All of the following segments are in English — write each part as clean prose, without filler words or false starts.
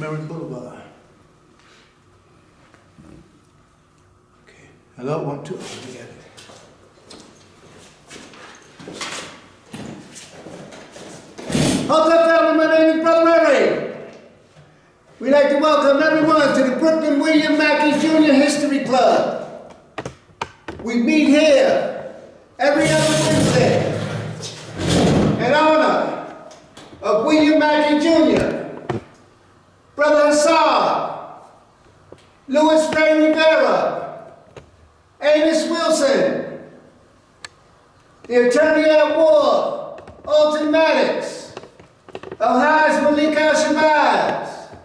Merritt Boulevard. Okay. Hello, 1, 2. Let me get it. Hotel family, my name is Brother Murray. We'd like to welcome everyone to the Brooklyn William Mackey Jr. History Club. We meet here every other Wednesday in honor of William Mackey Jr., Brother Hassan, Louis Ray Rivera, Amos Wilson, the Attorney at War, Alton Maddox, Alhaj Malik Al-Shabazz,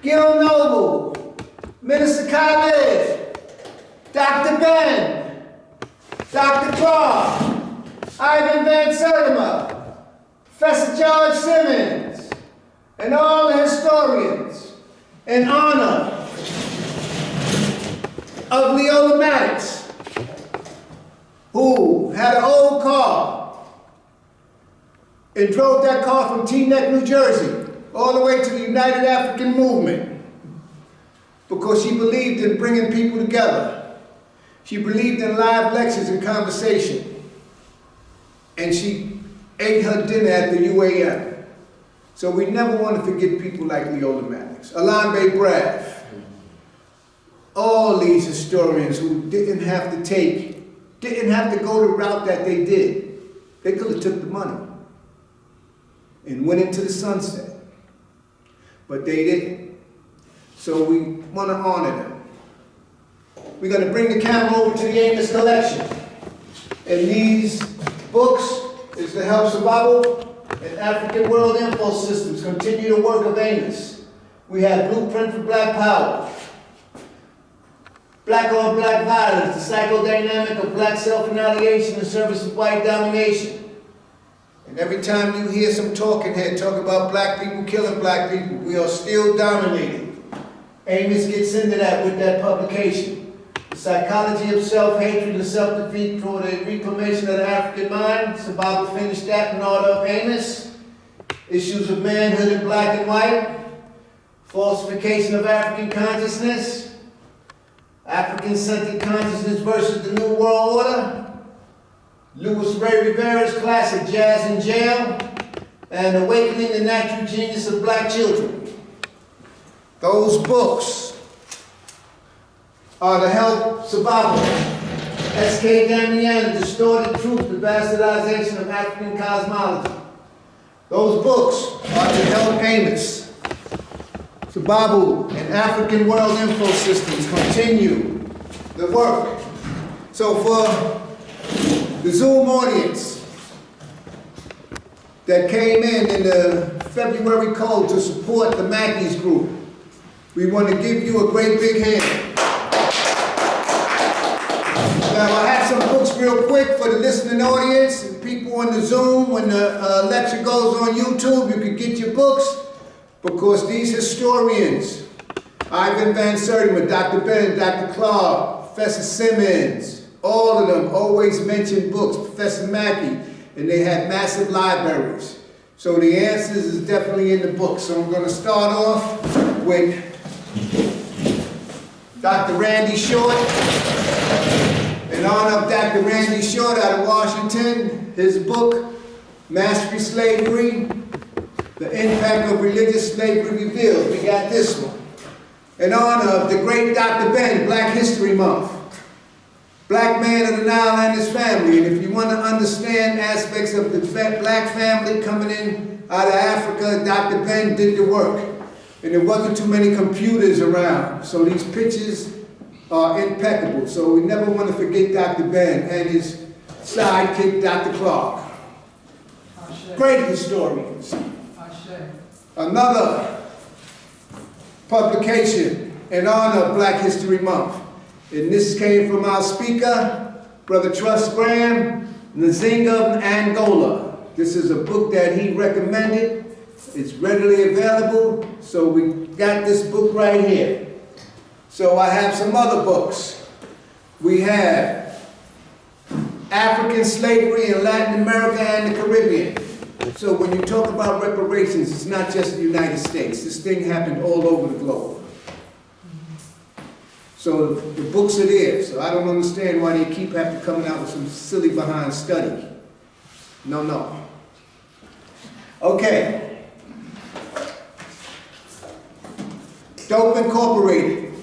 Gil Noble, Minister Khalid, Dr. Ben, Dr. Clark, Ivan Van Sertima, Professor George Simmons, and all the historians in honor of Leola Maddox, who had an old car and drove that car from Teaneck, New Jersey, all the way to the United African Movement, because she believed in bringing people together. She believed in live lectures and conversation. And she ate her dinner at the UAM. So we never want to forget people like Leola Maddox, Alain Bay Braff, all these historians who didn't have to go the route that they did. They could have took the money and went into the sunset. But they didn't. So we want to honor them. We're going to bring the camera over to the Amos collection. And these books is to help survival and African World Info Systems continue the work of Amos. We have Blueprint for Black Power, Black on Black Violence, the psychodynamic of black self-annihilation in service of white domination. And every time you hear some talking head talk about black people killing black people, we are still dominating. Amos gets into that with that publication. The psychology of self-hatred and self-defeat for the reclamation of the African mind. Sababa finished that in order of Amos. Issues of manhood in black and white. Falsification of African consciousness. African-centered consciousness versus the New World Order. Louis Ray Rivera's classic Jazz in Jail, and Awakening the Natural Genius of Black Children. Those books are to help survival. S.K. Damian, Distorted Truth, the Bastardization of African Cosmology. Those books are to help Amos, survival, and African World Info Systems continue the work. So for the Zoom audience that came in the February code to support the Mackey's group, we want to give you a great big hand. Now I have some books real quick for the listening audience and people on the Zoom. When the lecture goes on YouTube, you can get your books, because these historians, Ivan Van Sertima, Dr. Ben, Dr. Clark, Professor Simmons, all of them always mention books, Professor Mackey, and they had massive libraries. So the answers is definitely in the book. So I'm going to start off with Dr. Randy Short. In honor of Dr. Randy Short out of Washington, his book, Mastery Slavery, The Impact of Religious Slavery Revealed. We got this one. In honor of the great Dr. Ben, Black History Month. Black man of the Nile and his family. And if you want to understand aspects of the black family coming in out of Africa, Dr. Ben did the work. And there wasn't too many computers around. So these pictures are impeccable. So we never want to forget Dr. Ben and his sidekick, Dr. Clark. Great historians. Another publication in honor of Black History Month. And this came from our speaker, Brother Trust Graham, Nzinga of Angola. This is a book that he recommended. It's readily available, so we got this book right here. So I have some other books. We have African Slavery in Latin America and the Caribbean. So when you talk about reparations, it's not just the United States. This thing happened all over the globe. So the books are there. So I don't understand why they keep having to coming out with some silly behind study. No, no. Okay. Dope Incorporated.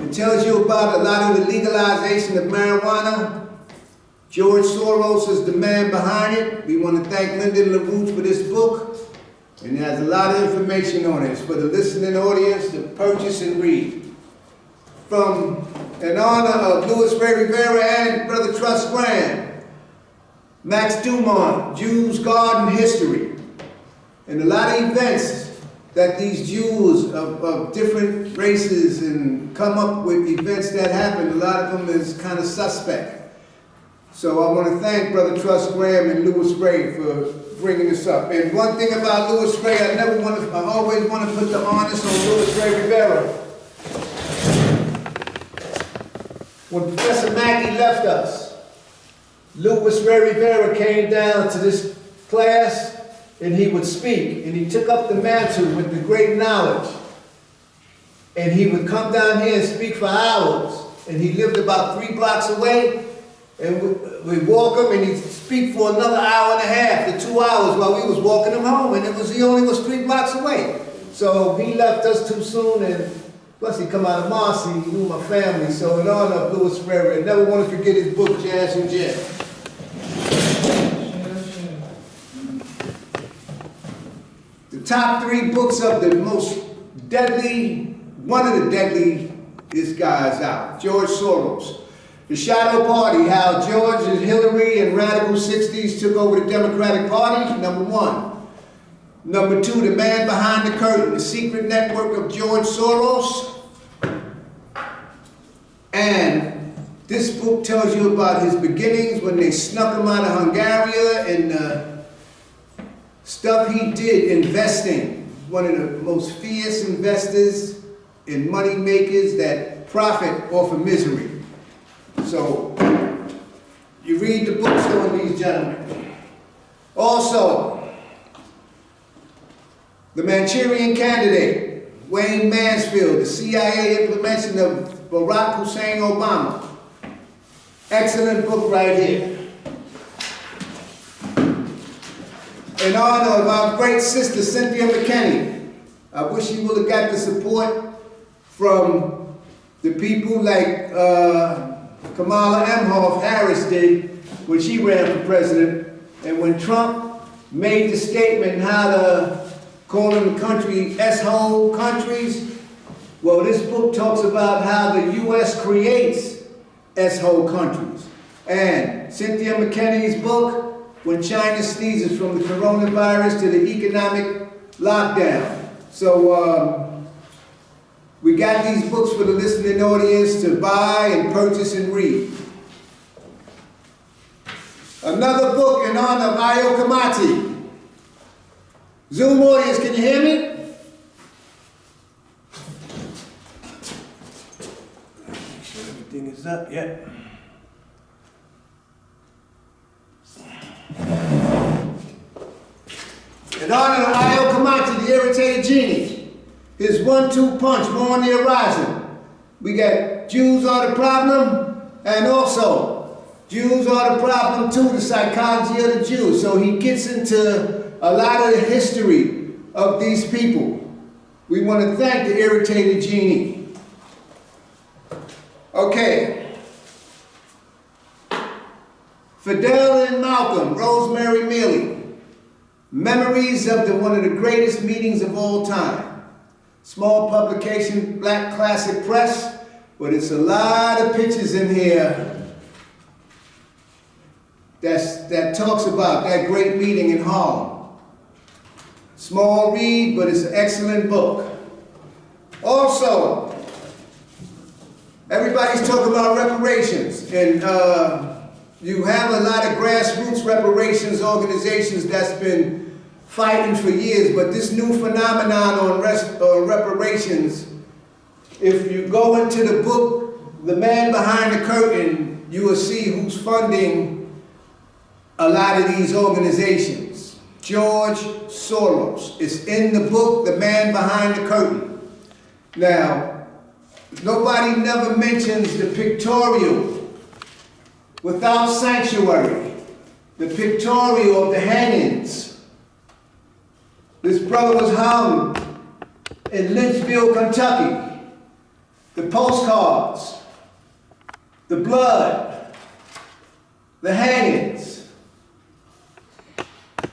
It tells you about a lot of the legalization of marijuana. George Soros is the man behind it. We want to thank Lyndon LaRouche for this book. And it has a lot of information on it. It's for the listening audience to purchase and read. From in honor of Louis Ray Rivera and Brother Truss Graham, Max Dumont, Jews, God, and History. And a lot of events that these Jews of different races and come up with events that happen, a lot of them is kind of suspect. So I want to thank Brother Truss Graham and Louis Ray for bringing this up. And one thing about Louis Ray, I always want to put the onus on Louis Ray Rivera. When Professor Mackey left us, Louis Ray Rivera came down to this class and he would speak, and he took up the mantle with the great knowledge. And he would come down here and speak for hours. And he lived about 3 blocks away, and we'd walk him and he'd speak for another hour and a half to 2 hours while we was walking him home, and he only was 3 blocks away. So he left us too soon, and plus he come out of Marcy, he knew my family, so in honor of Louis Ray, I never want to forget his book, Jazz and Jim. The top 3 books of the most deadly, one of the deadliest guys out, George Soros. The Shadow Party, how George and Hillary and Radical 60s took over the Democratic Party, #1. #2, The Man Behind the Curtain, the secret network of George Soros. And this book tells you about his beginnings when they snuck him out of Hungary and stuff he did investing. One of the most fierce investors and money makers that profit off of misery. So you read the books on these gentlemen. Also, The Manchurian Candidate, Wayne Mansfield, the CIA implementation of Barack Hussein Obama. Excellent book right here. In honor of our great sister, Cynthia McKinney. I wish you would have got the support from the people like Kamala Harris did when she ran for president. And when Trump made the statement how to call the country S-hole countries, well, this book talks about how the U.S. creates S-hole countries. And Cynthia McKinney's book, When China Sneezes, from the coronavirus to the economic lockdown. So we got these books for the listening audience to buy and purchase and read. Another book in honor of Ayo Kamati. Zoom audience, can you hear me? Make sure everything is up, yeah. In honor of Ayo Kamati, the irritated genie, his 1-2 punch, more on the horizon. We got Jews are the problem, and also Jews are the problem too, the psychology of the Jews. So he gets into a lot of the history of these people. We want to thank the irritated genie. Okay. Fidel and Malcolm, Rosemary Mealy. Memories of one of the greatest meetings of all time. Small publication, Black Classic Press, but it's a lot of pictures in here that talks about that great meeting in Harlem. Small read, but it's an excellent book. Also, everybody's talking about reparations, and you have a lot of grassroots reparations organizations that's been fighting for years, but this new phenomenon on reparations, if you go into the book, The Man Behind the Curtain, you will see who's funding a lot of these organizations. George Soros. It's in the book, The Man Behind the Curtain. Now, nobody never mentions the pictorial without sanctuary, the pictorial of the hangings. This brother was hung in Lynchville, Kentucky. The postcards, the blood, the hangings,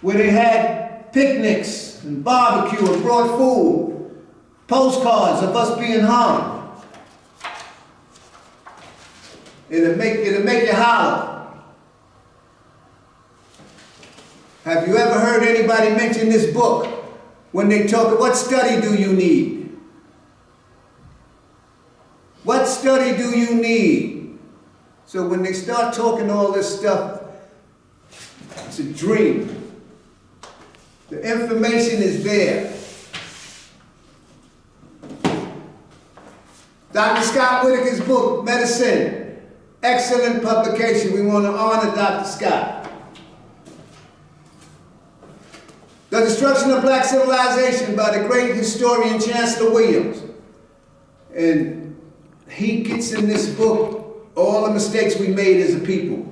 where they had picnics and barbecue and brought food, postcards of us being hung. It'll make you holler. Have you ever heard anybody mention this book when they talk, what study do you need? What study do you need? So when they start talking all this stuff, it's a dream. The information is there. Dr. Scott Whitaker's book, Medicine, excellent publication. We want to honor Dr. Scott. The Destruction of Black Civilization by the great historian Chancellor Williams. And he gets in this book all the mistakes we made as a people.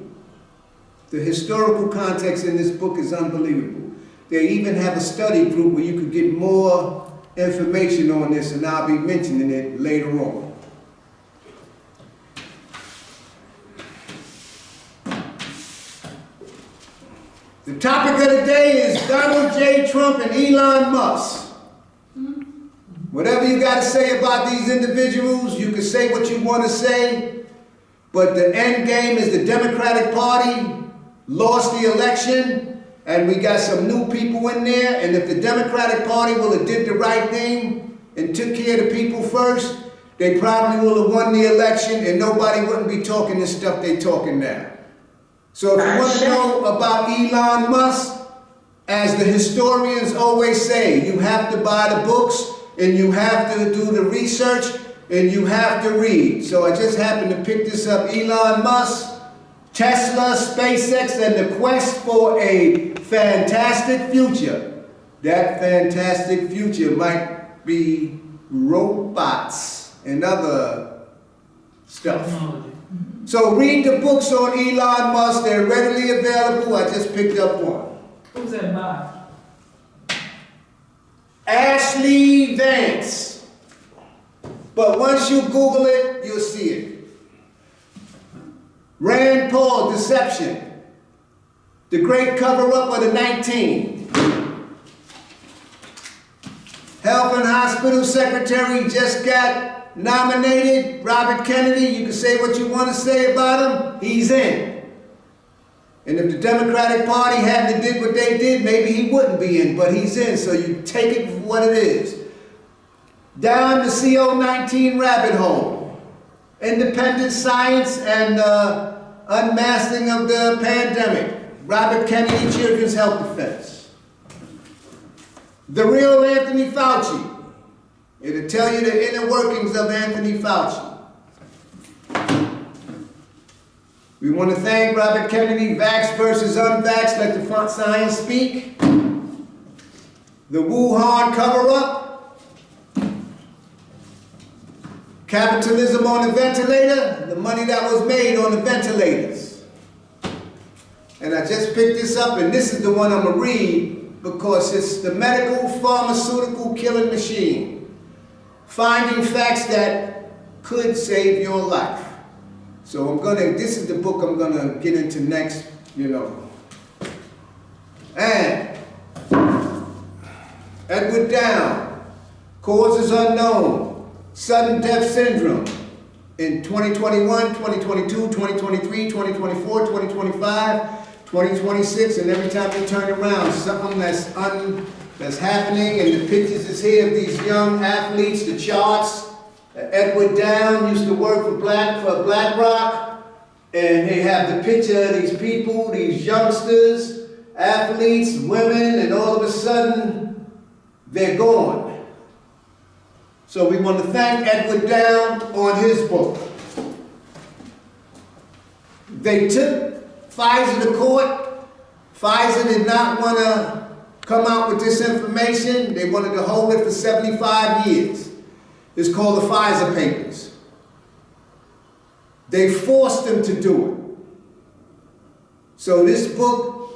The historical context in this book is unbelievable. They even have a study group where you could get more information on this, and I'll be mentioning it later on. The topic of the day is Donald J. Trump and Elon Musk. Whatever you got to say about these individuals, you can say what you want to say, but the end game is the Democratic Party lost the election, and we got some new people in there, and if the Democratic Party will have did the right thing and took care of the people first, they probably will have won the election and nobody wouldn't be talking the stuff they talking now. So if you want to know about Elon Musk, as the historians always say, you have to buy the books and you have to do the research and you have to read. So I just happened to pick this up. Elon Musk, Tesla, SpaceX, and the quest for a fantastic future. That fantastic future might be robots and other stuff. So read the books on Elon Musk. They're readily available. I just picked up one. Who's that by? Ashley Vance. But once you Google it, you'll see it. Rand Paul, Deception. The Great Cover-Up of the 19. Health and Hospital Secretary just got nominated. Robert Kennedy, you can say what you want to say about him, he's in. And if the Democratic Party hadn't did what they did, maybe he wouldn't be in, but he's in, so you take it for what it is. Down the CO-19 rabbit hole. Independent science and unmasking of the pandemic. Robert Kennedy Children's Health Defense. The real Anthony Fauci. It'll tell you the inner workings of Anthony Fauci. We want to thank Robert Kennedy, Vax versus Unvax, let the science speak. The Wuhan cover-up. Capitalism on the ventilator, the money that was made on the ventilators. And I just picked this up, and this is the one I'm going to read because it's the medical pharmaceutical killing machine. Finding facts that could save your life. So this is the book I'm gonna get into next, And Edward Down, Causes Unknown, Sudden Death Syndrome in 2021, 2022, 2023, 2024, 2025, 2026, and every time you turn around, something that's happening, and the pictures is here of these young athletes, the charts. Edward Down used to work for BlackRock, and they have the picture of these people, these youngsters, athletes, women, and all of a sudden, they're gone. So we want to thank Edward Down on his book. They took Pfizer to court. Pfizer did not want to come out with this information. They wanted to hold it for 75 years. It's called the Pfizer Papers. They forced them to do it. So this book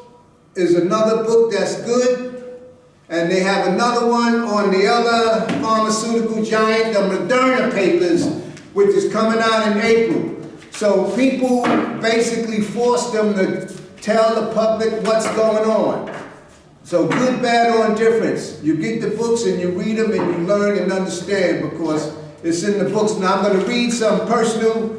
is another book that's good, and they have another one on the other pharmaceutical giant, the Moderna Papers, which is coming out in April. So people basically forced them to tell the public what's going on. So good, bad, or indifference. You get the books and you read them and you learn and understand because it's in the books. Now I'm going to read some personal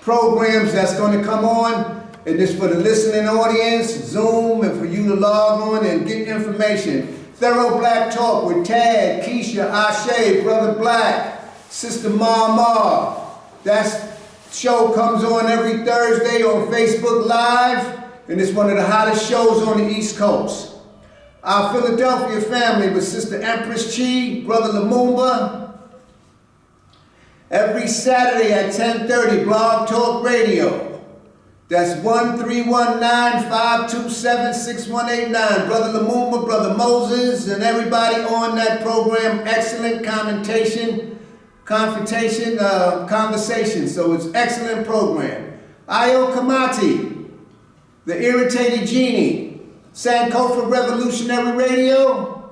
programs that's going to come on. And this for the listening audience, Zoom, and for you to log on and get information. Thorough Black Talk with Tad, Keisha, Ashe, Brother Black, Sister Mama. That show comes on every Thursday on Facebook Live, and it's one of the hottest shows on the East Coast. Our Philadelphia family with Sister Empress Chi, Brother Lumumba. Every Saturday at 10:30, Blog Talk Radio. That's 1-319-527-6189. Brother Lumumba, Brother Moses, and everybody on that program, excellent conversation. So it's excellent program. Io Kamati, The Irritated Genie, Sankofa Revolutionary Radio,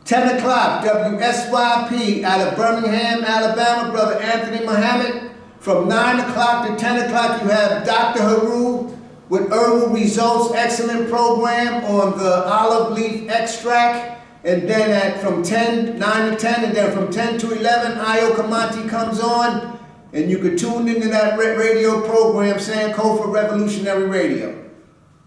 10 o'clock, WSYP out of Birmingham, Alabama, Brother Anthony Muhammad. From 9 o'clock to 10 o'clock, you have Dr. Haru with Herbal Results, excellent program on the olive leaf extract. And then from 9 to 10, and then from 10 to 11, Io Kamati comes on. And you can tune into that radio program, Sankofa Revolutionary Radio.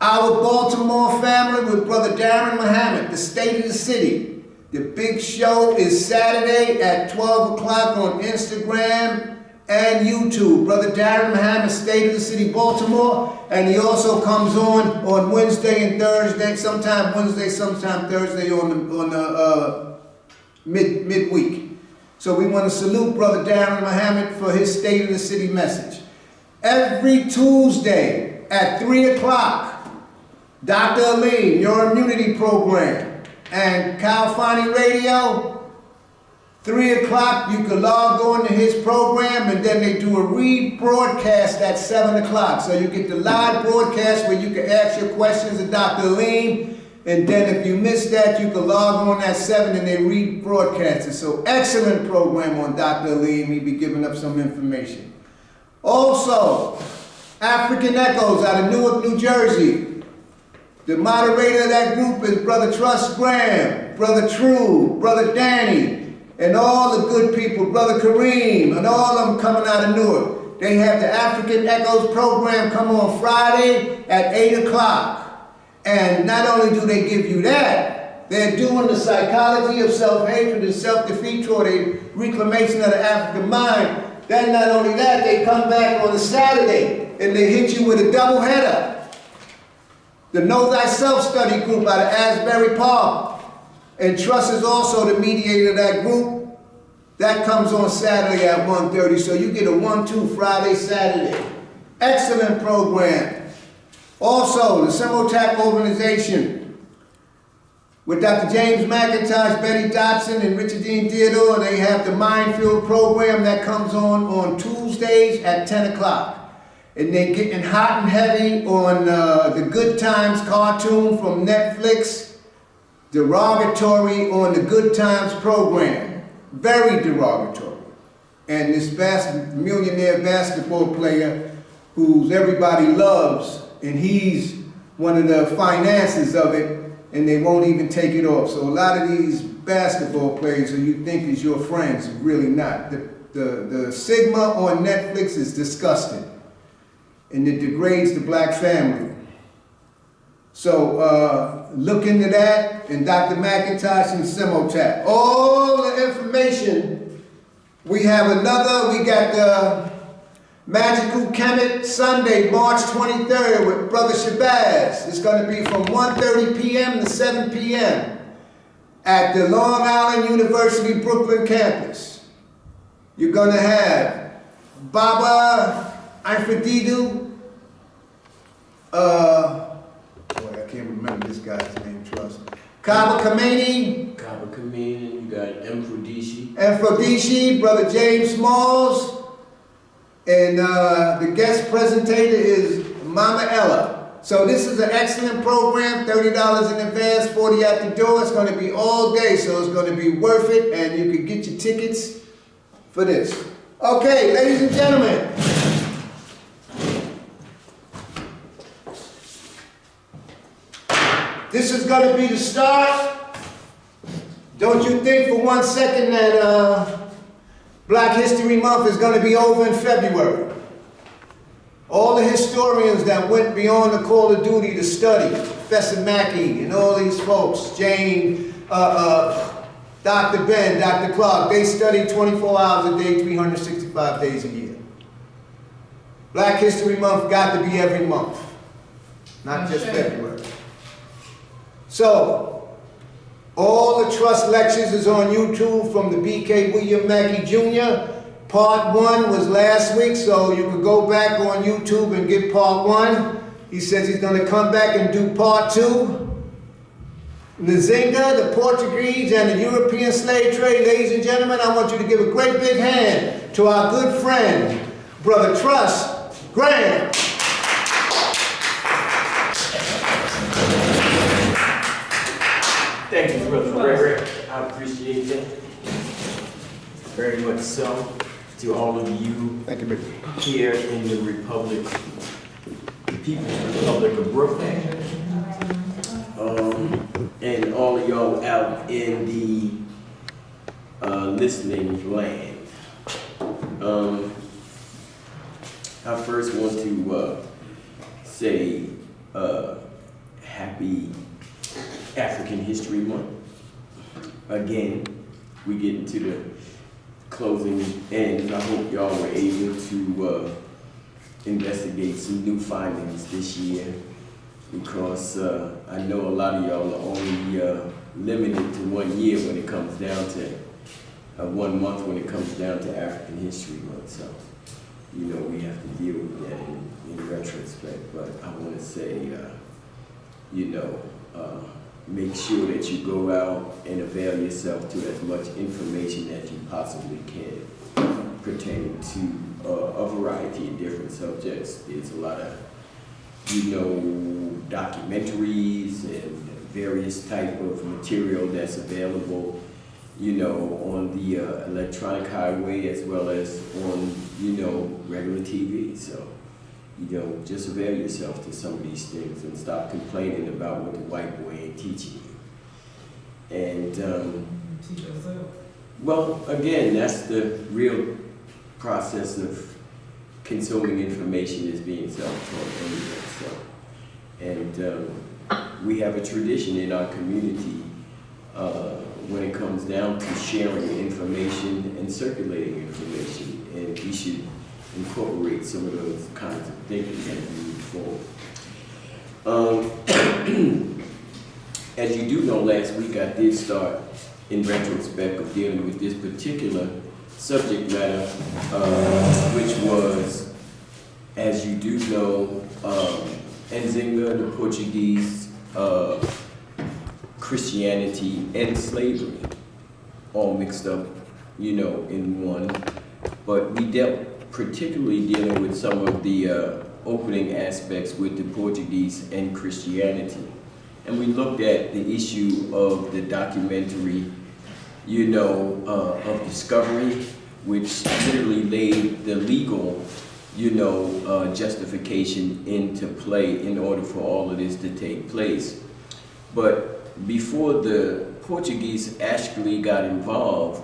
Our Baltimore family with Brother Darren Muhammad, The State of the City. The big show is Saturday at 12 o'clock on Instagram and YouTube. Brother Darren Muhammad, State of the City, Baltimore. And he also comes on Wednesday and Thursday, sometime Wednesday, sometime Thursday on the midweek. So we want to salute Brother Darren Muhammad for his State of the City message. Every Tuesday at 3 o'clock, Dr. Aline, Your Immunity Program, and Calfani Radio, 3 o'clock, you can log on to his program, and then they do a rebroadcast at 7 o'clock. So you get the live broadcast where you can ask your questions to Dr. Aline, and then if you miss that, you can log on at 7 and they rebroadcast it. So excellent program on Dr. Aline. We'll be giving up some information. Also, African Echoes out of Newark, New Jersey. The moderator of that group is Brother Trust Graham, Brother True, Brother Danny, and all the good people, Brother Kareem, and all of them coming out of Newark. They have the African Echoes program come on Friday at 8 o'clock. And not only do they give you that, they're doing the psychology of self-hatred and self-defeat toward a reclamation of the African mind. Then not only that, they come back on a Saturday and they hit you with a double header. The Know Thyself study group out of Asbury Park. And Trust is also the mediator of that group. That comes on Saturday at 1:30. So you get a 1-2 Friday, Saturday. Excellent program. Also, the Simultac organization with Dr. James McIntosh, Betty Dobson, and Richard Dean Theodore. They have the Minefield program that comes on Tuesdays at 10 o'clock. And they're getting hot and heavy on the Good Times cartoon from Netflix. Derogatory on the Good Times program. Very derogatory. And this millionaire basketball player who everybody loves, and he's one of the finances of it, and they won't even take it off. So a lot of these basketball players who you think is your friends, really not. The Sigma on Netflix is disgusting, and it degrades the black family. So look into that, and Dr. McIntosh and Simultac. All the information. We got the Magical Kemet Sunday, March 23rd with Brother Shabazz. It's going to be from 1:30 p.m. to 7 p.m. at the Long Island University Brooklyn campus. You're going to have Baba Ifedidu, I can't remember guy's name, Trust. Kaba Kameni. Kaba Kameni, you got Mfrodishi. Mfrodishi, Brother James Smalls. And the guest presentator is Mama Ella. So this is an excellent program, $30 in advance, 40 at the door. It's going to be all day, so it's going to be worth it, and you can get your tickets for this. Okay, ladies and gentlemen. This is going to be the start. Don't you think for 1 second that Black History Month is going to be over in February. All the historians that went beyond the call of duty to study, Professor Mackey and all these folks, Jane, Dr. Ben, Dr. Clark, they study 24 hours a day, 365 days a year. Black History Month got to be every month, not just February. So, all the trust lectures is on YouTube from the B.K. William Mackey Jr. Part 1 was last week, so you can go back on YouTube and get part 1. He says he's going to come back and do part 2. Nzinga, the Portuguese, and the European slave trade. Ladies and gentlemen, I want you to give a great big hand to our good friend, Brother Truss Graham. Thank you, Brother Gregory. I appreciate that. Very much so. To all of you here in the Republic, the People's Republic of Brooklyn, and all of y'all out in the listening land. I first want to say happy African History Month. Again, we get into the closing ends. I hope y'all were able to investigate some new findings this year, because I know a lot of y'all are only limited to 1 year when it comes down to 1 month when it comes down to African History Month. So, you know, we have to deal with that in retrospect. But I want to say, you know, make sure that you go out and avail yourself to as much information as you possibly can pertaining to a variety of different subjects. There's a lot of, you know, documentaries and various type of material that's available, you know, on the electronic highway as well as on, you know, regular TV. So, you know, just avail yourself to some of these things and stop complaining about what the white boy ain't teaching you. And, well, again, that's the real process of consuming information is being self-taught anyway. So, and we have a tradition in our community when it comes down to sharing information and circulating information, and we should incorporate some of those kinds of thinking as we move forward. As you do know, last week I did start in retrospect of dealing with this particular subject matter, which was, as you do know, Nzinga, the Portuguese, Christianity, and slavery, all mixed up, you know, in one. But we dealt particularly dealing with some of the opening aspects with the Portuguese and Christianity. And we looked at the issue of the documentary, you know, of discovery, which literally laid the legal, you know, justification into play in order for all of this to take place. But before the Portuguese actually got involved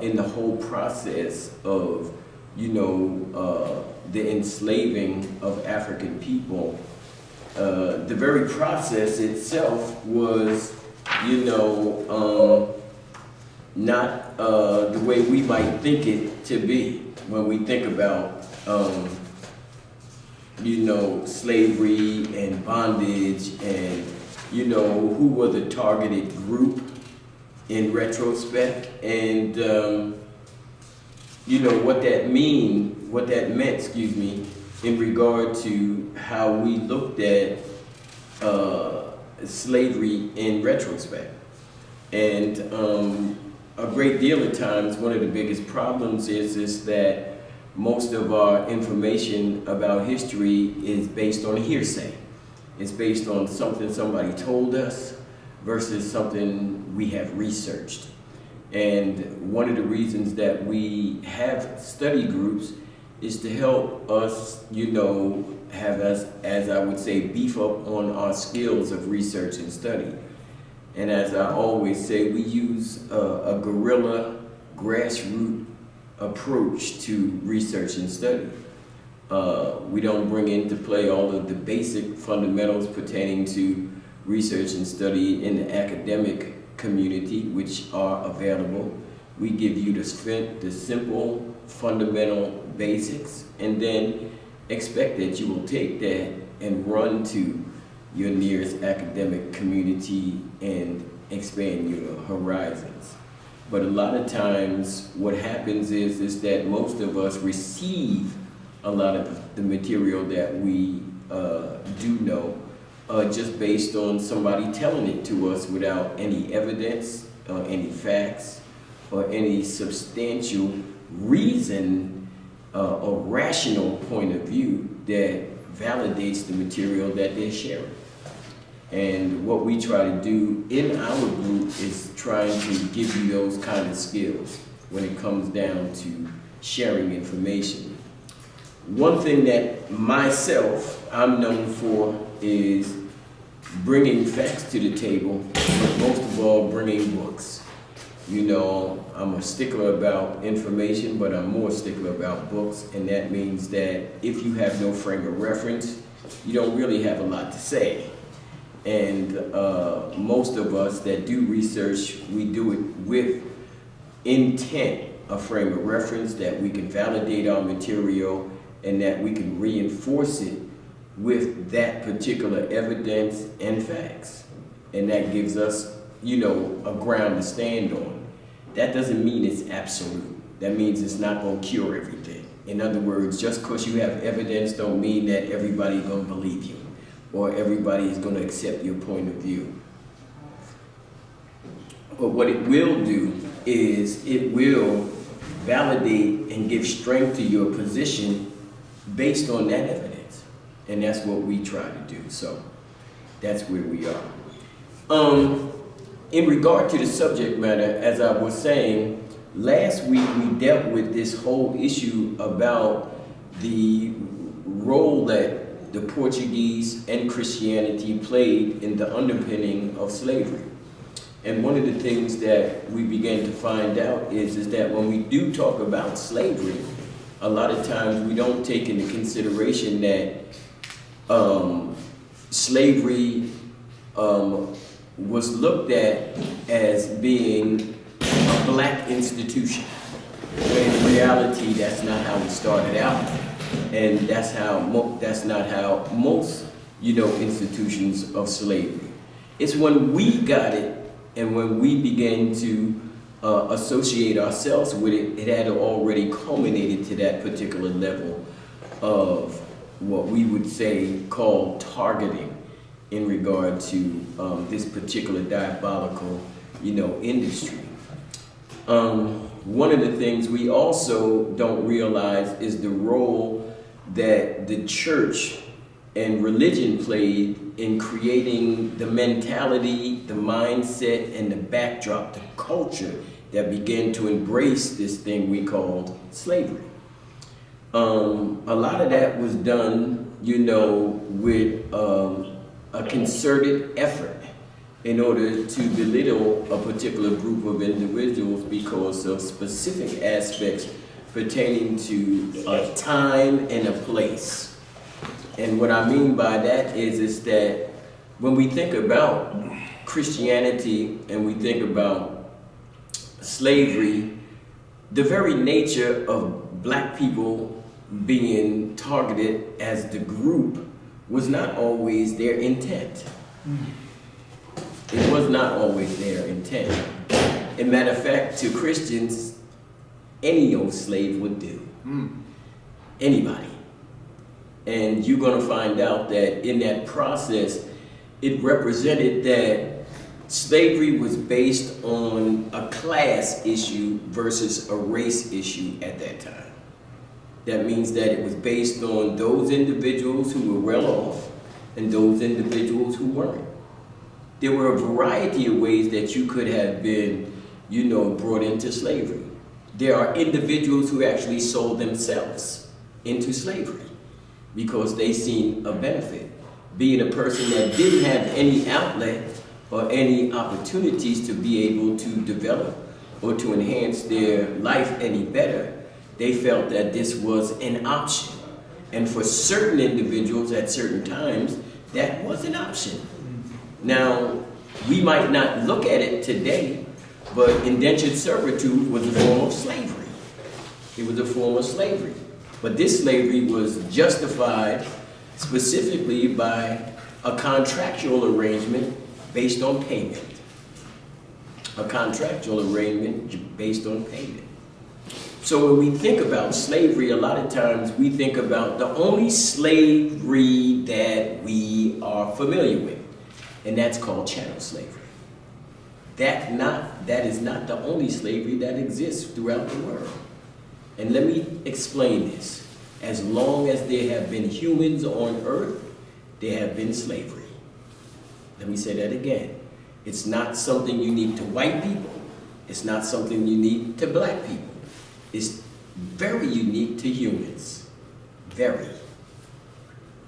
in the whole process of, you know, the enslaving of African people, the very process itself was, you know, not the way we might think it to be when we think about, you know, slavery and bondage and, you know, who were the targeted group in retrospect, and you know what that meant, excuse me, in regard to how we looked at slavery in retrospect. And a great deal of times, one of the biggest problems is that most of our information about history is based on hearsay. It's based on something somebody told us versus something we have researched. And one of the reasons that we have study groups is to help us, have us, as I would say, beef up on our skills of research and study. And as I always say, we use a guerrilla, grassroots approach to research and study. We don't bring into play all of the basic fundamentals pertaining to research and study in the academic community, which are available. We give you the simple, fundamental basics, and then expect that you will take that and run to your nearest academic community and expand your horizons. But a lot of times what happens is that most of us receive a lot of the material that we do know just based on somebody telling it to us without any evidence, any facts, or any substantial reason or rational point of view that validates the material that they're sharing. And what we try to do in our group is trying to give you those kind of skills when it comes down to sharing information. One thing that I'm known for is bringing facts to the table, but most of all, bringing books. I'm a stickler about information, but I'm more stickler about books, and that means that if you have no frame of reference, you don't really have a lot to say. And most of us that do research, we do it with intent, a frame of reference that we can validate our material and that we can reinforce it with that particular evidence and facts. And that gives us, a ground to stand on. That doesn't mean it's absolute. That means it's not going to cure everything. In other words, just because you have evidence don't mean that everybody's going to believe you, or everybody is going to accept your point of view. But what it will do is it will validate and give strength to your position based on that evidence. And that's what we try to do. So that's where we are. In regard to the subject matter, as I was saying, last week we dealt with this whole issue about the role that the Portuguese and Christianity played in the underpinning of slavery. And one of the things that we began to find out is that when we do talk about slavery, a lot of times we don't take into consideration that slavery was looked at as being a black institution, when in reality that's not how it started out, and that's not how most institutions of slavery. It's when we got it and when we began to associate ourselves with it, it had already culminated to that particular level of what we would say called targeting in regard to this particular diabolical, industry. One of the things we also don't realize is the role that the church and religion played in creating the mentality, the mindset, and the backdrop, the culture that began to embrace this thing we called slavery. A lot of that was done, with a concerted effort in order to belittle a particular group of individuals because of specific aspects pertaining to a time and a place. And what I mean by that is that when we think about Christianity and we think about slavery, the very nature of black people being targeted as the group was not always their intent. It was not always their intent. As a matter of fact, to Christians, any old slave would do. Anybody. And you're going to find out that in that process, it represented that slavery was based on a class issue versus a race issue at that time. That means that it was based on those individuals who were well off and those individuals who weren't. There were a variety of ways that you could have been, brought into slavery. There are individuals who actually sold themselves into slavery because they seen a benefit. Being a person that didn't have any outlet or any opportunities to be able to develop or to enhance their life any better, they felt that this was an option. And for certain individuals at certain times, that was an option. Now, we might not look at it today, but indentured servitude was a form of slavery. It was a form of slavery. But this slavery was justified specifically by a contractual arrangement based on payment. A contractual arrangement based on payment. So when we think about slavery, a lot of times we think about the only slavery that we are familiar with, and that's called chattel slavery. That is not the only slavery that exists throughout the world. And let me explain this. As long as there have been humans on earth, there have been slavery. Let me say that again. It's not something unique to white people. It's not something unique to black people. It's very unique to humans. Very.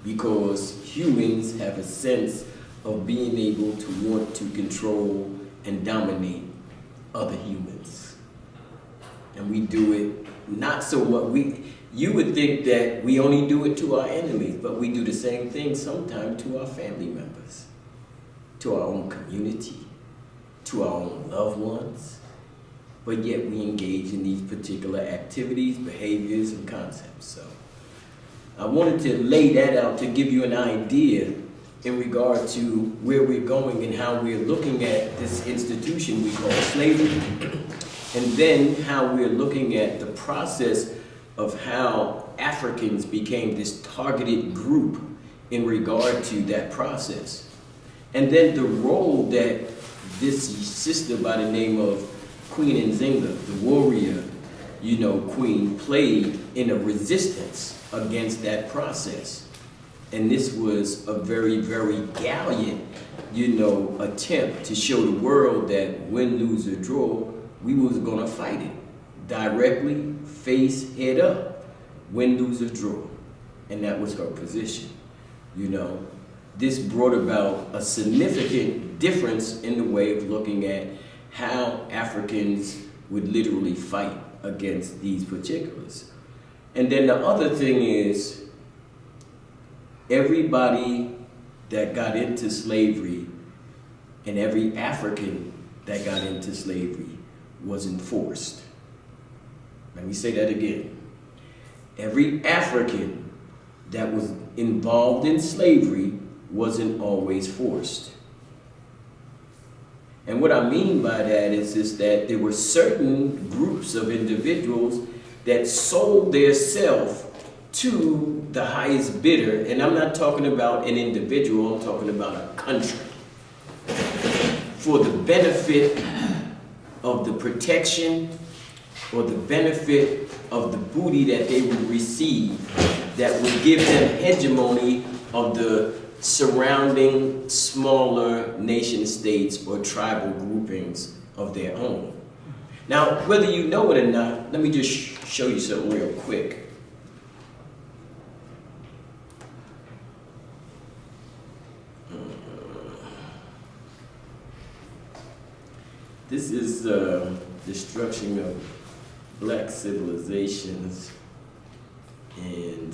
Because humans have a sense of being able to want to control and dominate other humans. And we do it not so what you would think that we only do it to our enemies, but we do the same thing sometimes to our family members, to our own community, to our own loved ones. But yet we engage in these particular activities, behaviors, and concepts. So I wanted to lay that out to give you an idea in regard to where we're going and how we're looking at this institution we call slavery, and then how we're looking at the process of how Africans became this targeted group in regard to that process. And then the role that this sister by the name of Queen Nzinga, the warrior, queen, played in a resistance against that process. And this was a very, very gallant, attempt to show the world that win, lose, or draw, we was gonna fight it. Directly, face, head up, win, lose, or draw. And that was her position, This brought about a significant difference in the way of looking at how Africans would literally fight against these particulars. And then the other thing is, everybody that got into slavery and every African that got into slavery wasn't forced. Let me say that again. Every African that was involved in slavery wasn't always forced. And what I mean by that is that there were certain groups of individuals that sold their self to the highest bidder, and I'm not talking about an individual, I'm talking about a country, for the benefit of the protection or the benefit of the booty that they would receive that would give them hegemony of the surrounding smaller nation states or tribal groupings of their own. Now, whether you know it or not, let me just show you something real quick. This is destruction of black civilizations, and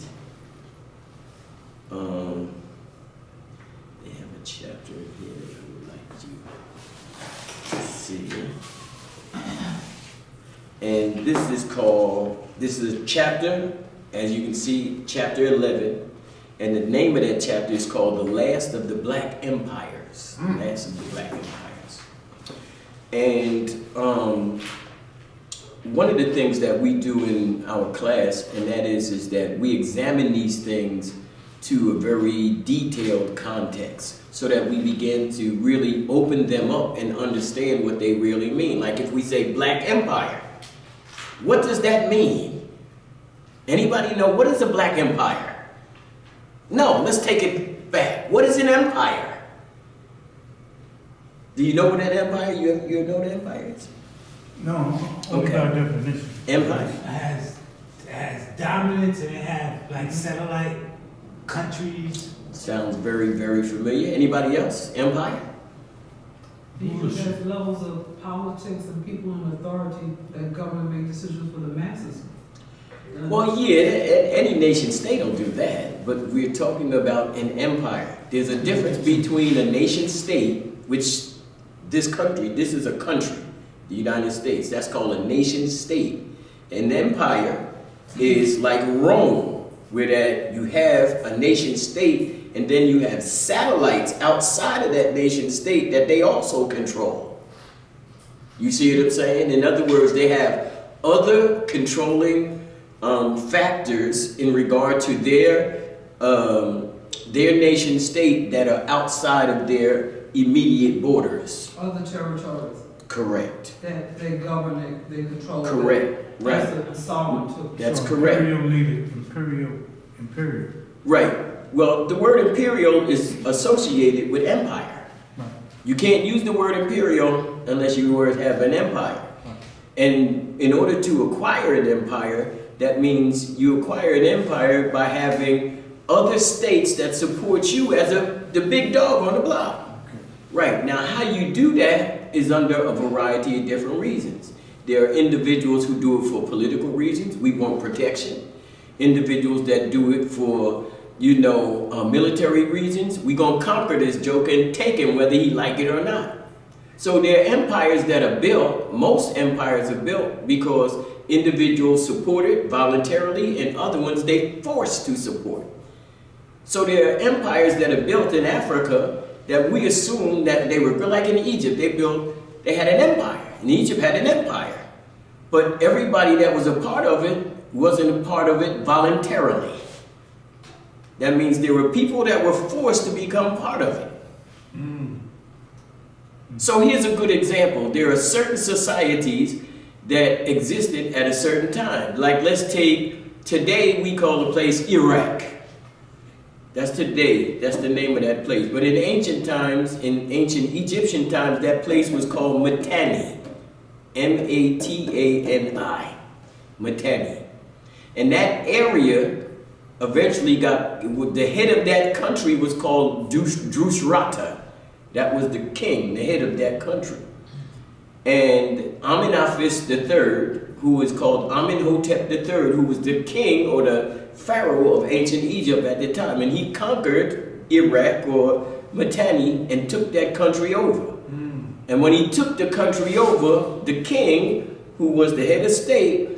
they have a chapter here that I would like you to see. And this is a chapter, as you can see, chapter 11, and the name of that chapter is called The Last of the Black Empires. Last of the Black Empires. And one of the things that we do in our class, and that is that we examine these things to a very detailed context. So so that we begin to really open them up and understand what they really mean. Like if we say Black Empire, what does that mean? Anybody know what is a Black Empire? No, let's take it back. What is an empire? Do you know what that empire, you know what an empire is? No, only Okay. by definition. Empire. It has dominance and it has like satellite countries. Sounds very, very familiar. Anybody else? Empire? Because there's levels of politics and people in authority that government make decisions for the masses. Well, yeah, any nation state will do that, but we're talking about an empire. There's a difference between a nation state, which this is a country, the United States. That's called a nation state. An empire is like Rome, where that you have a nation state, and then you have satellites outside of that nation state that they also control. You see what I'm saying? In other words, they have other controlling factors in regard to their nation state that are outside of their immediate borders. Other territories Correct. that they govern, they control. Correct. Right. That's a sovereign too. That's So correct. Imperial needed, imperial. Right. Well, the word imperial is associated with empire. Right. You can't use the word imperial unless you have an empire. Right. And in order to acquire an empire, that means you acquire an empire by having other states that support you as the big dog on the block. Okay. Right. Now, how you do that is under a variety of different reasons. There are individuals who do it for political reasons. We want protection. Individuals that do it for, military reasons. We're going to conquer this joker and take him whether he like it or not. So there are empires that are built, most empires are built because individuals support it voluntarily and other ones they forced to support. So there are empires that are built in Africa that we assume that they were like in Egypt. They had an empire. And Egypt had an empire. But everybody that was a part of it wasn't a part of it voluntarily. That means there were people that were forced to become part of it. So here's a good example. There are certain societies that existed at a certain time. Like let's take, today we call the place Iraq. That's today, that's the name of that place. But in ancient times, in ancient Egyptian times, that place was called Mitanni. M-A-T-A-N-I. Mitanni. And that area eventually the head of that country was called Drusrata. That was the king, the head of that country. And Amenhotep III, who was called Amenhotep III, who was the king or the pharaoh of ancient Egypt at the time. And he conquered Iraq or Mitanni and took that country over. And when he took the country over, the king, who was the head of state,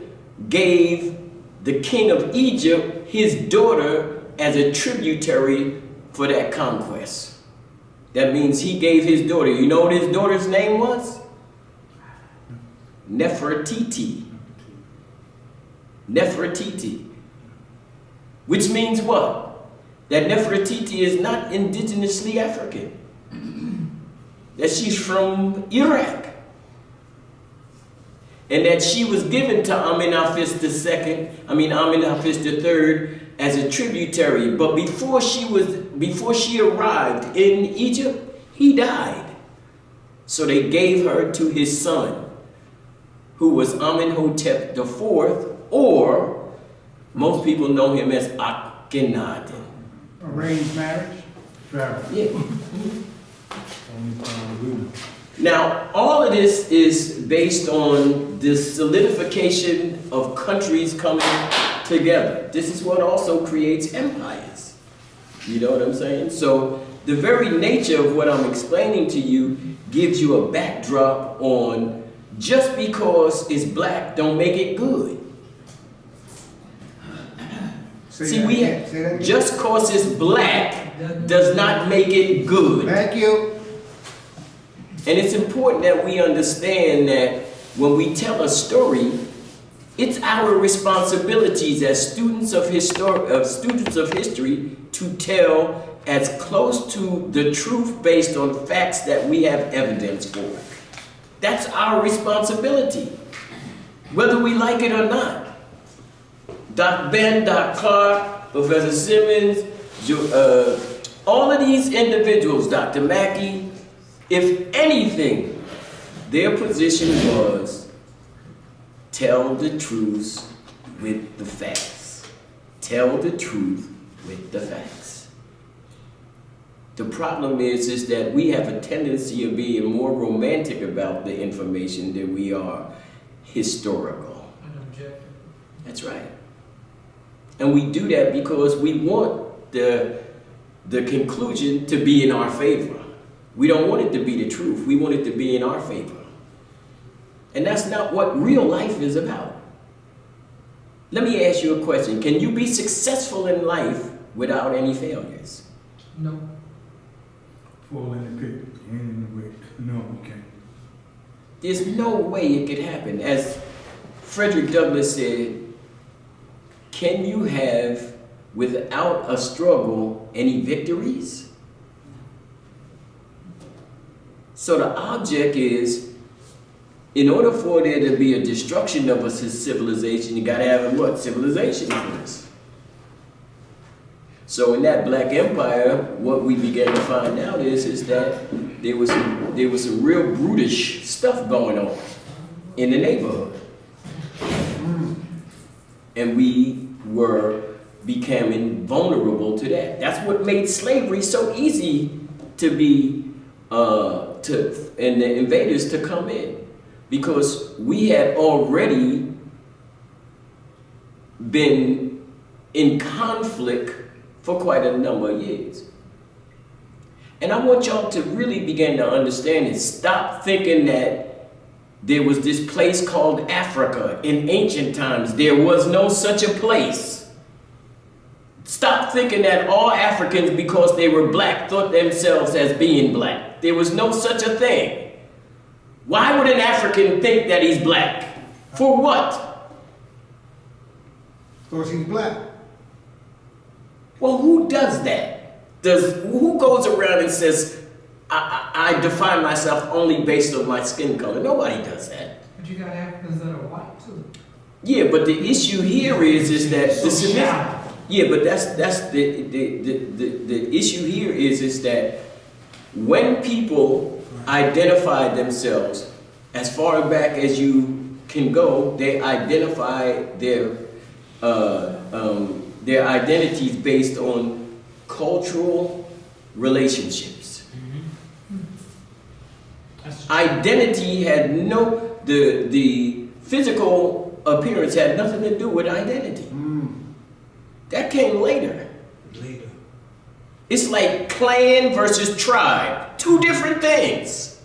gave the king of Egypt his daughter as a tributary for that conquest. That means he gave his daughter. You know what his daughter's name was? Nefertiti. Nefertiti. Which means what? That Nefertiti is not indigenously African. That she's from Iraq. And that she was given to Amenhotep III as a tributary. But before she arrived in Egypt, he died. So they gave her to his son, who was Amenhotep IV, or most people know him as Akhenaten. Arranged marriage? Pharaoh. Yeah. Only Pharaoh we know. Now, all of this is based on the solidification of countries coming together. This is what also creates empires. You know what I'm saying? So the very nature of what I'm explaining to you gives you a backdrop on just because it's black don't make it good. Just cause it's black does not make it good. Thank you. And it's important that we understand that when we tell a story, it's our responsibilities as students of history to tell as close to the truth based on facts that we have evidence for. That's our responsibility, whether we like it or not. Doc Ben, Doc Clark, Professor Simmons, all of these individuals, Dr. Mackey, if anything, their position was tell the truth with the facts. Tell the truth with the facts. The problem is that we have a tendency of being more romantic about the information than we are historical. And objective. That's right. And we do that because we want the conclusion to be in our favor. We don't want it to be the truth. We want it to be in our favor. And that's not what real life is about. Let me ask you a question. Can you be successful in life without any failures? No. Fall in the pit, in the way. No, we can't. There's no way it could happen. As Frederick Douglass said, can you have, without a struggle, any victories? So the object is, in order for there to be a destruction of a civilization, you gotta have a what? Civilization first. So in that Black Empire, what we began to find out is that there was some real brutish stuff going on in the neighborhood. And we were becoming vulnerable to that. That's what made slavery so easy to be, and the invaders to come in. Because we had already been in conflict for quite a number of years. And I want y'all to really begin to understand and stop thinking that there was this place called Africa in ancient times. There was no such a place. Stop thinking that all Africans, because they were black, thought themselves as being black. There was no such a thing. Why would an African think that he's black? For what? Because he's black. Well, who does that? Who goes around and says, I define myself only based on my skin color? Nobody does that. But you got Africans that are white too. Yeah, but the issue here is that the significant. Yeah, but that's the issue here is that when people identify themselves, as far back as you can go, they identify their identities based on cultural relationships. Identity had the physical appearance had nothing to do with identity. That came later. It's like clan versus tribe. Two different things.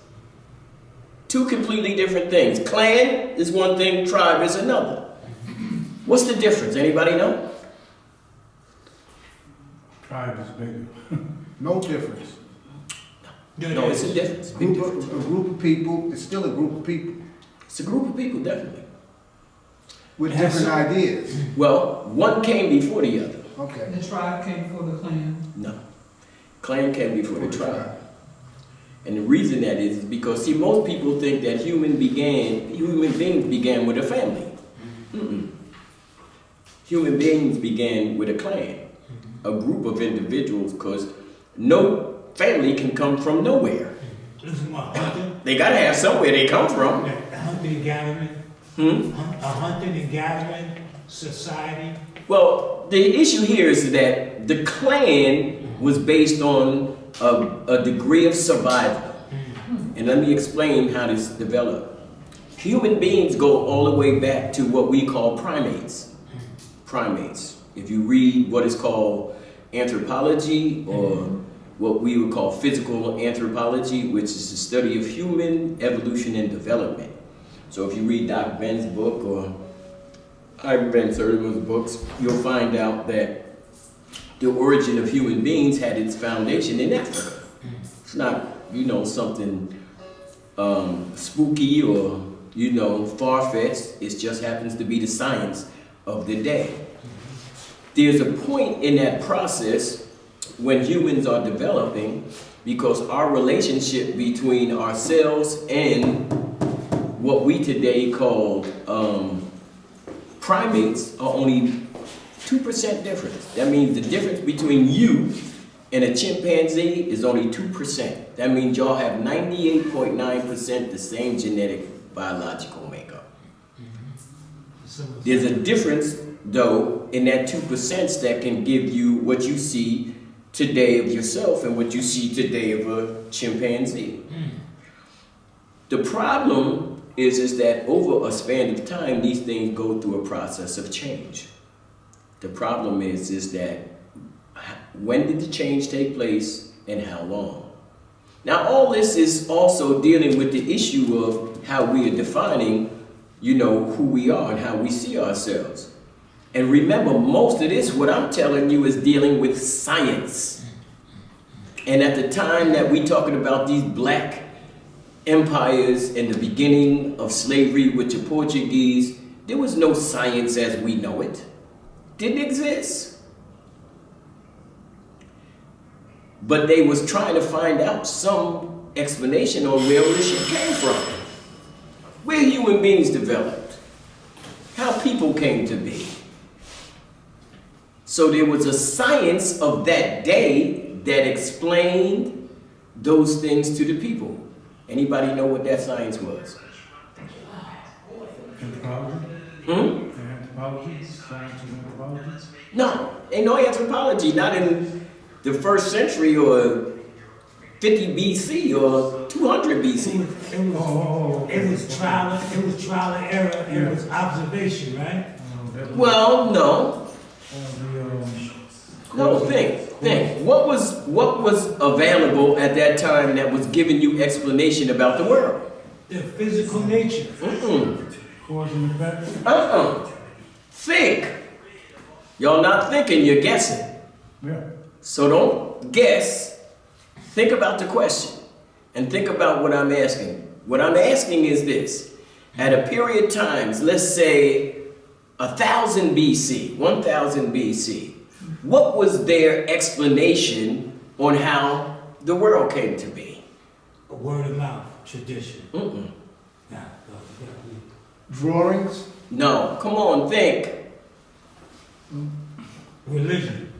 Two completely different things. Clan is one thing, tribe is another. What's the difference? Anybody know? Tribe is bigger. No difference. No, it's a difference. A group of people, it's still a group of people. It's a group of people, definitely. With different ideas. Well, one came before the other. Okay. The tribe came before the clan. No. Clan came before the tribe. And the reason that is because, see, most people think that human beings began with a family. Human beings began with a clan, a group of individuals, because no family can come from nowhere. They gotta have somewhere they come from. A hunting and gathering. A hunting and gathering society. Well, the issue here is that the clan was based on a degree of survival. And let me explain how this developed. Human beings go all the way back to what we call primates. Primates. If you read what is called anthropology, or what we would call physical anthropology, which is the study of human evolution and development. So if you read Dr. Ben's book, or I've read certain of his books, you'll find out that the origin of human beings had its foundation in Africa. It's not, something spooky or, far-fetched. It just happens to be the science of the day. There's a point in that process when humans are developing, because our relationship between ourselves and what we today call primates are only 2% difference. That means the difference between you and a chimpanzee is only 2%. That means y'all have 98.9% the same genetic biological makeup. There's a difference, though, in that 2% that can give you what you see today of yourself and what you see today of a chimpanzee. The problem is that over a span of time, these things go through a process of change. The problem is that when did the change take place and how long? Now, all this is also dealing with the issue of how we are defining, who we are and how we see ourselves. And remember, most of this, what I'm telling you, is dealing with science. And at the time that we talking about these black empires and the beginning of slavery with the Portuguese, there was no science as we know it. Didn't exist. But they was trying to find out some explanation on where all this shit came from. Where human beings developed. How people came to be. So there was a science of that day that explained those things to the people. Anybody know what that science was? Anthropology? Anthropology? Science of anthropology? No, ain't no anthropology. Not in the 1st century or 50 BC or 200 BC. It was trial and error. It was observation, right? Well, no. No, think. What was available at that time that was giving you explanation about the world? The physical nature. Cause and effect? Think. Y'all not thinking, you're guessing. Yeah. So don't guess. Think about the question. And think about what I'm asking. What I'm asking is this. At a period of times, let's say 1000 BC, 1000 BC, what was their explanation on how the world came to be? A word of mouth tradition. Drawings? No, come on, think. Religion.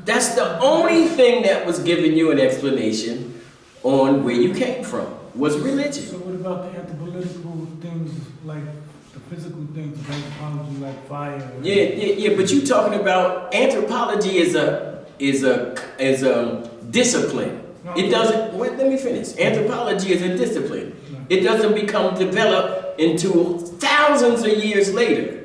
That's the only thing that was giving you an explanation on where you came from, was religion. So what about the anthropological things, like the physical things of anthropology, like fire? Yeah, but you talking about anthropology is a discipline. It doesn't, wait, let me finish. Anthropology is a discipline. It doesn't become developed until thousands of years later.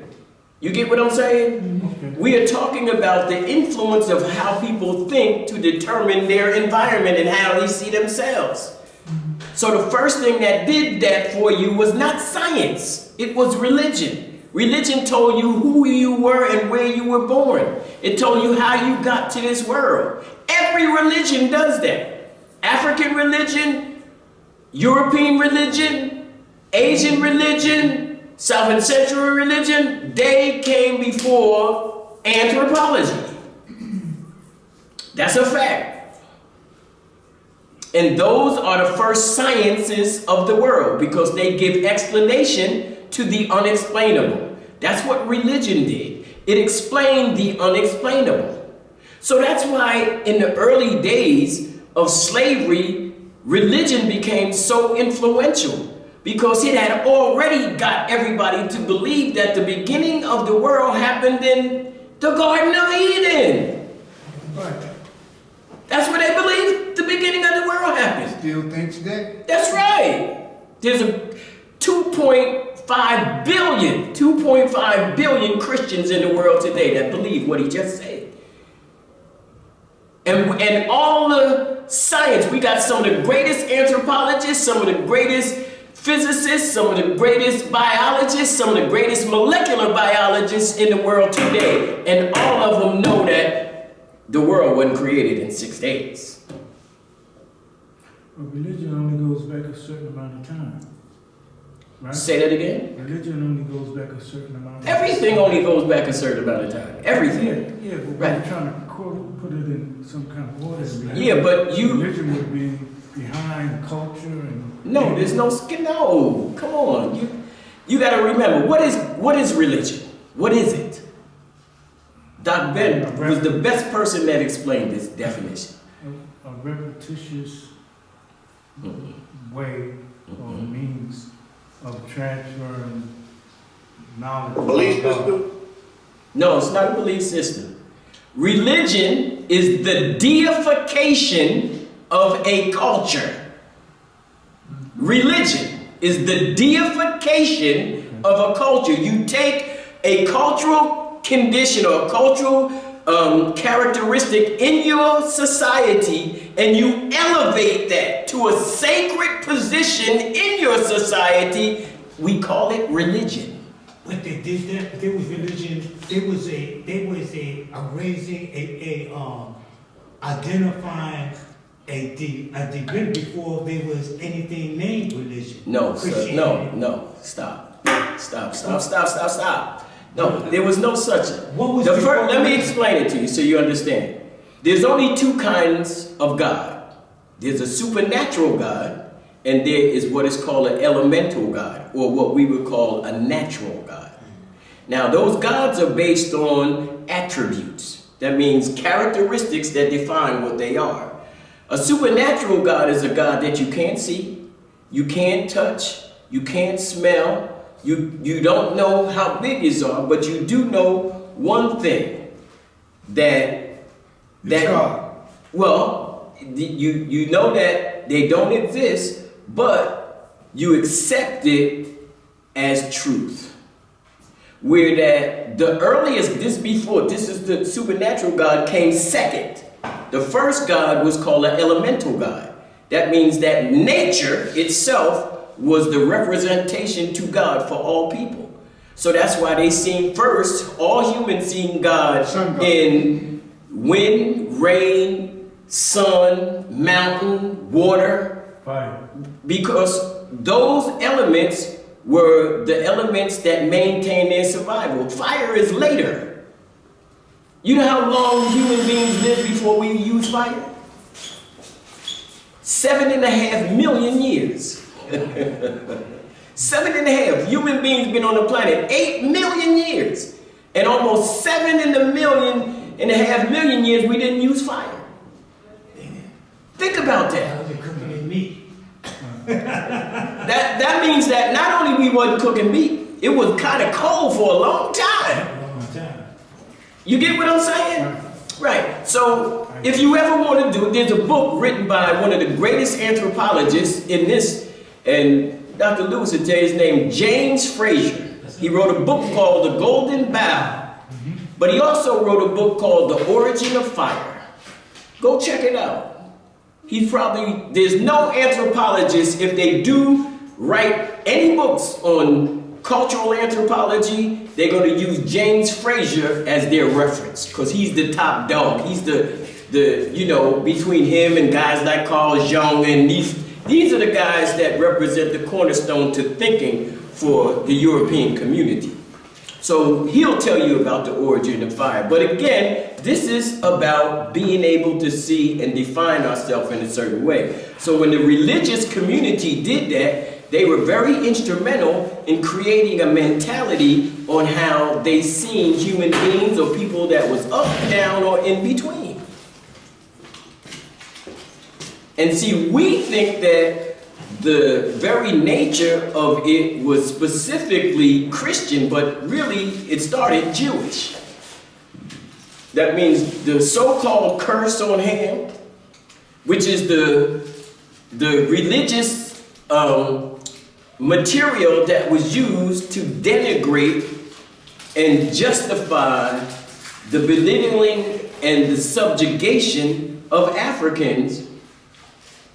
You get what I'm saying? Okay. We are talking about the influence of how people think to determine their environment and how they see themselves. So the first thing that did that for you was not science. It was religion. Religion told you who you were and where you were born. It told you how you got to this world. Every religion does that. African religion, European religion, Asian religion, South and Central religion, they came before anthropology. That's a fact. And those are the first sciences of the world because they give explanation to the unexplainable. That's what religion did. It explained the unexplainable. So that's why in the early days of slavery, religion became so influential because it had already got everybody to believe that the beginning of the world happened in the Garden of Eden. Right. That's what they believe the beginning of the world happened. Still thinks that? That's right. There's a 2.5 billion Christians in the world today that believe what he just said. And all the science, we got some of the greatest anthropologists, some of the greatest physicists, some of the greatest biologists, some of the greatest molecular biologists in the world today. And all of them know that the world wasn't created in 6 days. But religion only goes back a certain amount of time. right? Say that again? Religion only goes back a certain amount. Everything only goes back a certain amount of time. Everything. Yeah, but Right. we're trying to put it in some kind of order. Yeah, but you... Religion would be behind culture and... No, there's no skin. No, come on. You got to remember, what is religion? What is it? Doc Ben was the best person that explained this definition. A repetitious way or means of transferring knowledge. Belief system? No, it's not a belief system. Religion is the deification of a culture. Religion is the deification of a culture. You take a cultural condition or a cultural characteristic in your society and you elevate that to a sacred position in your society. We call it religion. But they did that. There was religion. There was a raising identifying a divinity before there was anything named religion. No, sir, no, stop. No, there was no such. What was let me explain it to you so you understand. There's only two kinds of God. There's a supernatural God, and there is what is called an elemental God, or what we would call a natural God. Now, those gods are based on attributes. That means characteristics that define what they are. A supernatural God is a God that you can't see, you can't touch, you can't smell, you don't know how big his are, but you do know one thing, that God. Well, you know that they don't exist, but you accept it as truth. Where that the earliest, this is the supernatural God, came second. The first God was called an elemental God. That means that nature itself was the representation to God for all people. So that's why they seen first, all humans seen God in wind, rain, sun, mountain, water. Fire. Because those elements were the elements that maintain their survival. Fire is later. You know how long human beings lived before we used fire? 7.5 million years. 7.5. Human beings been on the planet 8 million years. And almost 7.5 million years we didn't use fire. Think about that. They're cooking in meat. That means that not only we wasn't cooking meat, it was kind of cold for a long time. You get what I'm saying? Right. So if you ever want to do it, there's a book written by one of the greatest anthropologists in this, and Dr. Lewis would tell you his name, James Frazier. He wrote a book called The Golden Bough, but he also wrote a book called The Origin of Fire. Go check it out. There's no anthropologist, if they do write any books on cultural anthropology, they're going to use James Frazier as their reference, because he's the top dog. He's between him and guys like Carl Jung, and these are the guys that represent the cornerstone to thinking for the European community. So he'll tell you about the origin of fire. But again, this is about being able to see and define ourselves in a certain way. So when the religious community did that, they were very instrumental in creating a mentality on how they seen human beings or people that was up, down, or in between. And see, we think that the very nature of it was specifically Christian, but really it started Jewish. That means the so-called curse on Ham, which is the religious material that was used to denigrate and justify the belittling and the subjugation of Africans.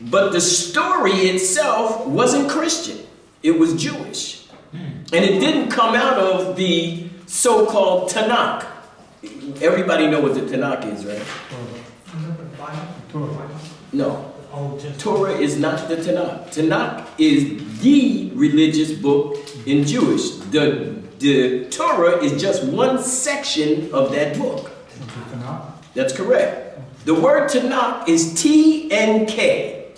But the story itself wasn't Christian. It was Jewish. And it didn't come out of the so-called Tanakh. Everybody know what the Tanakh is, right? No. Old Testament. Torah is not the Tanakh. Tanakh is the religious book in Jewish. The Torah is just one section of that book. That's correct. The word Tanakh is T-N-K.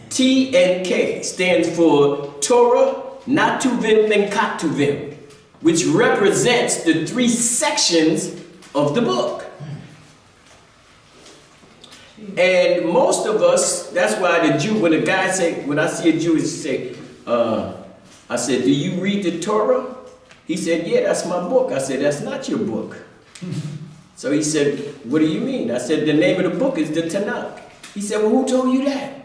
T-N-K stands for Torah, Natuvim, and Ketuvim, which represents the three sections of the book. And most of us, that's why the Jew, when a guy say, when I see a Jew say, I said, do you read the Torah? He said, yeah, that's my book. I said, that's not your book. So he said, what do you mean? I said, the name of the book is the Tanakh. He said, well, who told you that?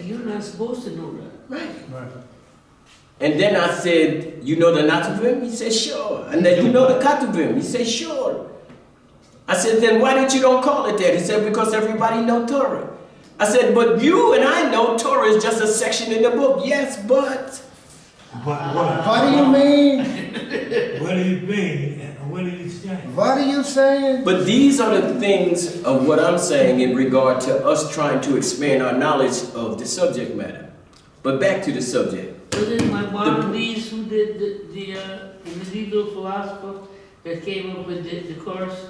You're not supposed to know that. Right. And then I said, you know the Natuvim? He said, sure. And then you know the Ketuvim? He said, sure. I said, then why did you don't call it that? He said, because everybody know Torah. I said, but you and I know Torah is just a section in the book. Yes, but. What do you mean? What do you mean? What are you saying? What are you saying? But these are the things of what I'm saying in regard to us trying to expand our knowledge of the subject matter. But back to the subject. Was it Maimonides who did the medieval philosopher that came up with the course?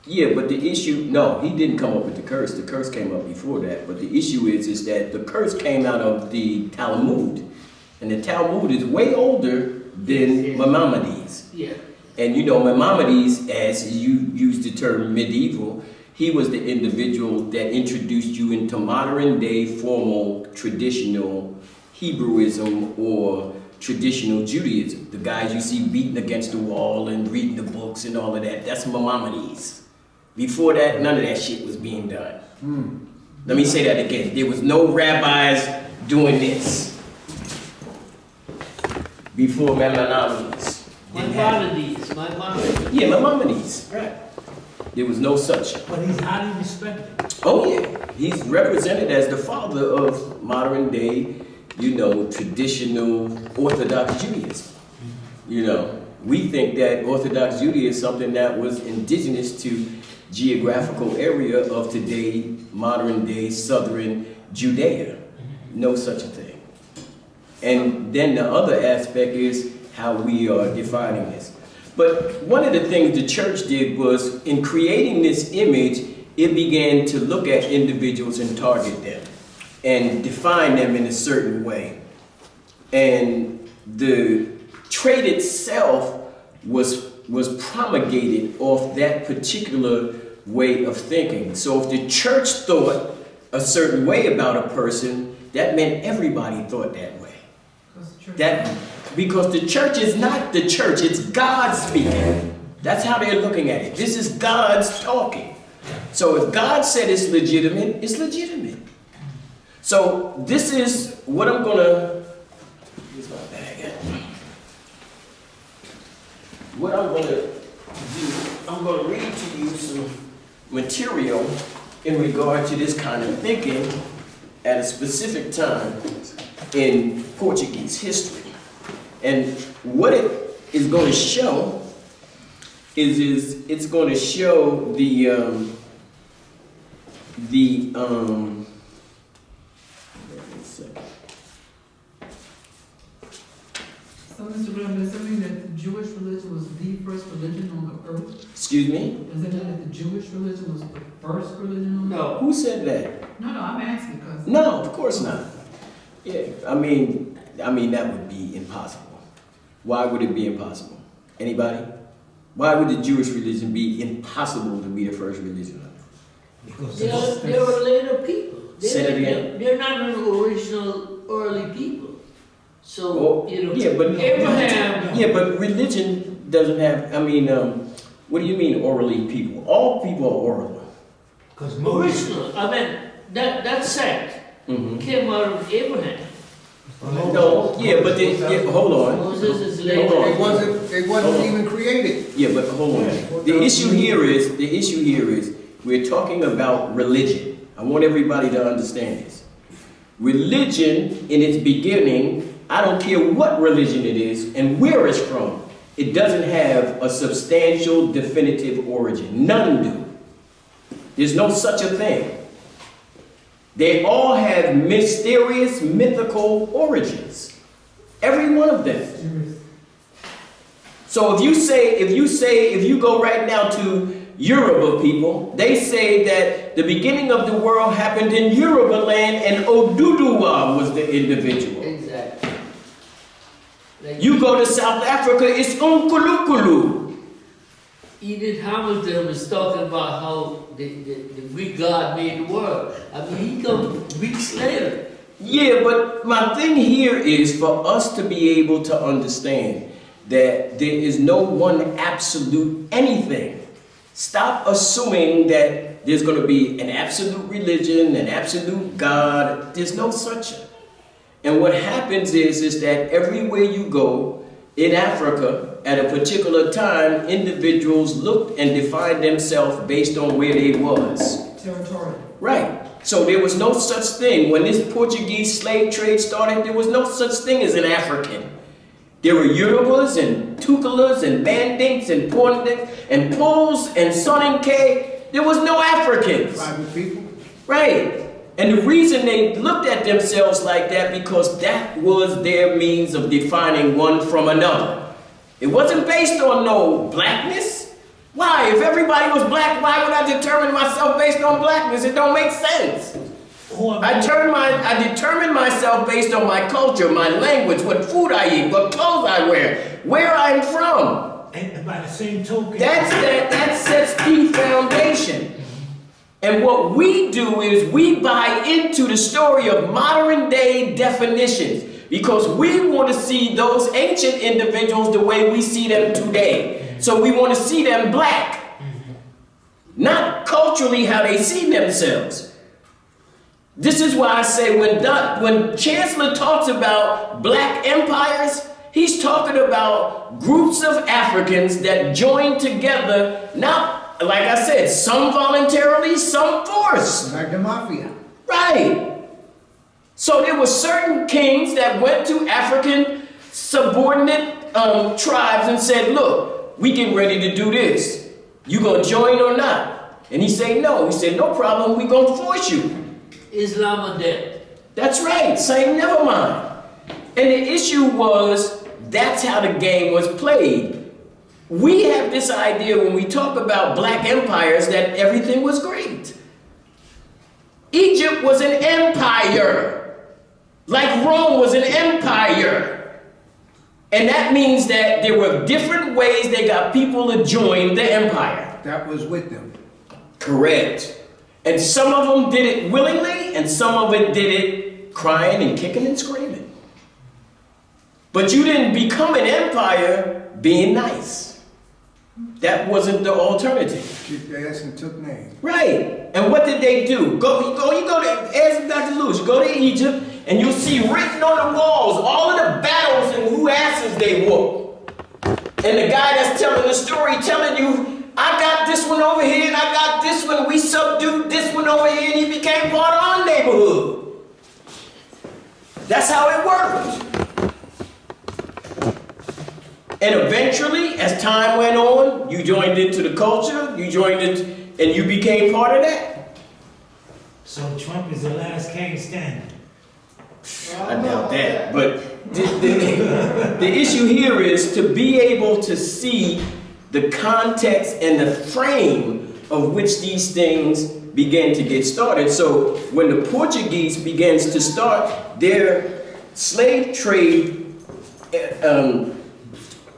Yeah, but the issue, no, he didn't come up with the curse. The curse came up before that. But the issue is that the curse came out of the Talmud. And the Talmud is way older than Maimonides. Yeah. And you know, Maimonides, as you use the term medieval, he was the individual that introduced you into modern day formal traditional Hebrewism or traditional Judaism. The guys you see beating against the wall and reading the books and all of that, that's Maimonides. Before that, none of that shit was being done. Let me say that again. There was no rabbis doing this before Maimonides. Maimonides. Yeah, Maimonides, right. There was no such. But he's highly respected. Oh yeah, he's represented as the father of modern day, you know, traditional Orthodox Judaism. You know, we think that Orthodox Judaism is something that was indigenous to geographical area of today, modern day southern Judea. No such a thing. And then the other aspect is how we are defining this. But one of the things the church did was, in creating this image, it began to look at individuals and target them and define them in a certain way. And the trait itself was promulgated off that particular way of thinking. So if the church thought a certain way about a person, that meant everybody thought that way. Because the church is not the church, it's God speaking. That's how they're looking at it. This is God's talking. So if God said it's legitimate, it's legitimate. So this is what I'm gonna, here's my bag at. What I'm gonna do, I'm gonna read to you some material in regard to this kind of thinking at a specific time in Portuguese history. And what it is going to show is it's going to show So, Mr. Graham, does that mean that the Jewish religion was the first religion on the earth? Excuse me? Does that mean that the Jewish religion was the first religion on the earth? No. Who said that? No, I'm asking because. No, of course not. Yeah, I mean that would be impossible. Why would it be impossible? Anybody? Why would the Jewish religion be impossible to be the first religion? Because They were later people. Say that again? They're not an original early people. So, Oh, you know, yeah, but Abraham. yeah, but religion doesn't have. What do you mean orally people? All people are oral. Because Moses. Original. I mean, that sect came out of Abraham. No, yeah, but hold on. Moses is Hold later. on. It wasn't even created. Yeah, but hold on. The issue here is we're talking about religion. I want everybody to understand this. Religion, in its beginning, I don't care what religion it is and where it's from, it doesn't have a substantial, definitive origin. None do. There's no such a thing. They all have mysterious, mythical origins. Every one of them. So if you go right now to Yoruba people, they say that the beginning of the world happened in Yoruba land and Oduduwa was the individual. Exactly. Like You go to South Africa, it's Unkulukulu. Edith Hamilton was talking about how the Greek God made the world. I mean, he come weeks later. Yeah, but my thing here is for us to be able to understand that there is no one absolute anything. Stop assuming that there's going to be an absolute religion, an absolute God. There's no such. And what happens is that everywhere you go in Africa, at a particular time, individuals looked and defined themselves based on where they was. Territorial. Right. So there was no such thing. When this Portuguese slave trade started, there was no such thing as an African. There were Yorubas and Tukalas and Mandinks and Portundeks and Poles and Soninke. There was no Africans. Tribal people. Right. And the reason they looked at themselves like that because that was their means of defining one from another. It wasn't based on no blackness. Why? If everybody was black, why would I determine myself based on blackness? It don't make sense. I determine myself based on my culture, my language, what food I eat, what clothes I wear, where I'm from. And by the same token, That sets the foundation. And what we do is we buy into the story of modern day definitions because we want to see those ancient individuals the way we see them today. So we want to see them black, not culturally how they see themselves. This is why I say when Chancellor talks about black empires, he's talking about groups of Africans that joined together, not, like I said, some voluntarily, some forced. Like the mafia. Right. So there were certain kings that went to African subordinate tribes and said, look, we getting ready to do this. You gonna join or not? And he said, no. He said, no problem, we gonna force you. Islam or death. That's right, say never mind. And the issue was, that's how the game was played. We have this idea when we talk about black empires that everything was great. Egypt was an empire, like Rome was an empire. And that means that there were different ways they got people to join the empire. That was with them. Correct. And some of them did it willingly, and some of it did it crying and kicking and screaming. But you didn't become an empire being nice. That wasn't the alternative. Kicked ass and took names. Right. And what did they do? You go to, ask Dr. Lewis, you go to Egypt, and you'll see written on the walls all of the battles and who asses they whooped. And the guy that's telling the story telling you, I got this one over here and I got this one. We subdued this one over here and he became part of our neighborhood. That's how it worked. And eventually, as time went on, you joined into the culture, you joined it, and you became part of that. so Trump is the last king standing. I doubt that. But the issue here is to be able to see the context and the frame of which these things began to get started. So when the Portuguese begins to start their slave trade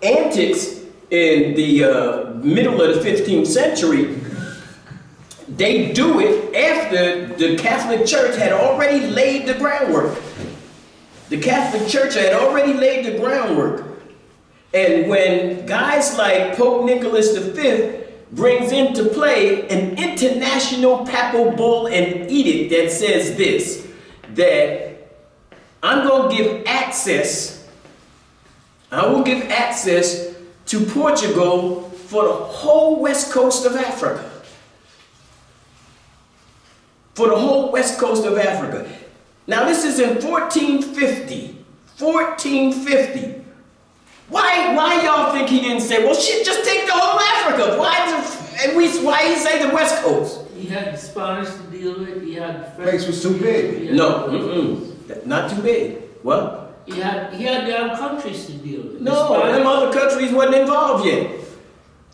antics in the middle of the 15th century, they do it after the Catholic Church had already laid the groundwork. The Catholic Church had already laid the groundwork. And when guys like Pope Nicholas V brings into play an international papal bull and edict that says this, that I'm going to give access, I will give access to Portugal for the whole west coast of Africa. For the whole west coast of Africa. Now this is in 1450. 1450. Why y'all think he didn't say, well shit, just take the whole Africa? Why he say the west coast? He He had the Spanish to deal with, he had the French. Place was too big. he had No, the- not too big. What? He had the other countries to deal with. The No, Spanish- them other countries wasn't involved yet.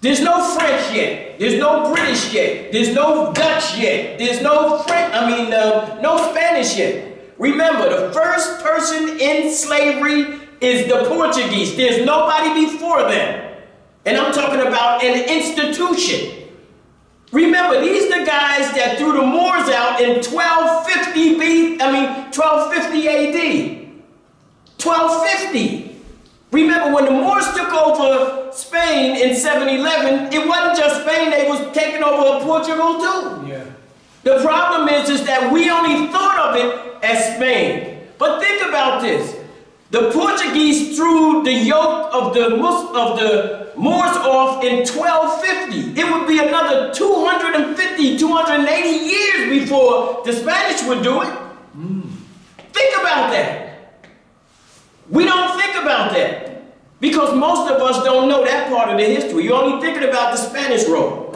There's no French yet. There's no British yet. There's no Dutch yet. There's no no Spanish yet. Remember, the first person in slavery is the Portuguese. There's nobody before them. And I'm talking about an institution. Remember, these are the guys that threw the Moors out in 1250 AD. 1250. Remember, when the Moors took over Spain in 711, it wasn't just Spain, they was taking over Portugal too. Yeah. The problem is that we only thought of it as Spain. But think about this. The Portuguese threw the yoke of the Moors off in 1250. It would be another 250, 280 years before the Spanish would do it. Think about that. We don't think about that because most of us don't know that part of the history. You're only thinking about the Spanish role.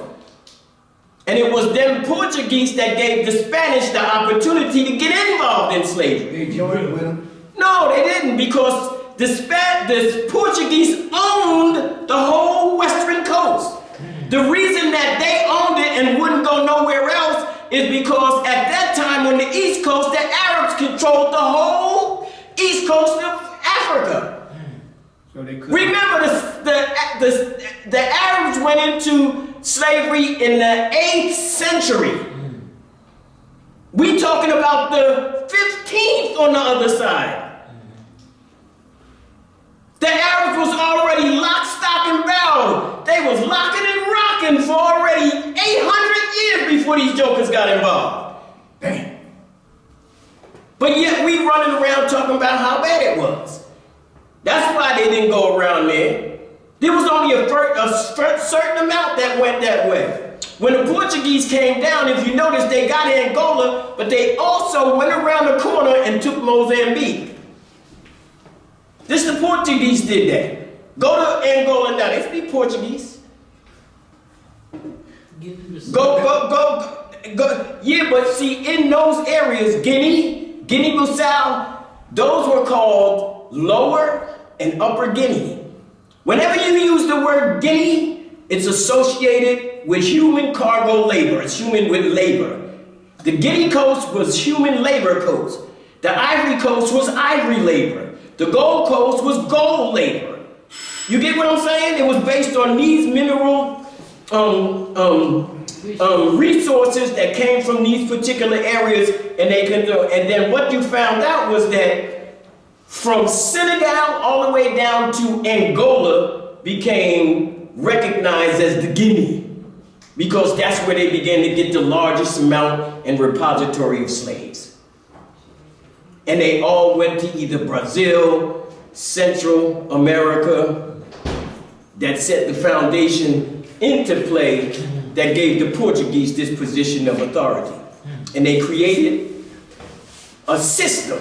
And it was them Portuguese that gave the Spanish the opportunity to get involved in slavery. They joined with them. No, they didn't, because the Portuguese owned the whole western coast. The reason that they owned it and wouldn't go nowhere else is because at that time on the East Coast, the Arabs controlled the whole East Coast of Africa. So they could. Remember, the Arabs went into slavery in the 8th century. We talking about the 15th on the other side. The Arabs was already lock, stock, and barrel. They was locking and rocking for already 800 years before these jokers got involved. Damn. But yet we running around talking about how bad it was. That's why they didn't go around there. There was only a certain amount that went that way. When the Portuguese came down, if you notice, they got Angola, but they also went around the corner and took Mozambique. This the Portuguese did that. Go to Angola now. They speak Portuguese. Go. Yeah, but see, in those areas, Guinea-Bissau, those were called Lower and Upper Guinea. Whenever you use the word Guinea, it's associated with human cargo labor. It's human with labor. The Guinea coast was human labor coast. The Ivory Coast was ivory labor. The Gold Coast was gold labor. You get what I'm saying? It was based on these mineral resources that came from these particular areas, and and then what you found out was that from Senegal all the way down to Angola became recognized as the Guinea, because that's where they began to get the largest amount and repository of slaves. And they all went to either Brazil, Central America, that set the foundation into play that gave the Portuguese this position of authority. And they created a system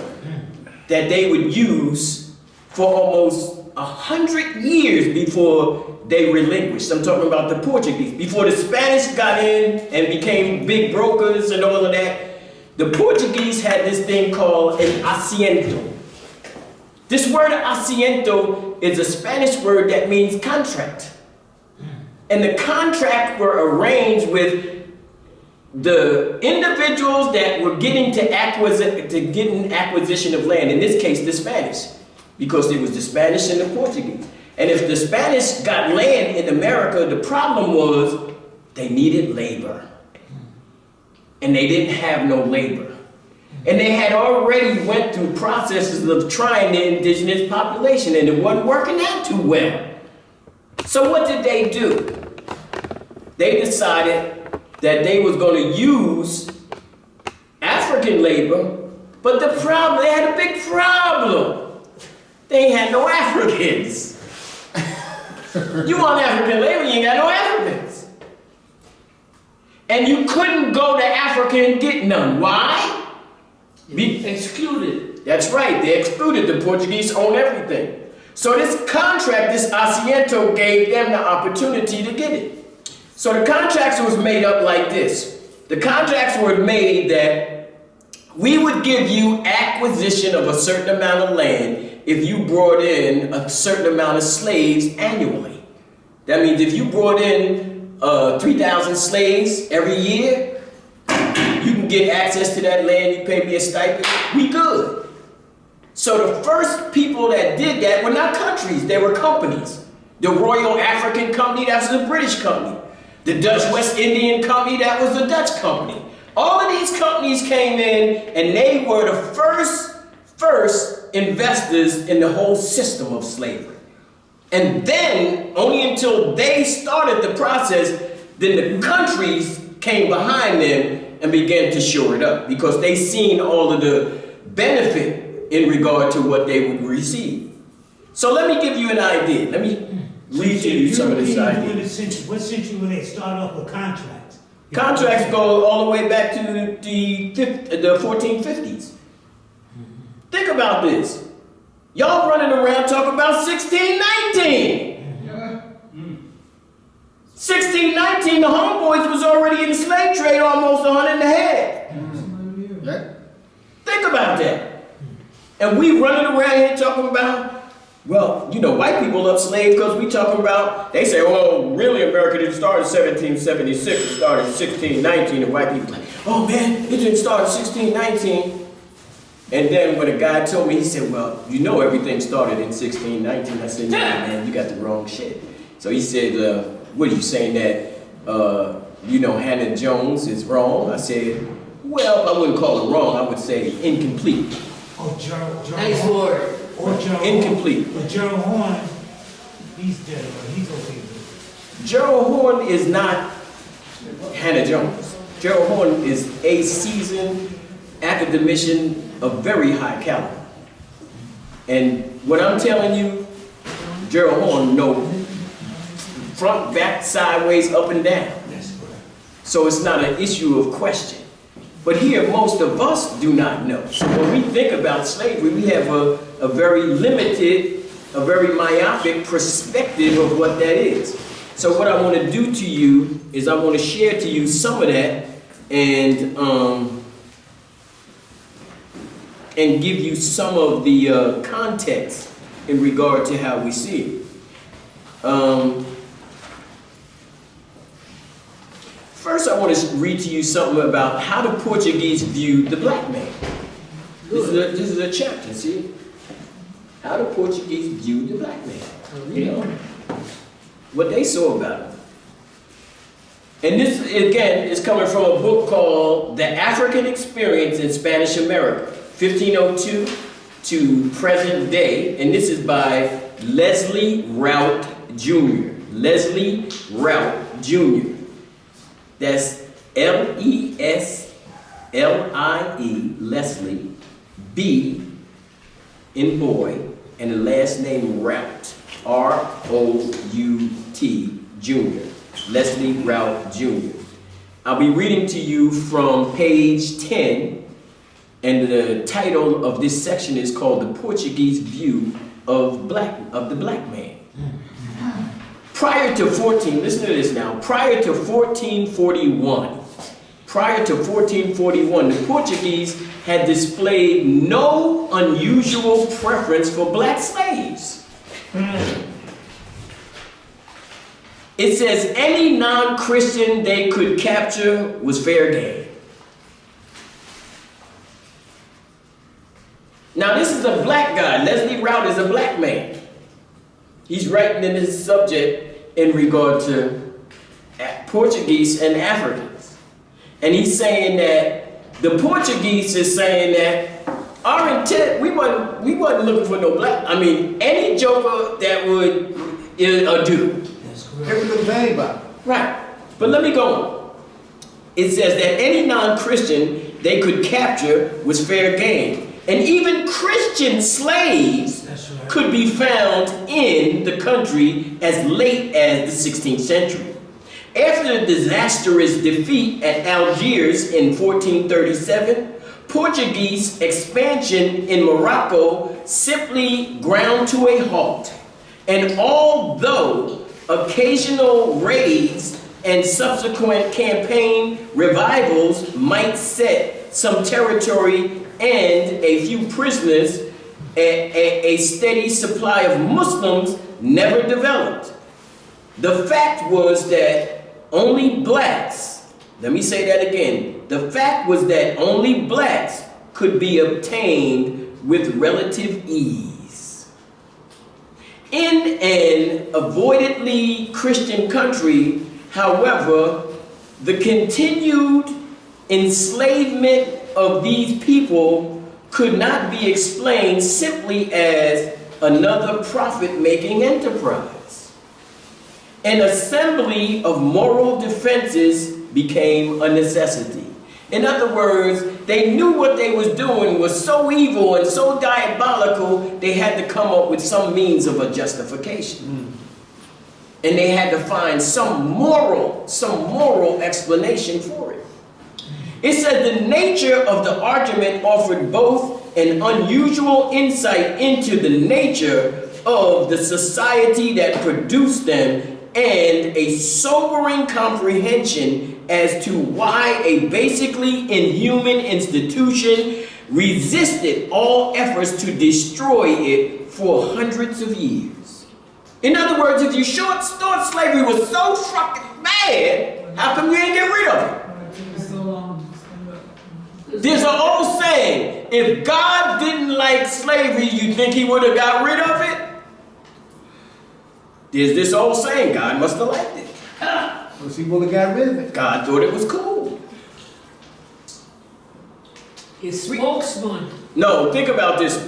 that they would use for almost 100 years before they relinquished. I'm talking about the Portuguese. Before the Spanish got in and became big brokers and all of that, the Portuguese had this thing called an asiento. This word asiento is a Spanish word that means contract. And the contract were arranged with the individuals that were getting acquisition of land, in this case the Spanish, because it was the Spanish and the Portuguese. And if the Spanish got land in America, the problem was they needed labor. And they didn't have no labor. And they had already went through processes of trying the indigenous population, and it wasn't working out too well. So what did they do? They decided that they was going to use African labor, but they had a big problem. They ain't had no Africans. You want African labor, you ain't got no Africans. And you couldn't go to Africa and get none. Why? Excluded. That's right, they excluded. The Portuguese own everything. So this contract, this asiento, gave them the opportunity to get it. So the contract was made up like this. The contracts were made that we would give you acquisition of a certain amount of land if you brought in a certain amount of slaves annually. That means if you brought in 3,000 slaves every year, you can get access to that land, you pay me a stipend, we good. So the first people that did that were not countries, they were companies. The Royal African Company, that was a British company. The Dutch West Indian Company, that was a Dutch company. All of these companies came in and they were the first investors in the whole system of slavery. And then, only until they started the process, then the countries came behind them and began to shore it up because they seen all of the benefit in regard to what they would receive. So let me give you an idea. Let me read to you some of this idea. What century will they start off with contracts? Contracts go all the way back to the 1450s. Think about this. Y'all running around talking about 1619. 1619, the homeboys was already in the slave trade almost 100 and a half. Yeah. Think about that. And we running around here talking about, well, you know, white people love slaves because we talking about, they say, well, really America didn't start in 1776, it started in 1619, and white people like, oh man, it didn't start in 1619. And then when a guy told me, he said, well, you know everything started in 1619. I said, no, man, you got the wrong shit. So he said, what are you saying that, you know, Hannah Jones is wrong? I said, well, I wouldn't call her wrong. I would say incomplete. Oh, Gerald Nice word. Or Gerald Incomplete. Horn. But Gerald Horn, he's dead, he's okay. Gerald Horn is not Hannah Jones. Gerald Horn is a seasoned academician of very high caliber. And what I'm telling you, Gerald Horn knows front, back, sideways, up and down. That's correct. So it's not an issue of question. But here, most of us do not know. So when we think about slavery, we have a very limited, a very myopic perspective of what that is. So what I want to do to you is I want to share to you some of that and give you some of the context in regard to how we see it. First, I want to read to you something about how the Portuguese viewed the black man. This is a chapter, see? How the Portuguese viewed the black man. You know, what they saw about him. And this, again, is coming from a book called The African Experience in Spanish America, 1502 to present day. And this is by Leslie Rout Jr. Leslie Rout Jr. That's Leslie, Leslie, B in boy, and the last name Rout, R-O-U-T, Jr. Leslie Rout Jr. I'll be reading to you from page 10, and the title of this section is called The Portuguese View of the Black Man. Prior to 14, listen to this now, prior to 1441, the Portuguese had displayed no unusual preference for black slaves. It says any non-Christian they could capture was fair game. Now this is a black guy. Leslie Rout is a black man. He's writing in his subject in regard to Portuguese and Africans. And he's saying that the Portuguese is saying that our intent, we wasn't looking for no black. I mean, any joker that would do. That's They correct. were looking for anybody. Right. But let me go on. It says that any non-Christian they could capture was fair game. And even Christian slaves That's right. could be found in the country as late as the 16th century. After the disastrous defeat at Algiers in 1437, Portuguese expansion in Morocco simply ground to a halt. And although occasional raids and subsequent campaign revivals might set some territory and a few prisoners, a steady supply of Muslims never developed. The fact was that only blacks, let me say that again, the fact was that only blacks could be obtained with relative ease. In an avoidedly Christian country, however, the continued enslavement of these people could not be explained simply as another profit-making enterprise. An assembly of moral defenses became a necessity. In other words, they knew what they was doing was so evil and so diabolical, they had to come up with some means of a justification. And they had to find some moral explanation for it. It said the nature of the argument offered both an unusual insight into the nature of the society that produced them and a sobering comprehension as to why a basically inhuman institution resisted all efforts to destroy it for hundreds of years. In other words, if you thought slavery was so fucking bad, how come you ain't get rid of it? There's an old saying, if God didn't like slavery, you think he would have got rid of it? There's this old saying, God must have liked it. Because he would have got rid of it. God thought it was cool. His spokesman. No, think about this.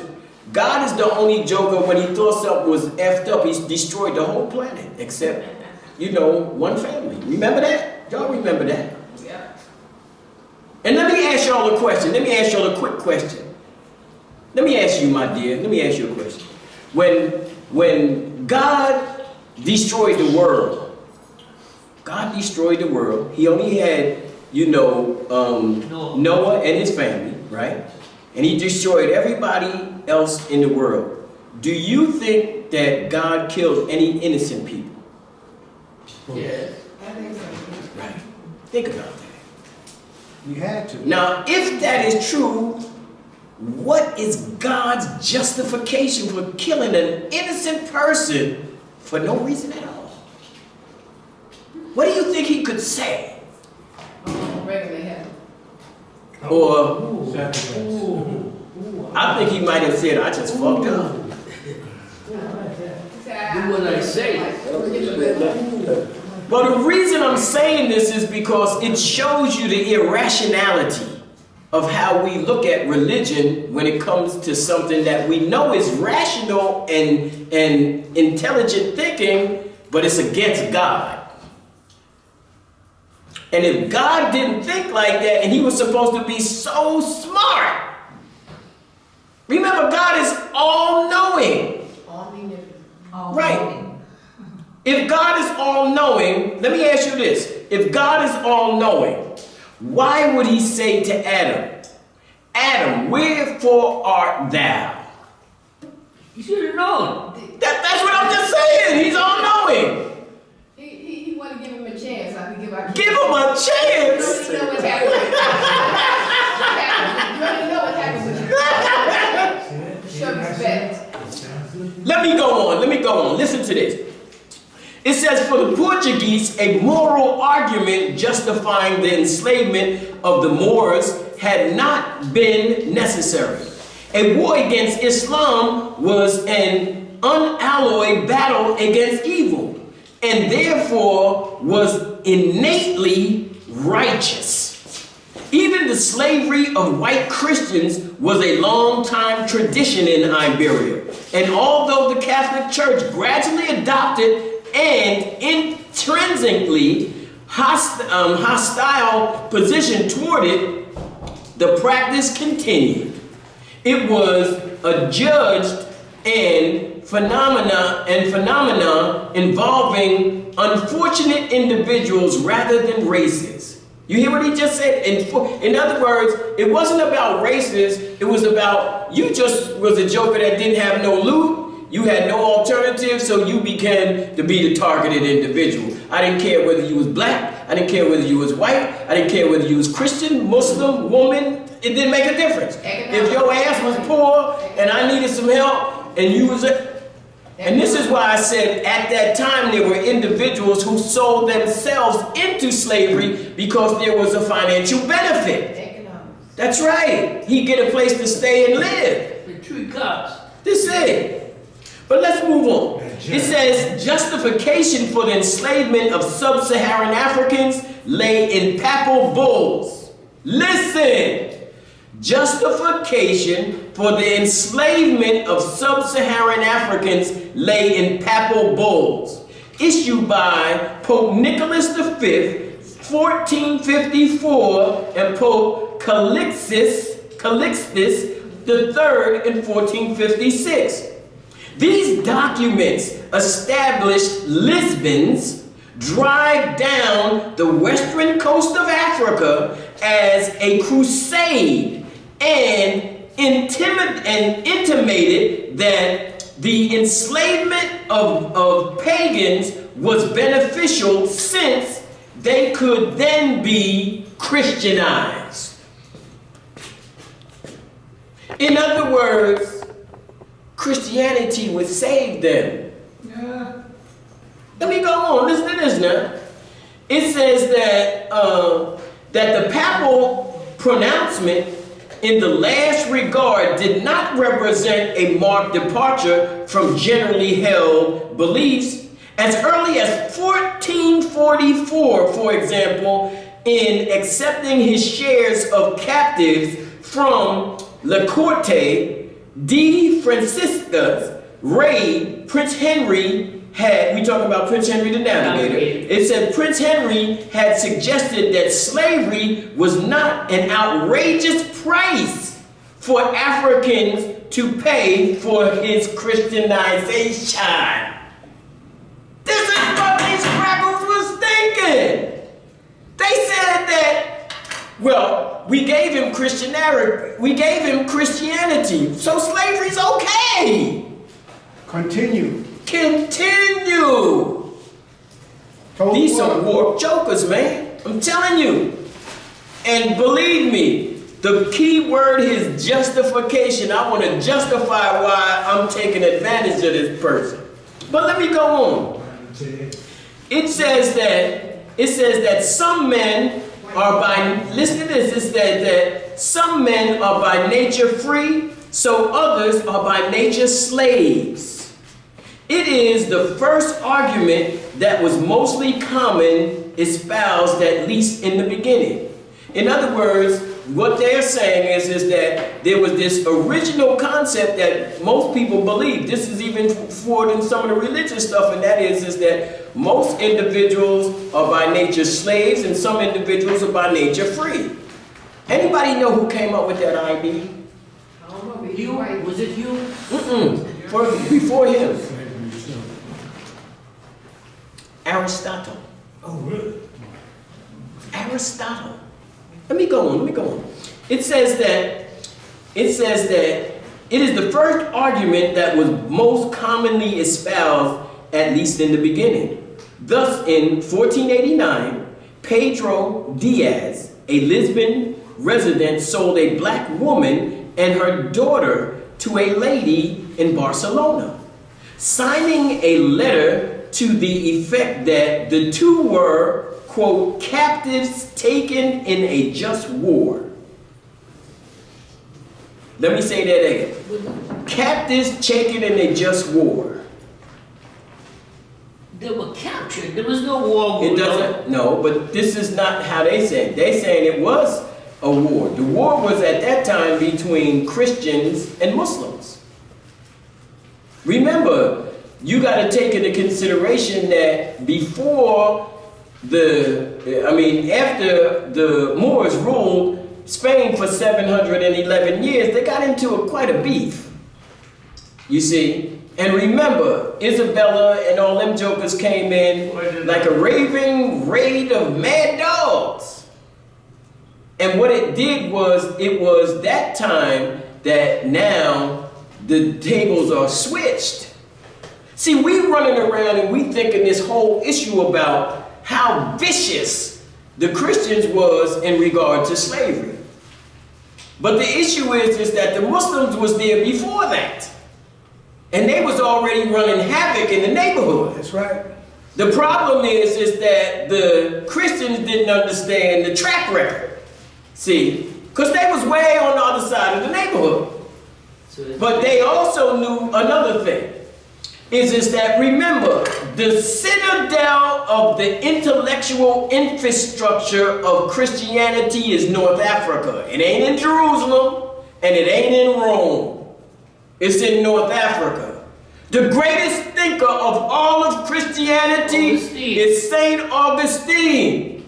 God is the only joker. When he thought something was effed up, he destroyed the whole planet, except, one family. Remember that? Y'all remember that? Yeah. And let me ask y'all a question. Let me ask y'all a quick question. Let me ask you, my dear, let me ask you a question. When God destroyed the world, he only had, Noah and his family, right? And he destroyed everybody else in the world. Do you think that God killed any innocent people? Yes. I think so. Right. Think about that. You had to. Now, if that is true, what is God's justification for killing an innocent person for no reason at all? What do you think he could say? Regular heaven. Or, I think he might have said, I just fucked up. Do what I say. But the reason I'm saying this is because it shows you the irrationality of how we look at religion when it comes to something that we know is rational and intelligent thinking, but it's against God. And if God didn't think like that and he was supposed to be so smart, remember God is all-knowing. Right. If God is all-knowing, let me ask you this. If God is all-knowing, why would he say to Adam, Adam, wherefore art thou? You should have known. That's what I'm just saying. He's all-knowing. He want to give him a chance. I can give our Give him a chance. You don't know what's happening. You already know what happened with you. Show respect. Let me go on. Listen to this. It says, for the Portuguese, a moral argument justifying the enslavement of the Moors had not been necessary. A war against Islam was an unalloyed battle against evil, and therefore was innately righteous. Even the slavery of white Christians was a long-time tradition in Iberia, and although the Catholic Church gradually adopted and intrinsically hostile position toward it, the practice continued. It was adjudged and phenomena involving unfortunate individuals rather than races. You hear what he just said? In other words, it wasn't about races. It was about, you just was a joker that didn't have no loot. you had no alternative, so you began to be the targeted individual. I didn't care whether you was black, I didn't care whether you was white, I didn't care whether you was Christian, Muslim, woman, it didn't make a difference. If your ass was poor and I needed some help and you was and this is why I said at that time there were individuals who sold themselves into slavery because there was a financial benefit. That's right. He get a place to stay and live. The tree cops. This it. But let's move on. It says justification for the enslavement of sub-Saharan Africans lay in papal bulls. Listen. Justification for the enslavement of sub-Saharan Africans lay in papal bulls, issued by Pope Nicholas V, 1454, and Pope Calixtus III in 1456. These documents established Lisbon's drive down the western coast of Africa as a crusade and intimated that the enslavement of pagans was beneficial since they could then be Christianized. In other words, Christianity would save them. Yeah. Let me go on. Listen to this now. It says that that the papal pronouncement in the last regard did not represent a marked departure from generally held beliefs. As early as 1444, for example, in accepting his shares of captives from La Corte de Francisca's raid, Prince Henry had, we talk about Prince Henry the Navigator, it said Prince Henry had suggested that slavery was not an outrageous price for Africans to pay for his Christianization. This is what these crackers was thinking. They said that, well, we gave him Christianity, so slavery's okay. Continue. Continue. These are warped jokers, man. I'm telling you. And believe me, the key word is justification. I want to justify why I'm taking advantage of this person. But let me go on. It says that some men are by, listen to this, it says that some men are by nature free, so others are by nature slaves. It is the first argument that was mostly common espoused, at least in the beginning. In other words, what they're saying is that there was this original concept that most people believe. This is even forward in some of the religious stuff, and that is that most individuals are by nature slaves and some individuals are by nature free. Anybody know who came up with that idea? I don't know, but You? Was it you? Before him. Aristotle. Oh, really? Aristotle. Let me go on. It says that it is the first argument that was most commonly espoused, at least in the beginning. Thus, in 1489, Pedro Diaz, a Lisbon resident, sold a black woman and her daughter to a lady in Barcelona, signing a letter to the effect that the two were, quote, captives taken in a just war. Let me say that again. Captives taken in a just war. They were captured. There was no war It going on. doesn't, no, but this is not how they say it. They saying it was a war. The war was at that time between Christians and Muslims. Remember, you got to take into consideration that after the Moors ruled Spain for 711 years, they got into quite a beef. You see? And remember, Isabella and all them jokers came in like a raving raid of mad dogs. And what it did was, it was that time that now the tables are switched. See, we running around and we thinking this whole issue about how vicious the Christians was in regard to slavery. But the issue is that the Muslims was there before that. And they was already running havoc in the neighborhood. That's right. The problem is that the Christians didn't understand the track record. See, because they was way on the other side of the neighborhood. But they also knew another thing. Is that, remember, the citadel of the intellectual infrastructure of Christianity is North Africa. It ain't in Jerusalem and it ain't in Rome. It's in North Africa. The greatest thinker of all of Christianity is Saint Augustine.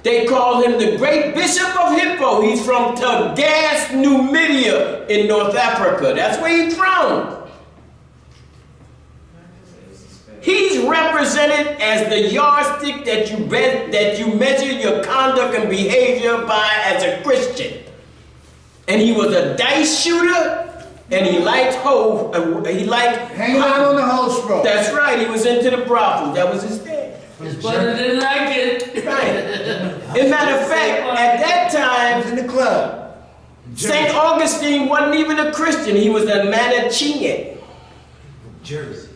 They call him the great bishop of Hippo. He's from Tagas, Numidia in North Africa. That's where he's from. He's represented as the yardstick that you measure your conduct and behavior by as a Christian. And he was a dice shooter, and he liked hanging out on the house road. That's right. He was into the brothel. That was his thing. His brother didn't like it. Right. As a matter of fact, at that time, in the club. St. Augustine wasn't even a Christian. He was a Manichaean. Jersey.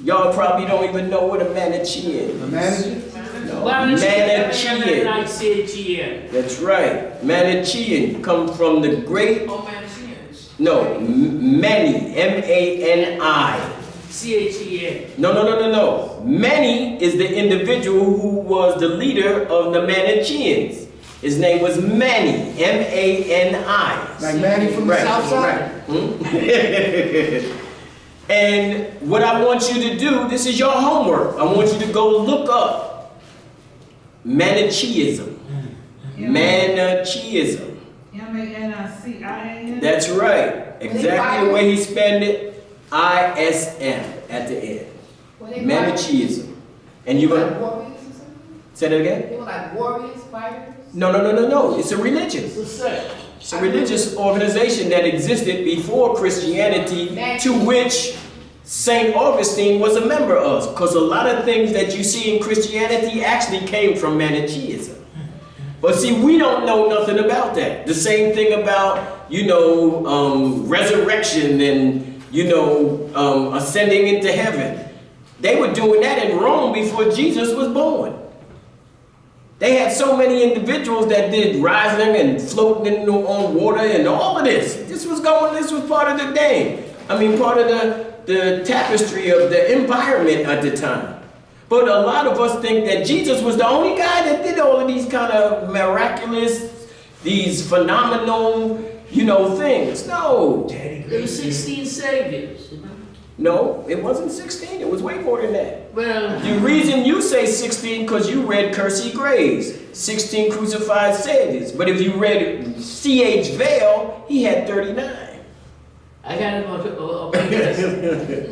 Y'all probably don't even know what a Manichaean is. A manager? No. Manichaean. Manichaean. That's right. Manichaean come from the great. Oh, Manichaeans. No, Mani. M-A-N-I. C-H-E-N. No. Mani is the individual who was the leader of the Manichaeans. His name was Mani. M-A-N-I. Like Manny from the South Side? Right. And what I want you to do, this is your homework. I want you to go look up Manichaeism. Manichaeism. M-A-N-I-C-I-A-N? That's right. Exactly the way he spelled it. I-S-M at the end. Manichaeism. And you're going to... Warriors or something? Say that again? They were like warriors, fighters? No. It's a religion. It's a sect. It's a religious organization that existed before Christianity, to which St. Augustine was a member of. Because a lot of things that you see in Christianity actually came from Manichaeism. But see, we don't know nothing about that. The same thing about, resurrection and, ascending into heaven. They were doing that in Rome before Jesus was born. They had so many individuals that did rising and floating on water and all of this. This was part of the game. Part of the tapestry of the environment at the time. But a lot of us think that Jesus was the only guy that did all of these kind of miraculous, these phenomenal, things. No. There were 16 saviors. No, it wasn't 16. It was way more than that. Well, The reason you say 16 because you read Kersey Gray's 16 crucified saviors. But if you read C.H. Vail, he had 39. I got him on this.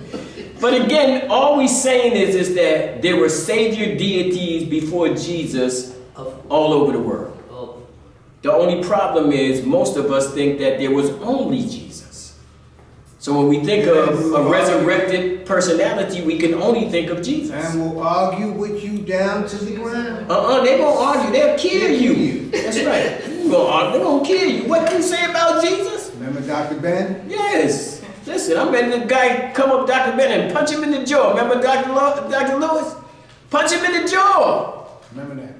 But again, all we're saying is that there were savior deities before Jesus all over the world. The only problem is most of us think that there was only Jesus. So when we think of a resurrected personality, we can only think of Jesus. And will argue with you down to the ground. They won't argue. They'll kill you. That's right. They're going to kill you. What did you say about Jesus? Remember Dr. Ben? Yes. Listen, I'm letting the guy come up Dr. Ben and punch him in the jaw. Remember Dr. Lewis? Punch him in the jaw. Remember that.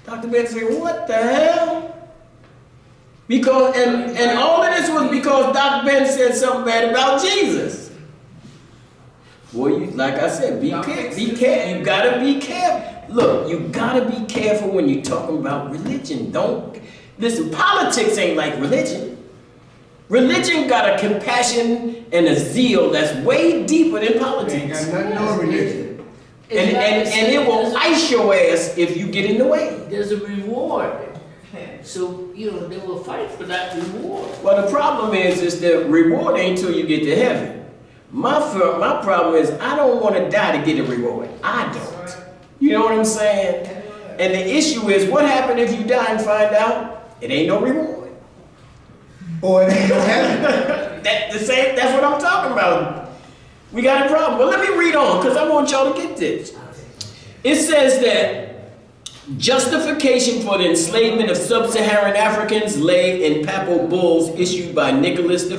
Dr. Ben said, what the hell? Because, and all of this was because Dr. Ben said something bad about Jesus. Boy, like I said, be careful. You gotta be careful. Look, you gotta be careful when you're talking about religion. Listen, politics ain't like religion. Religion got a compassion and a zeal that's way deeper than Ain't politics. got nothing on religion. And it will ice your ass if you get in the way. There's a reward. So, they will fight for that reward. Well, the problem is the reward ain't till you get to heaven. My problem is I don't want to die to get a reward. I don't. You know what I'm saying? And the issue is, what happened if you die and find out it ain't no reward? Or it ain't no heaven. That's what I'm talking about. We got a problem. Well, let me read on because I want y'all to get this. It says that justification for the enslavement of sub-Saharan Africans lay in papal bulls issued by Nicholas V.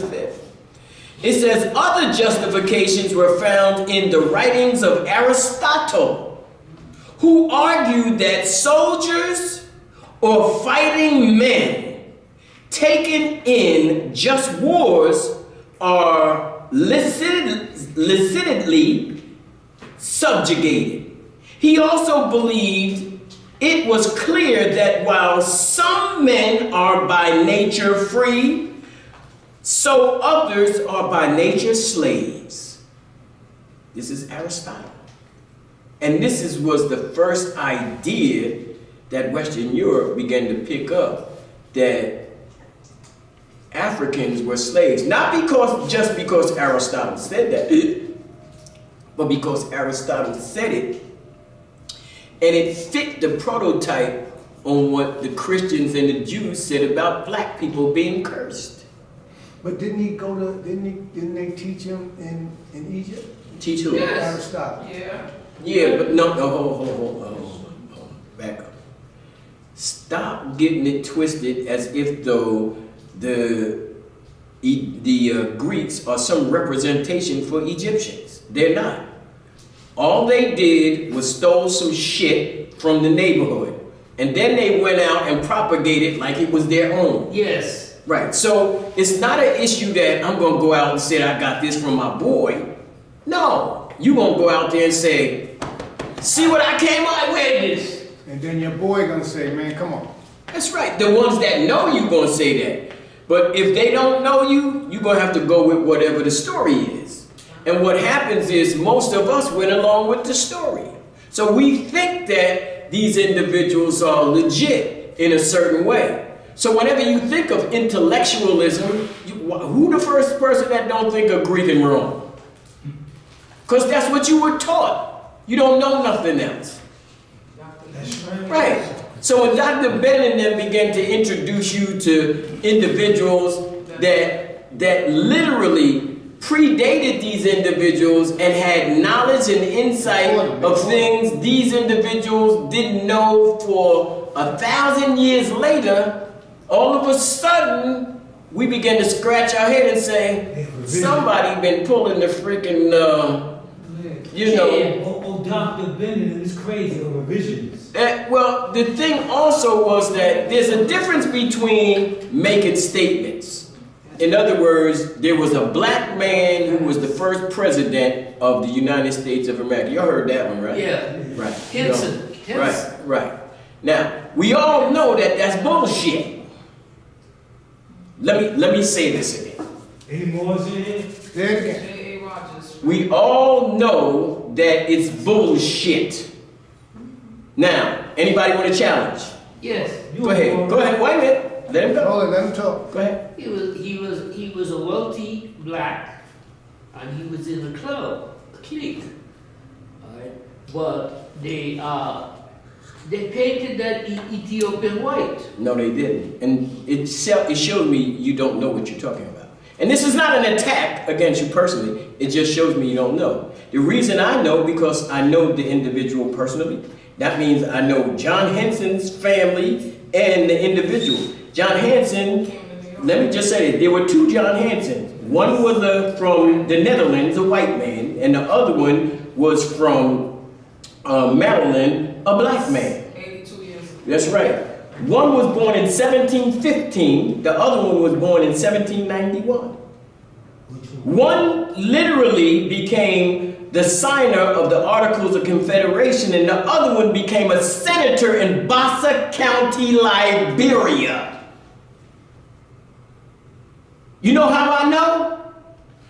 It says other justifications were found in the writings of Aristotle, who argued that soldiers or fighting men taken in just wars are licitly subjugated. He also believed it was clear that while some men are by nature free, so others are by nature slaves. This is Aristotle. And this was the first idea that Western Europe began to pick up, that Africans were slaves. Not just because Aristotle said that, but because Aristotle said it, and it fit the prototype on what the Christians and the Jews said about black people being cursed. But didn't they teach him in Egypt? Teach who? Yes. Aristotle. Yeah. Yeah, but no, hold on, back up. Stop getting it twisted as if though the Greeks are some representation for Egyptians. They're not. All they did was stole some shit from the neighborhood. And then they went out and propagated like it was their own. Yes. Right, so it's not an issue that I'm gonna go out and say I got this from my boy. No, you gonna go out there and say, see what I came up with this. And then your boy gonna say, man, come on. That's right, the ones that know you gonna say that. But if they don't know you, you're gonna have to go with whatever the story is. And what happens is most of us went along with the story. So we think that these individuals are legit in a certain way. So whenever you think of intellectualism, who the first person that don't think of Greek and Rome? Because that's what you were taught. You don't know nothing else. That's right. Right. So when Dr. Ben and them began to introduce you to individuals that literally predated these individuals and had knowledge and insight of things these individuals didn't know for 1,000 years later, all of a sudden we began to scratch our head and say, somebody been pulling the freaking, Oh, Dr. Bennett is crazy, or revisions. Well, the thing also was that there's a difference between making statements. In other words, there was a black man who was the first president of the United States of America. Y'all heard that one, right? Yeah. Right. Henson. Right. Now, we all know that that's bullshit. Let me say this again. Any more in here? Say it again. J.A. Rogers. We all know that it's bullshit. Now, anybody want to challenge? Yes. Go ahead. Wait a minute. Let him go. Hold it, let him talk. Go ahead. He was a wealthy black, and he was in a club, a clique. All right. But they painted that Ethiopian white. No, they didn't. And it showed me you don't know what you're talking about. And this is not an attack against you personally. It just shows me you don't know. The reason I know, because I know the individual personally. That means I know John Henson's family and the individual. John Henson, let me just say this. There were two John Hensons. One was from the Netherlands, a white man, and the other one was from Maryland, a black man. 82 years ago. That's right. One was born in 1715, the other one was born in 1791. One literally became the signer of the Articles of Confederation, and the other one became a senator in Bassa County, Liberia. You know how I know?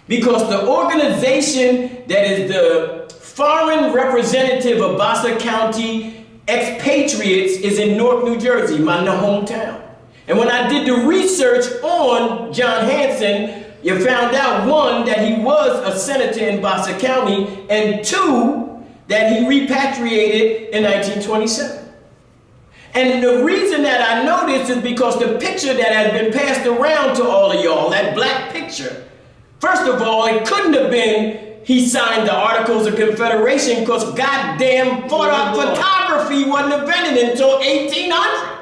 Because the organization that is the foreign representative of Bassa County expatriates is in Newark, New Jersey, my hometown. And when I did the research on John Henson, you found out, one, that he was a senator in Bassa County, and two, that he repatriated in 1927. And the reason that I know this is because the picture that has been passed around to all of y'all, that black picture, first of all, it couldn't have been he signed the Articles of Confederation because goddamn photography wasn't invented until 1800.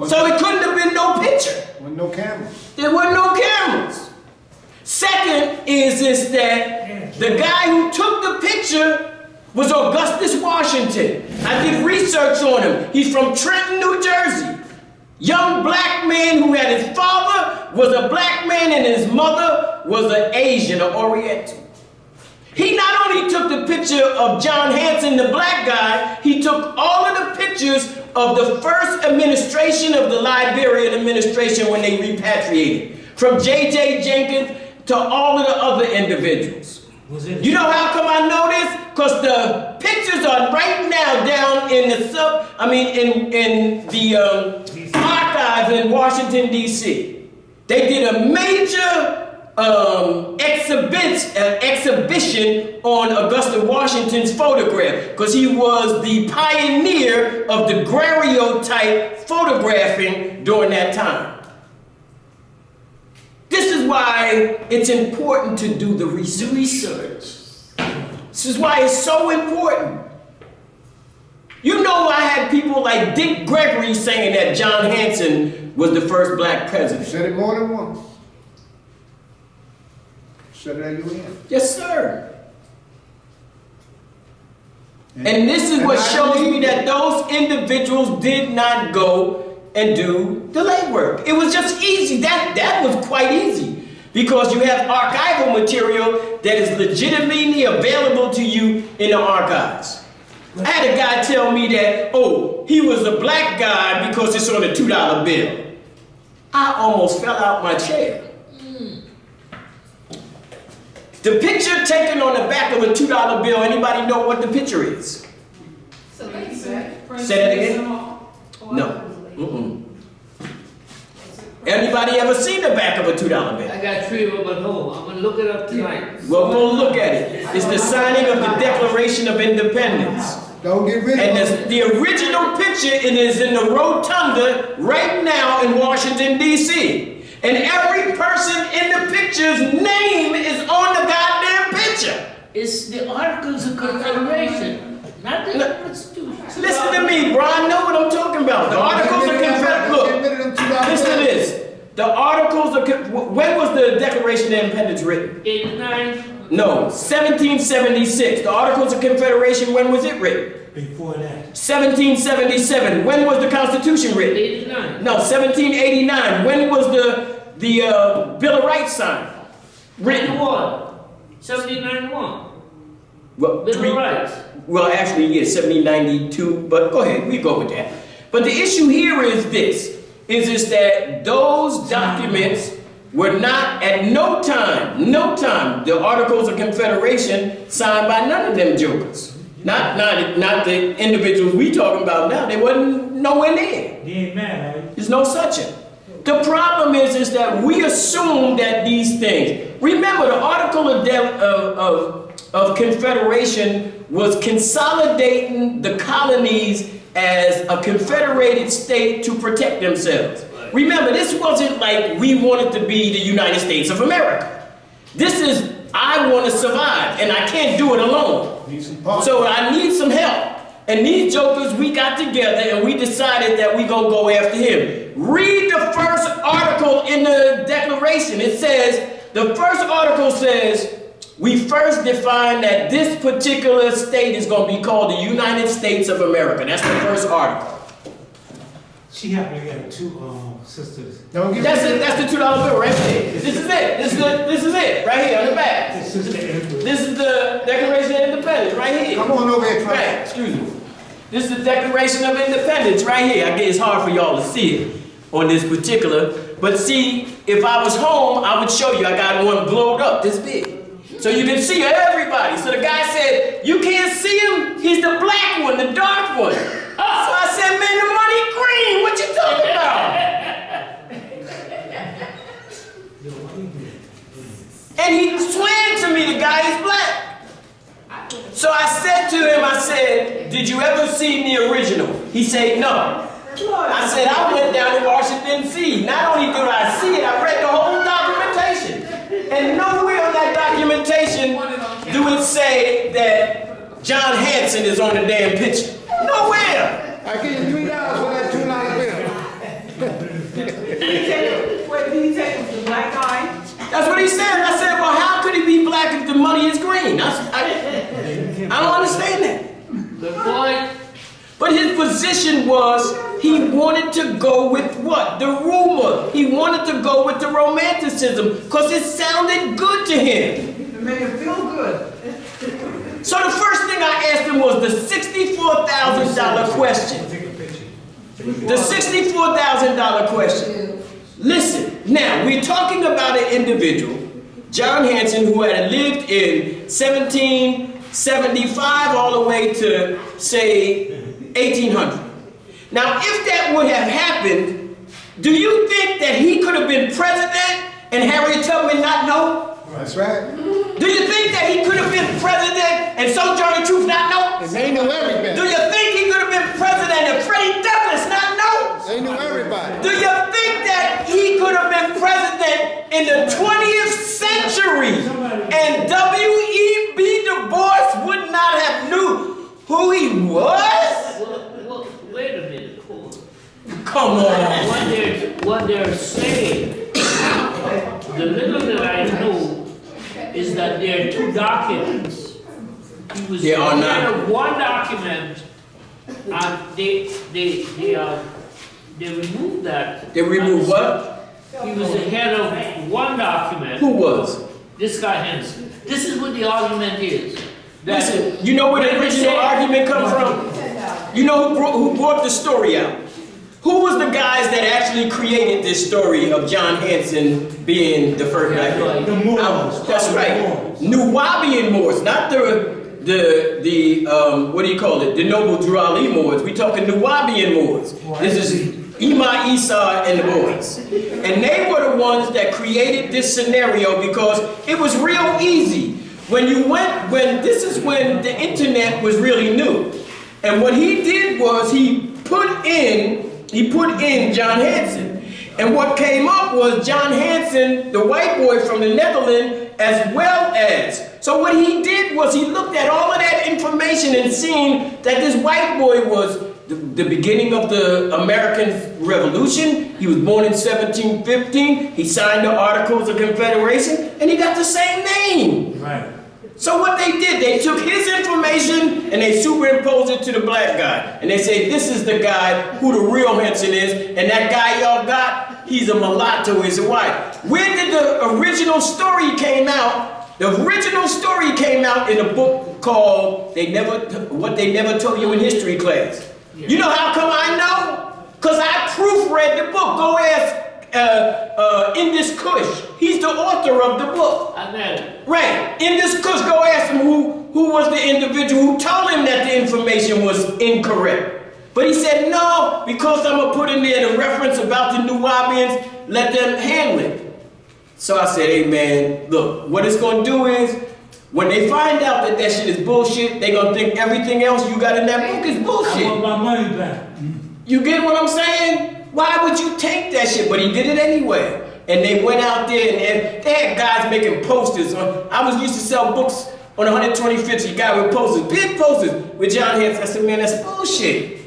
So it couldn't have been no picture. With no cameras. There were no cameras. Second is that the guy who took the picture was Augustus Washington. I did research on him. He's from Trenton, New Jersey. Young black man who had his father was a black man and his mother was an Asian or Oriental. He not only took the picture of John Hanson, the black guy, he took all of the pictures of the first administration of the Liberian administration when they repatriated. From J.J. Jenkins to all of the other individuals. You know how come I know this? Because the pictures are right now down in the in the archives in Washington, D.C. They did a major exhibition on Augusta Washington's photograph because he was the pioneer of the daguerreotype photographing during that time. This is why it's important to do the research. This is why it's so important. You know, I had people like Dick Gregory saying that John Hanson was the first black president. Said it more than once. Said it at UN. Yes, sir. And this is what shows me that those individuals did not go and do the legwork. It was just easy. That was quite easy because you have archival material that is legitimately available to you in the archives. I had a guy tell me that, oh, he was a black guy because it's on a $2 bill. I almost fell out my chair. The picture taken on the back of a $2 bill, anybody know what the picture is? Say that again? No. Anybody ever seen the back of a $2 bill? I got 3 of them at home. I'm gonna look it up tonight. Well, we'll look at it. It's the signing of the Declaration of Independence. Don't get rid of And it. the original picture, it is in the rotunda right now in Washington, D.C. And every person in the picture's name is on the goddamn picture. It's the Articles of Confederation, not the Constitution. Listen to me, bro. I know what I'm talking about. The Articles of Confederation. Look, listen to this. The Articles of when was the Declaration of Independence written? 89. No, 1776. The Articles of Confederation, when was it written? Before that. 1777. When was the Constitution written? 89. No, 1789. When was the Bill of Rights signed? Written. 79-1. Well, Bill of Rights. Well, actually, yeah, 1792. But go ahead, we go with that. But the issue here is this: is that those documents were not at no time, the Articles of Confederation signed by none of them jokers. Not the individuals we talking about now. They wasn't nowhere near. They ain't mad, right? There's no such a. The problem is that we assume that these things. Remember, the Article of Confederation was consolidating the colonies as a confederated state to protect themselves. Remember, this wasn't like we wanted to be the United States of America. This is, I want to survive, and I can't do it alone. So I need some help. And these jokers, we got together and we decided that we gonna go after him. Read the first article in the Declaration. It says, the first article says, we first define that this particular state is gonna be called the United States of America. That's the first article. She happened to get 2 sisters. Don't get That's it. That's the $2 bill right there. This is it. This is it right here on the back. This is the emperor. This is the Declaration of Independence right here. Come on over here, Right, excuse me. This is the Declaration of Independence right here. I guess it's hard for y'all to see it on this particular. But see, if I was home, I would show you. I got one blowed up this big. So you can see everybody. So the guy said, you can't see him? He's the black one, the dark one. So I said, man, the money green. What you talking about? And he swam to me, the guy is black. So I said to him, I said, did you ever see the original? He said, no. I said, I went down to Washington, D.C. Not only did I see it, I read the whole documentation. And nowhere on that documentation John Hanson is on the damn picture? Nowhere. I give you $3 for that $2 bill. Wait, did he take him to the black guy? That's what he said. I said, well, how could he be black if the money is green? I don't understand that. The point, But his position was he wanted to go with what? The rumor. He wanted to go with the romanticism because it sounded good to him. It made him feel good. So the first thing I asked him was the $64,000 question. Take a picture. The $64,000 question. Listen, now we're talking about an individual, John Hanson, who had lived in 1775 all the way to, say, 1800. Now, if that would have happened, do you think that he could have been president and Harriet Tubman not know? That's right. Do you think that he could have been president and Sojourner Truth not know? And they knew everybody. Do you think he could have been president and Freddie Douglass not know? They knew everybody. Do you think that he could have been president in the 20th century and W.E.B. Du Bois would not have knew who he was? well, wait a minute, hold on. Come on. What they're saying, the little that I know is that there are two documents. He was There are the not. head of one document, and they removed that. They removed what? He was the head of one document. Who was? This guy Henson. This is what the argument is. That Listen, you know where the original argument comes from? You know who brought the story out? Who was the guys that actually created this story of John Hanson being the first black man? The Moors. That's right. Nuwabian Moors, not the what do you call it? The Noble Drew Ali Moors. We talking Nuwabian Moors. This is Ima Isa and the boys. And they were the ones that created this scenario because it was real easy. This is when the internet was really new. And what he did was he put in John Hanson. And what came up was John Hanson, the white boy from the Netherlands, as well as. So what he did was he looked at all of that information and seen that this white boy was the beginning of the American Revolution. He was born in 1715. He signed the Articles of Confederation, and he got the same name. Right. So what they did, they took his information and they superimposed it to the black guy. And they say, this is the guy who the real Henson is, and that guy y'all got, he's a mulatto, he's a white. Where did the original story came out? The original story came out in a book called What They Never Told You in History Class. You know how come I know? Because I proofread the book. Go ask Indus Kush. He's the author of the book. I met Right. Indus Kush, go ask him who was the individual who told him that the information was incorrect. But he said, no, because I'm going to put in there the reference about the Nuwabians, let them handle it. So I said, hey man, look, what it's going to do is, when they find out that that shit is bullshit, they're going to think everything else you got in that book is I bullshit. want my money back. You get what I'm saying? Why would you take that shit? But he did it anyway. And they went out there and they had guys making posters. I was used to sell books on 125th Street, guy with posters, big posters with John Hanson. I said, man, that's bullshit.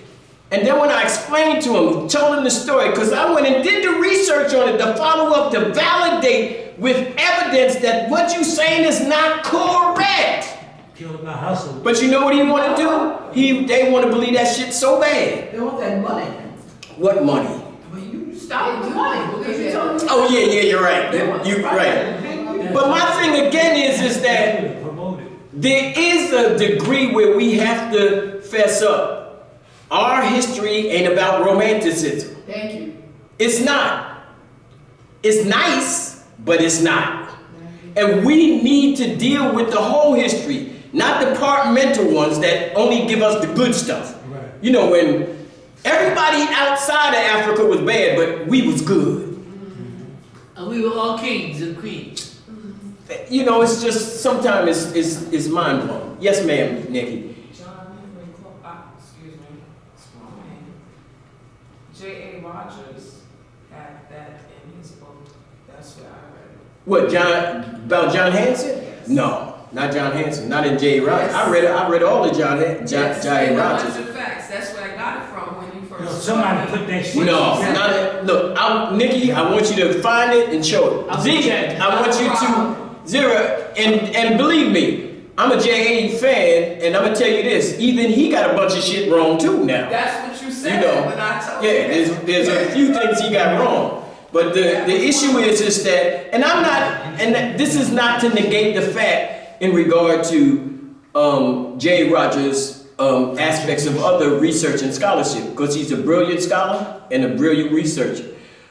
And then when I explained to him, told him the story, because I went and did the research on it, the follow-up, to validate with evidence that what you saying is not correct. Killed my hustle. But you know what he want to do? They want to believe that shit so bad. They want that money. What money? I mean, you stop the money because you told me. Oh yeah, you're right. You're right. But my thing again is that Promoted. there is a degree where we have to fess up. Our history ain't about romanticism. Thank you. It's not. It's nice, but it's not. And we need to deal with the whole history, not departmental ones that only give us the good stuff. Right. You know, when everybody outside of Africa was bad, but we was good. and we were all kings and queens. You know, it's just, sometimes it's mind blowing. Yes, ma'am, Nikki. Excuse me, small name. J.A. Rogers had that in his book. That's where I read it. What, about John Hanson? Yes. No. Not John Hanson, not in J. Rogers. Yes. I read all of Yes, J. and Rogers. the facts. That's where I got it from when you first. No, somebody put that shit. No, not look, Nikki, I want you to find it and show it. I'll Z, check. I want you to zero and believe me, I'm a J.A. fan, and I'm gonna tell you this, even he got a bunch of shit wrong too now. That's what you said You know, when I told yeah, you. there's a few things he got wrong. But the issue is that, and I'm not, and this is not to negate the fact in regard to J. Rogers' aspects of other research and scholarship, because he's a brilliant scholar and a brilliant researcher.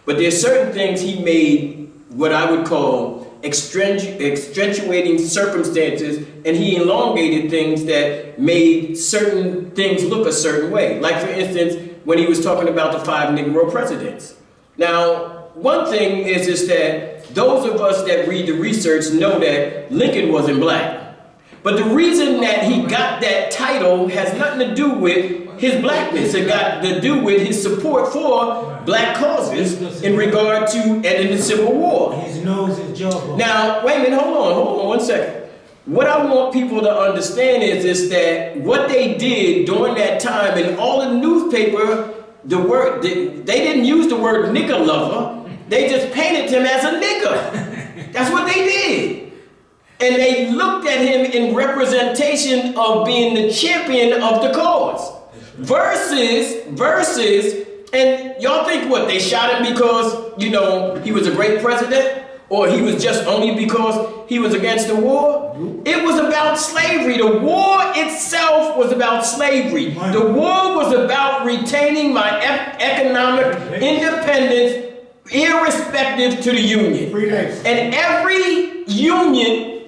But there's certain things he made what I would call extenuating circumstances, and he elongated things that made certain things look a certain way. Like for instance, when he was talking about the 5 Negro presidents. Now, one thing is that those of us that read the research know that Lincoln wasn't black. But the reason that he got that title has nothing to do with his blackness. It got to do with his support for black causes in regard to and in the Civil War. His nose is jawbone. Now, wait a minute, hold on 1 second. What I want people to understand is that what they did during that time in all the newspaper, they didn't use the word nigger lover. They just painted him as a nigger. That's what they did. And they looked at him in representation of being the champion of the cause. Versus, and y'all think what, they shot him because, you know, he was a great president? Or he was just only because he was against the war? It was about slavery. The war itself was about slavery. The war was about retaining my economic independence irrespective to the Union. And every union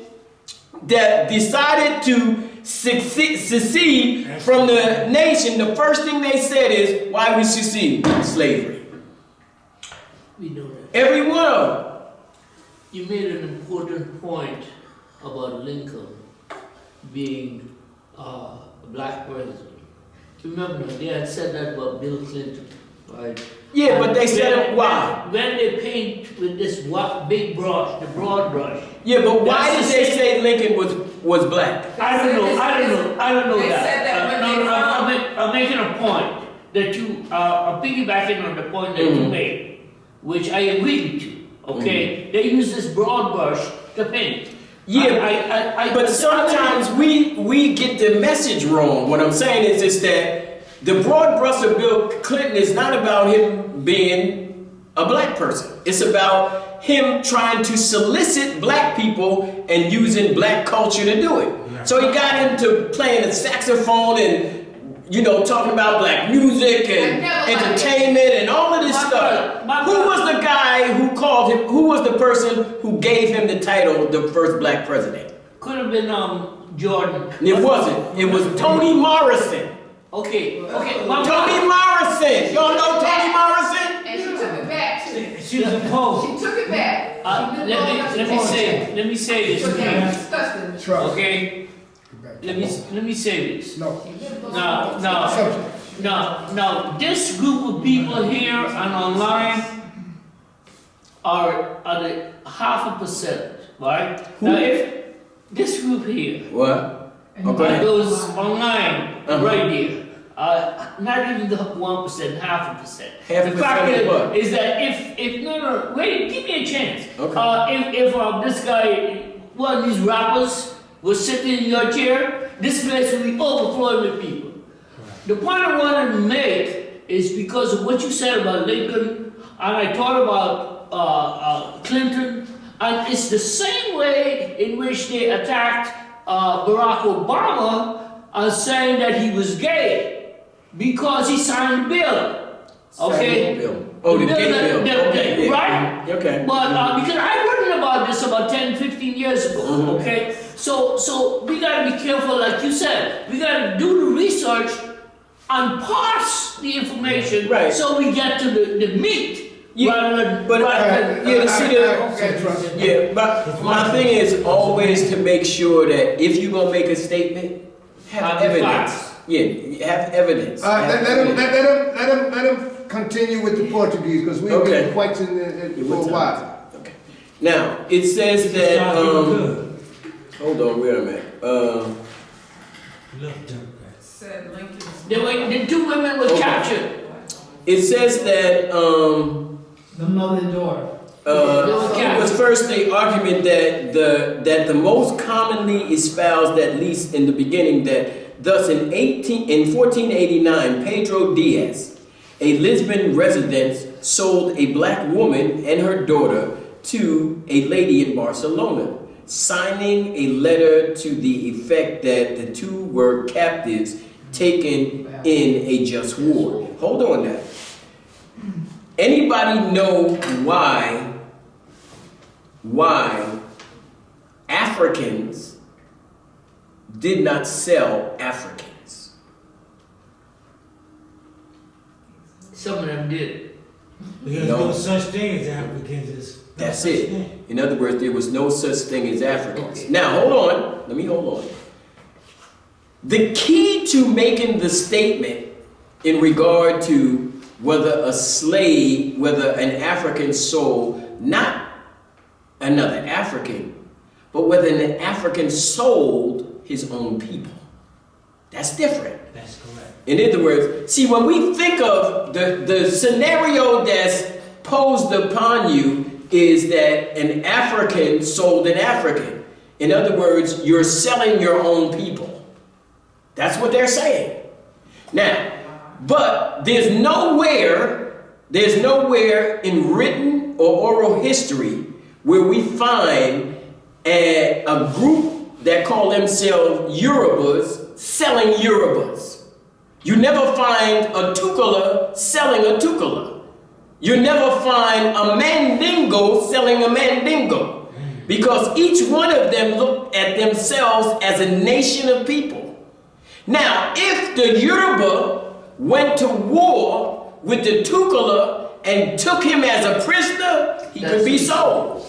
that decided to secede from the nation, the first thing they said is, why we secede? Slavery. We know that. Every one of them. You made an important point about Lincoln being a black president. Remember, they had said that about Bill Clinton, right? Yeah, but they said it, why? When they paint with this big brush, the broad brush. Yeah, but why did they say Lincoln was black? I don't know They that. said that when they found- I'm making a point that you are piggybacking on the point that you made, which I agree with you. Okay, they use this broad brush to paint. Yeah, but sometimes we get the message wrong. What I'm saying is that the broad brush of Bill Clinton is not about him being a black person. It's about him trying to solicit black people and using black culture to do it. So he got into playing the saxophone and, you know, talking about black music and entertainment and all of this stuff. Who was the guy who called him, who was the person who gave him the title, the first black president? Could have been Jordan. It wasn't. It was Toni Morrison. Okay. Toni Morrison. Y'all know Toni Morrison? And she took it back too. She was a pole. She took it back. Let me say this. It was disgusting. Okay. Let me say this. No. Now, this group of people here and online are the 0.5%, right? Who? Now, if this group here, What? and Okay. those online right here, not even the 1%, 0.5%. Half a The fact percent of what? is that if no, wait, give me a chance. Okay. If this guy, one of these rappers, was sitting in your chair, this place will be overflowing with people. The point I wanted to make is because of what you said about Lincoln, and I thought about Clinton, and it's the same way in which they attacked Barack Obama saying that he was gay because he signed the bill. Okay? Bill. Oh, the gay bill. Okay, yeah. Right? Okay. But because I written about this about 10, 15 years ago, okay? So we gotta be careful, like you said. We gotta do the research and parse the information so we get to the meat. But my thing is always to make sure that if you're gonna make a statement, have evidence. Yeah, have evidence. Let him continue with the Portuguese because we've been questioning it for a while. Okay. Now it says that hold on, where I'm at. Look, Democrats. Said Lincoln's. The two women were captured. It says that The mother and daughter. it was first the argument that the most commonly espoused, at least in the beginning, that thus in 1489, Pedro Diaz, a Lisbon resident, sold a black woman and her daughter to a lady in Barcelona, signing a letter to the effect that the two were captives taken in a just war. Hold on now. Anybody know why Africans did not sell Africans? Some of them did. There's No. no such thing as Africans. That's it. In other words, there was no such thing as Africans. Now, hold on. Let me hold on. The key to making the statement in regard to whether an African sold, not another African, but whether an African sold his own people. That's different. That's correct. In other words, see, when we think of the scenario that's posed upon you is that an African sold an African. In other words, you're selling your own people. That's what they're saying. Now, but there's nowhere in written or oral history where we find a group that call themselves Yorubas selling Yorubas. You never find a Tukula selling a Tukula. You never find a Mandingo selling a Mandingo, because each one of them look at themselves as a nation of people. Now, if the Yoruba went to war with the Tukula and took him as a prisoner, he could be sold,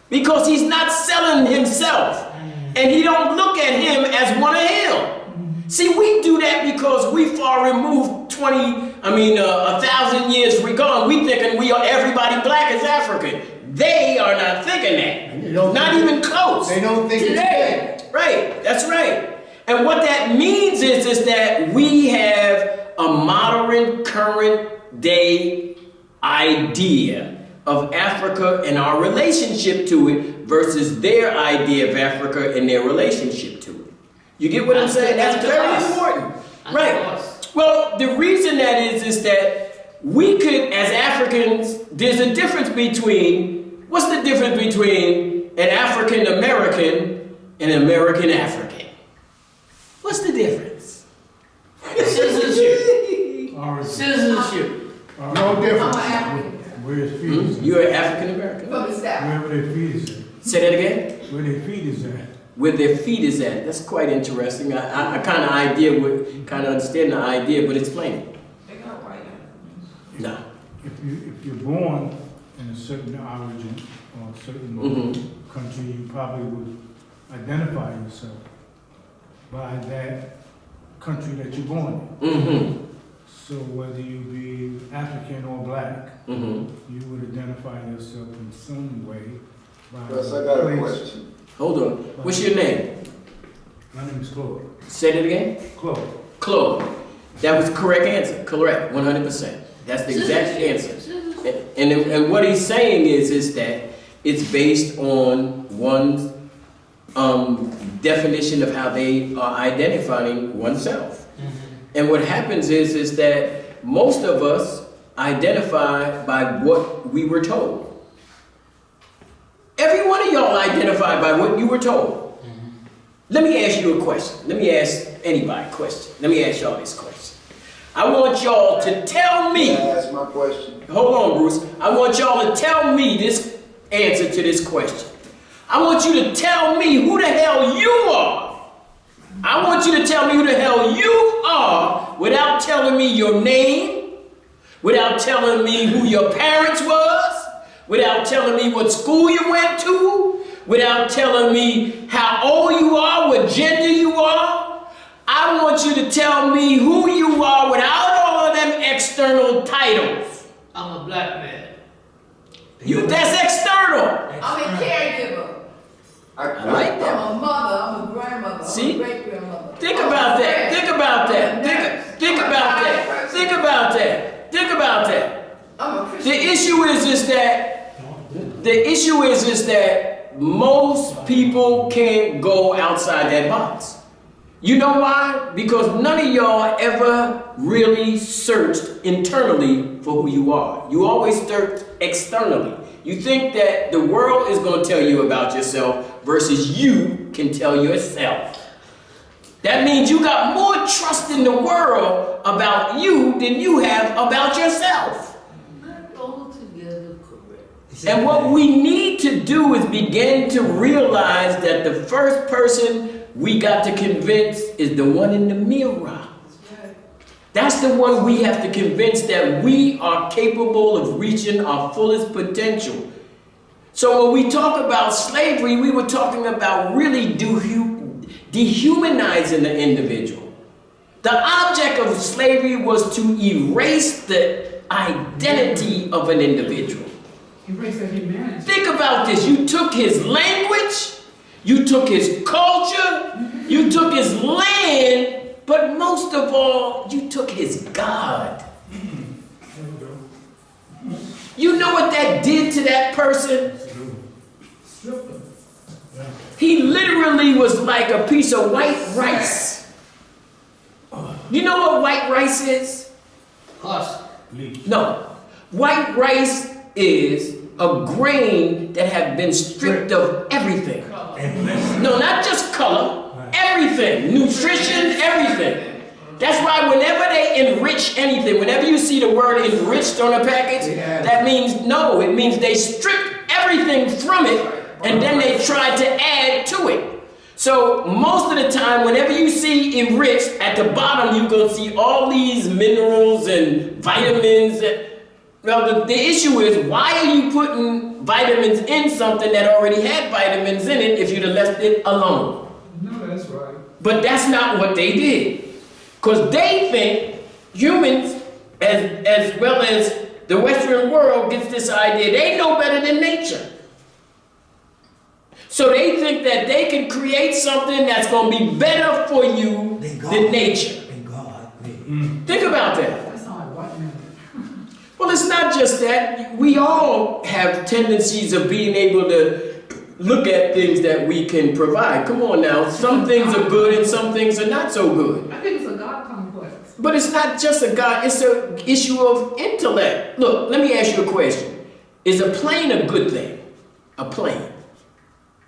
because he's not selling himself, and he don't look at him as one of him. See, we do that because we far removed 1,000 years gone. We thinking everybody black is African. They are not thinking that. Not even close. They don't think Today. it's Right, that's right. And what that means is that we have a modern, current day idea of Africa and our relationship to it versus their idea of Africa and their relationship to it. You get what I'm saying? That's very important. Right. Well, the reason that is that we could, as Africans, there's a difference between, what's the difference between an African American and an American African? What's the difference? Citizenship. Origin. Citizenship. no I'm difference. an African. Where his feet is at. You're an African American. From the South. Wherever their feet is at. Say that again? Where their feet is at. Where their feet is at. That's quite interesting. I kind of understand the idea, but explain it. They got white Africans. No. If you're born in a certain origin or a certain Mm-hmm. country, you probably would identify yourself by that country that you're born in. Mm-hmm. So whether you be African or black, Mm-hmm. you would identify yourself in some way by Yes, I got a place. question. Hold on. What's your name? My name is Claude. Say that again? Claude. Claude. That was the correct answer. Correct. 100%. That's the exact answer. And what he's saying is that it's based on one's definition of how they are identifying oneself. And what happens is that most of us identify by what we were told. Every one of y'all identify by what you were told. Let me ask you a question. Let me ask anybody a question. Let me ask y'all this question. I want y'all to tell me. Can I ask my question? Hold on, Bruce. I want y'all to tell me this answer to this question. I want you to tell me who the hell you are. I want you to tell me who the hell you are without telling me your name, without telling me who your parents was, without telling me what school you went to, without telling me how old you are, what gender you are. I want you to tell me who you are without all of them external titles. I'm a black man. That's external. I'm a caregiver. I like that. I'm a mother, I'm a grandmother, See? I'm a great grandmother. Think about that. Think about that. Think about that. Think about that. Think about that. I'm a The Christian. issue is that most people can't go outside that box. You know why? Because none of y'all ever really searched internally for who you are. You always search externally. You think that the world is going to tell you about yourself versus you can tell yourself. That means you got more trust in the world about you than you have about yourself. Not altogether correct. And what we need to do is begin to realize that the first person we got to convince is the one in the mirror. That's the one we have to convince that we are capable of reaching our fullest potential. So when we talk about slavery, we were talking about really dehumanizing the individual. The object of slavery was to erase the identity of an individual. Erase their humanity. Think about this. You took his language, you took his culture, you took his land, but most of all, you took his God. You know what that did to that person? He literally was like a piece of white rice. You know what white rice is? Husk. No. White rice is a grain that have been stripped of everything. No, not just color, everything, nutrition, everything. That's why whenever they enrich anything, whenever you see the word enriched on a package, that means it means they stripped everything from it and then they tried to add to it. So most of the time, whenever you see enriched, at the bottom you're going to see all these minerals and vitamins. Well, the issue is, why are you putting vitamins in something that already had vitamins in it if you'd have left it alone? No, that's right. But that's not what they did. Because they think humans, as well as the Western world, gets this idea they know better than nature. So they think that they can create something that's going to be better for you than nature. Think about that. That's not like white man. Well, it's not just that. We all have tendencies of being able to look at things that we can provide. Come on now. Some things are good and some things are not so good. I think it's a God complex. But it's not just a God, it's an issue of intellect. Look, let me ask you a question. Is a plane a good thing? A plane?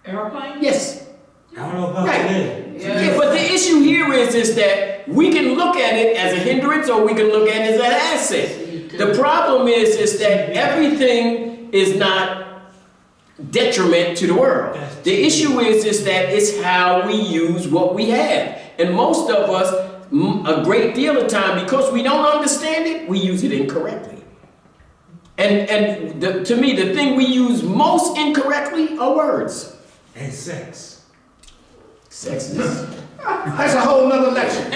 Airplane? Yes. I don't know about Right. today. Yeah, but the issue here is that we can look at it as a hindrance or we can look at it as an asset. The problem is that everything is not detriment to the world. The issue is that it's how we use what we have. And most of us, a great deal of time, because we don't understand it, we use it incorrectly. And to me, the thing we use most incorrectly are words. And sex. Sex is... That's a whole nother lecture.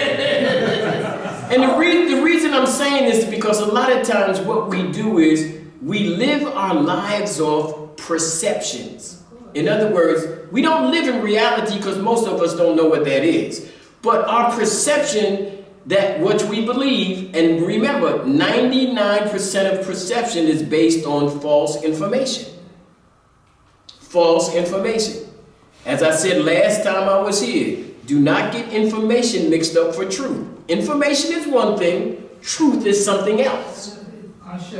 And the reason I'm saying this is because a lot of times what we do is we live our lives off perceptions. In other words, we don't live in reality because most of us don't know what that is. But our perception, that what we believe, and remember, 99% of perception is based on false information. False information. As I said last time I was here, do not get information mixed up for truth. Information is one thing, truth is something else. Ashe.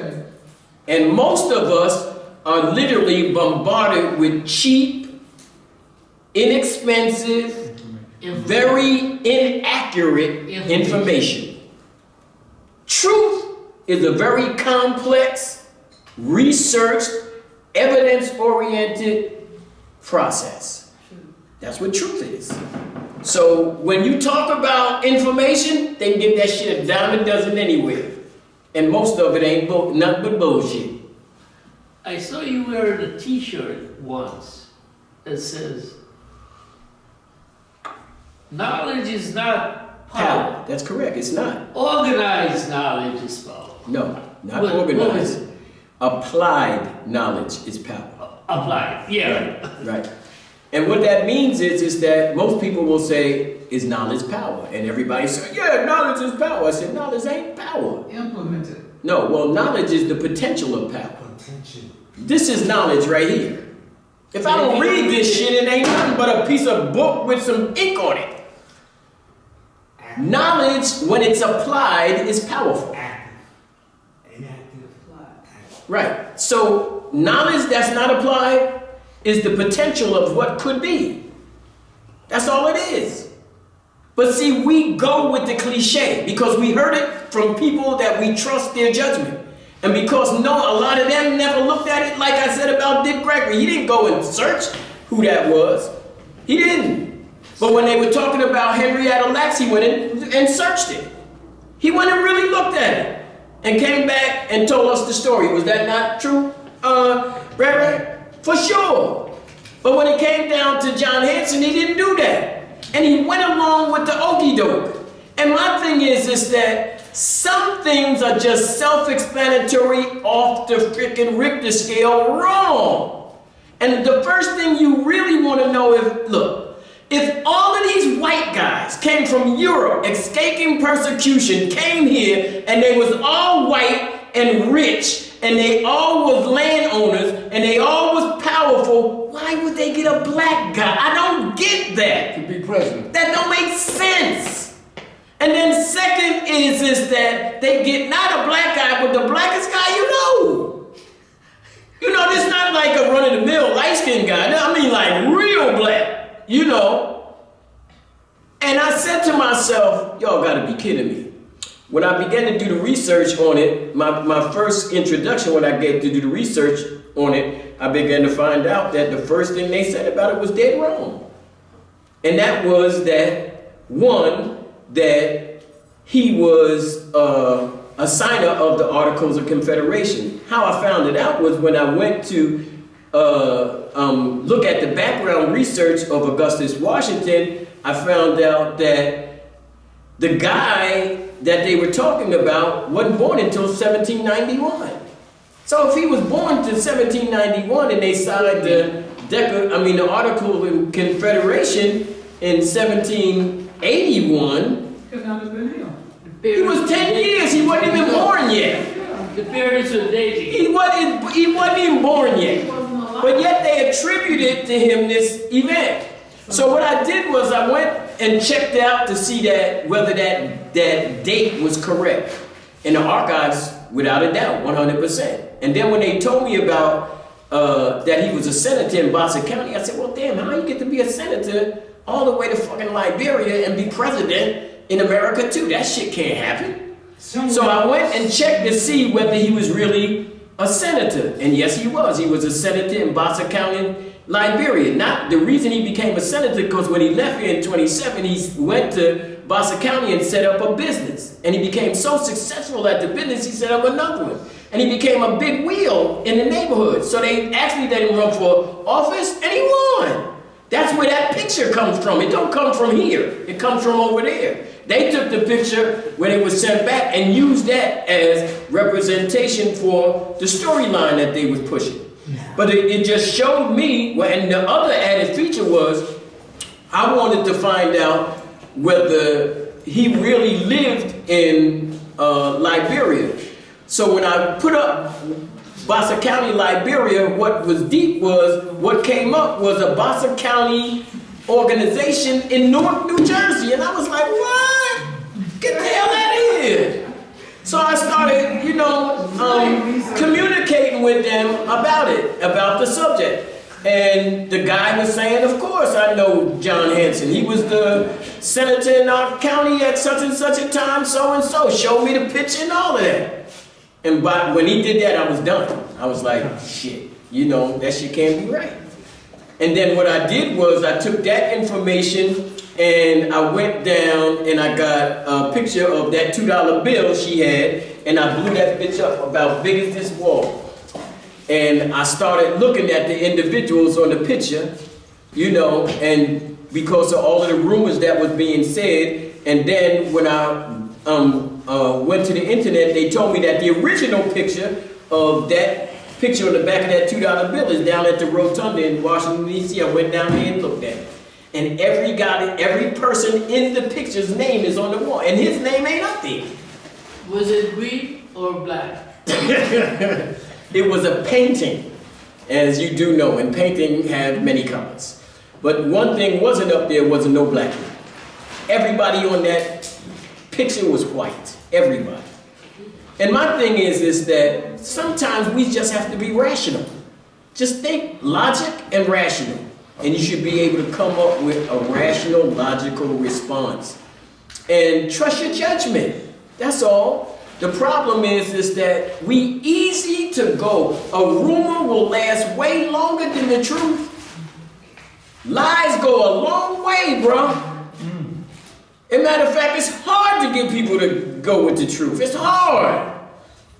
And most of us are literally bombarded with cheap, inexpensive, very inaccurate information. Truth is a very complex, researched, evidence-oriented process. That's what truth is. So when you talk about information, they can get that shit a dime a dozen anywhere. And most of it ain't nothing but bullshit. I saw you wearing a t-shirt once that says, knowledge is not power. That's correct, it's not. Organized knowledge is power. No, not What organized. is it? Applied knowledge is power. Applied, yeah. Right. And what that means is that most people will say, is knowledge power? And everybody says, yeah, knowledge is power. I said, knowledge ain't power. Implement it. No, well, knowledge is the potential of power. Potential. This is knowledge right here. If I don't read this shit, it ain't nothing but a piece of book with some ink on it. Knowledge, when it's applied, is powerful. Active. Inactive. Active. Right. So knowledge that's not applied is the potential of what could be. That's all it is. But see, we go with the cliche because we heard it from people that we trust their judgment. And because a lot of them never looked at it, like I said about Dick Gregory. He didn't go and search who that was. He didn't. But when they were talking about Henrietta Lacks, he went in and searched it. He went and really looked at it and came back and told us the story. Was that not true, Ray? For sure. But when it came down to John Hanson, he didn't do that. And he went along with the okie doke. And my thing is that some things are just self-explanatory off the freaking Richter scale wrong. And the first thing you really want to know is, look, if all of these white guys came from Europe, escaping persecution, came here, and they was all white and rich, and they all was landowners, and they all was powerful, why would they get a black guy? I don't get that. To be president. That don't make sense. And then second is that they get not a black guy, but the blackest guy you know. You know, this not like a run-of-the-mill light-skinned guy. I mean like real black. You know, and I said to myself, y'all gotta be kidding me. When I began to do the research on it, my first introduction when I get to do the research on it, I began to find out that the first thing they said about it was dead wrong. And that was that, one, that he was a signer of the Articles of Confederation. How I found it out was when I went to look at the background research of Augustus Washington, I found out that the guy that they were talking about wasn't born until 1791. So if he was born to 1791 and they signed the Article of Confederation in 1781, Could not have been him. he was 10 years, he wasn't even born yet. The parents are dating. He wasn't even born yet. But yet they attributed to him this event. So what I did was I went and checked out to see whether that date was correct. In the archives, without a doubt, 100%. And then when they told me about that he was a senator in Boston County, I said, well, damn, how you get to be a senator all the way to fucking Liberia and be president in America too? That shit can't happen. So I went and checked to see whether he was really a senator. And yes, he was. He was a senator in Boston County, Liberia. Not the reason he became a senator, because when he left here in 27, he went to Boston County and set up a business. And he became so successful at the business, he set up another one. And he became a big wheel in the neighborhood. So they actually let him run for office, and he won. That's where that picture comes from. It don't come from here. It comes from over there. They took the picture when it was sent back and used that as representation for the storyline that they was pushing. But it just showed me, and the other added feature was, I wanted to find out whether he really lived in Liberia. So when I put up Boston County, Liberia, what was deep was, what came up was a Boston County organization in Newark, New Jersey. And I was like, what? Get the hell out of here. So I started, communicating with them about it, about the subject. And the guy was saying, of course I know John Hanson. He was the senator in our county at such and such a time, so and so. Showed me the picture and all of that. And when he did that, I was done. I was like, shit, that shit can't be right. And then what I did was I took that information and I went down and I got a picture of that $2 bill she had, and I blew that bitch up about big as this wall. And I started looking at the individuals on the picture, and because of all of the rumors that was being said. And then when I went to the internet, they told me that the original picture of that picture on the back of that $2 bill is down at the Rotunda in Washington, D.C. I went down there and looked at it. And every person in the picture's name is on the wall, and his name ain't up there. Was it green or black? It was a painting, as you do know, and painting had many colors. But one thing wasn't up there, wasn't no black. Everybody on that picture was white, everybody. And my thing is that sometimes we just have to be rational. Just think logic and rational. And you should be able to come up with a rational, logical response. And trust your judgment. That's all. The problem is that we easy to go. A rumor will last way longer than the truth. Lies go a long way, bro. As a matter of fact, it's hard to get people to go with the truth. It's hard.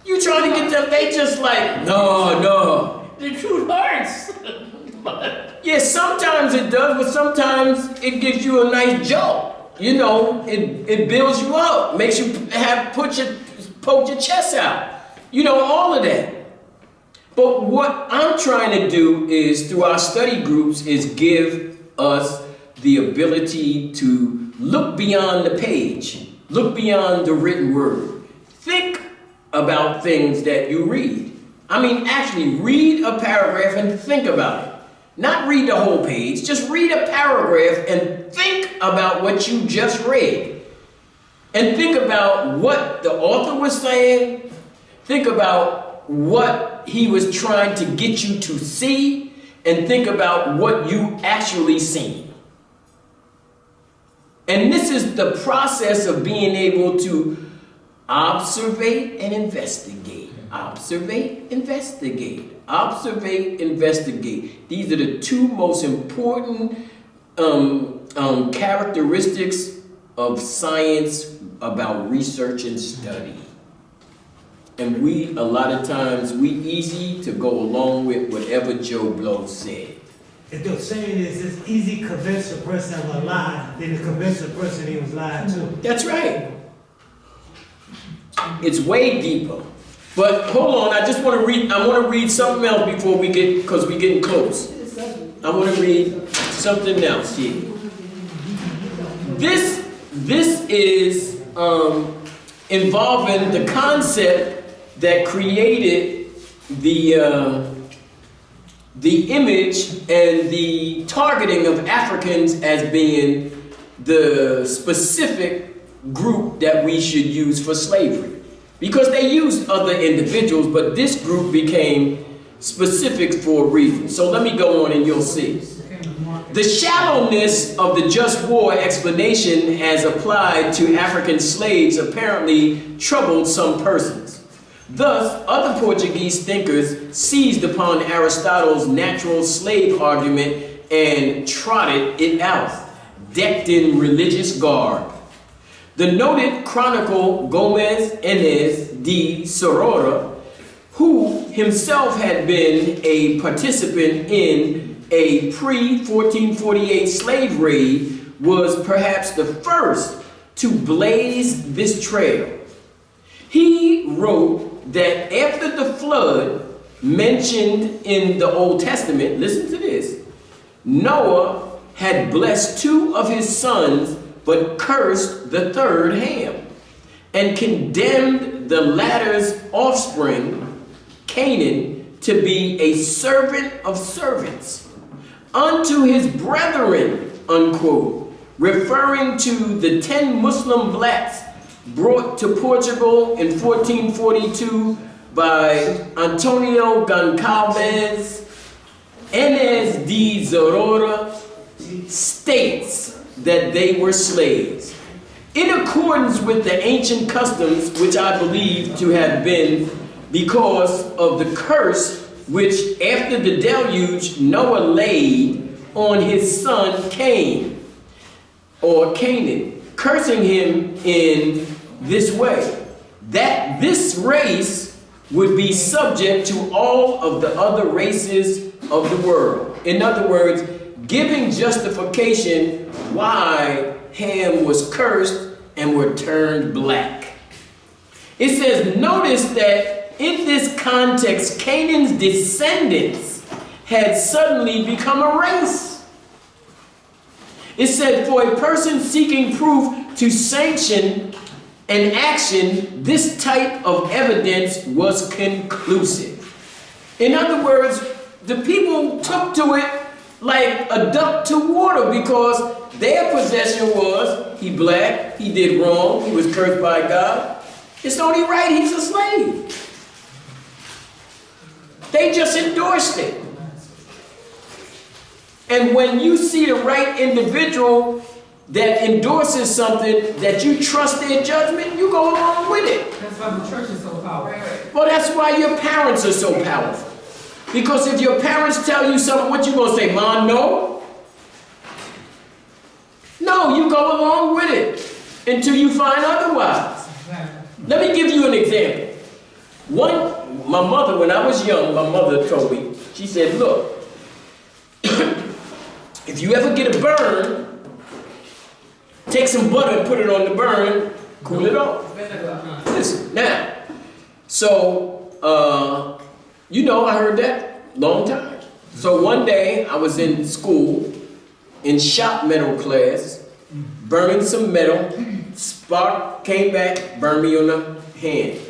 You trying to get them, they just like, no. The truth hurts. Yeah, sometimes it does, but sometimes it gives you a nice jolt. You know, it builds you up, makes you poke your chest out. You know, all of that. But what I'm trying to do is, through our study groups, is give us the ability to look beyond the page, look beyond the written word. Think about things that you read. I mean, actually read a paragraph and think about it. Not read the whole page, just read a paragraph and think about what you just read. And think about what the author was saying. Think about what he was trying to get you to see. And think about what you actually seen. And this is the process of being able to observate and investigate. Observate, investigate. Observate, investigate. These are the two most important characteristics of science about research and study. And we, a lot of times, we easy to go along with whatever Joe Blow said. If the saying is, it's easy to convince a person of a lie than to convince a person he was lying to. That's right. It's way deeper. But hold on, I want to read something else before we get, because we're getting close. I want to read something else here. This is involving the concept that created the image and the targeting of Africans as being the specific group that we should use for slavery. Because they used other individuals, but this group became specific for a reason. So let me go on and you'll see. The shallowness of the just war explanation as applied to African slaves apparently troubled some persons. Thus, other Portuguese thinkers seized upon Aristotle's natural slave argument and trotted it out, decked in religious garb. The noted chronicler Gomez Enes de Sorora, who himself had been a participant in a pre-1448 slave raid, was perhaps the first to blaze this trail. He wrote that after the flood mentioned in the Old Testament, listen to this, Noah had blessed two of his sons but cursed the third Ham, and condemned the latter's offspring, Canaan, to be a servant of servants unto his brethren, unquote, referring to the 10 Muslim blacks brought to Portugal in 1442 by Antonio Goncalves. Enes de Zorora states that they were slaves. In accordance with the ancient customs, which I believe to have been because of the curse which after the deluge Noah laid on his son Cain, or Canaan, cursing him in this way, that this race would be subject to all of the other races of the world. In other words, giving justification why Ham was cursed and were turned black. It says, notice that in this context, Canaan's descendants had suddenly become a race. It said, for a person seeking proof to sanction an action, this type of evidence was conclusive. In other words, the people took to it like a duck to water because their possession was, he black, he did wrong, he was cursed by God. It's only right he's a slave. They just endorsed it. And when you see the right individual that endorses something that you trust their judgment, you go along with it. That's why the church is so powerful. Well, that's why your parents are so powerful. Because if your parents tell you something, what you gonna say, Mom, no? No, you go along with it until you find otherwise. Let me give you an example. My mother, when I was young, my mother told me, she said, look, if you ever get a burn, take some butter and put it on the burn, cool it off. Listen, now, so, you know, I heard that long time. So one day I was in school, in shop metal class, burning some metal, spark came back, burned me on the hand.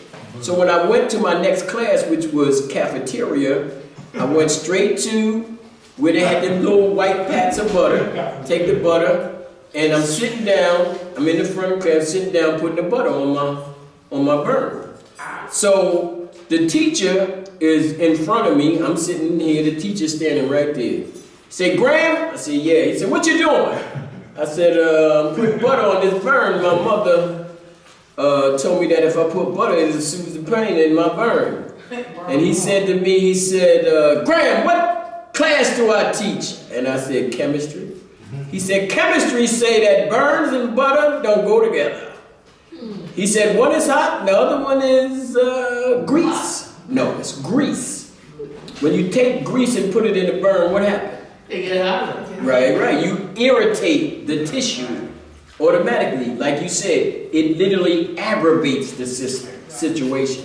So when I went to my next class, which was cafeteria, I went straight to where they had them little white pats of butter, take the butter, and I'm sitting down, I'm in the front of class, sitting down, putting the butter on my burn. So the teacher is in front of me, I'm sitting here, the teacher's standing right there. He said, Graham? I said, yeah. He said, what you doing? I said, I'm putting butter on this burn. My mother told me that if I put butter, it soothes the pain in my burn. And he said to me, he said, Graham, what class do I teach? And I said, chemistry. He said, chemistry say that burns and butter don't go together. He said, one is hot, the other one is grease. No, it's grease. When you take grease and put it in the burn, what happens? They get hotter. Right. You irritate the tissue automatically. Like you said, it literally aggravates the situation.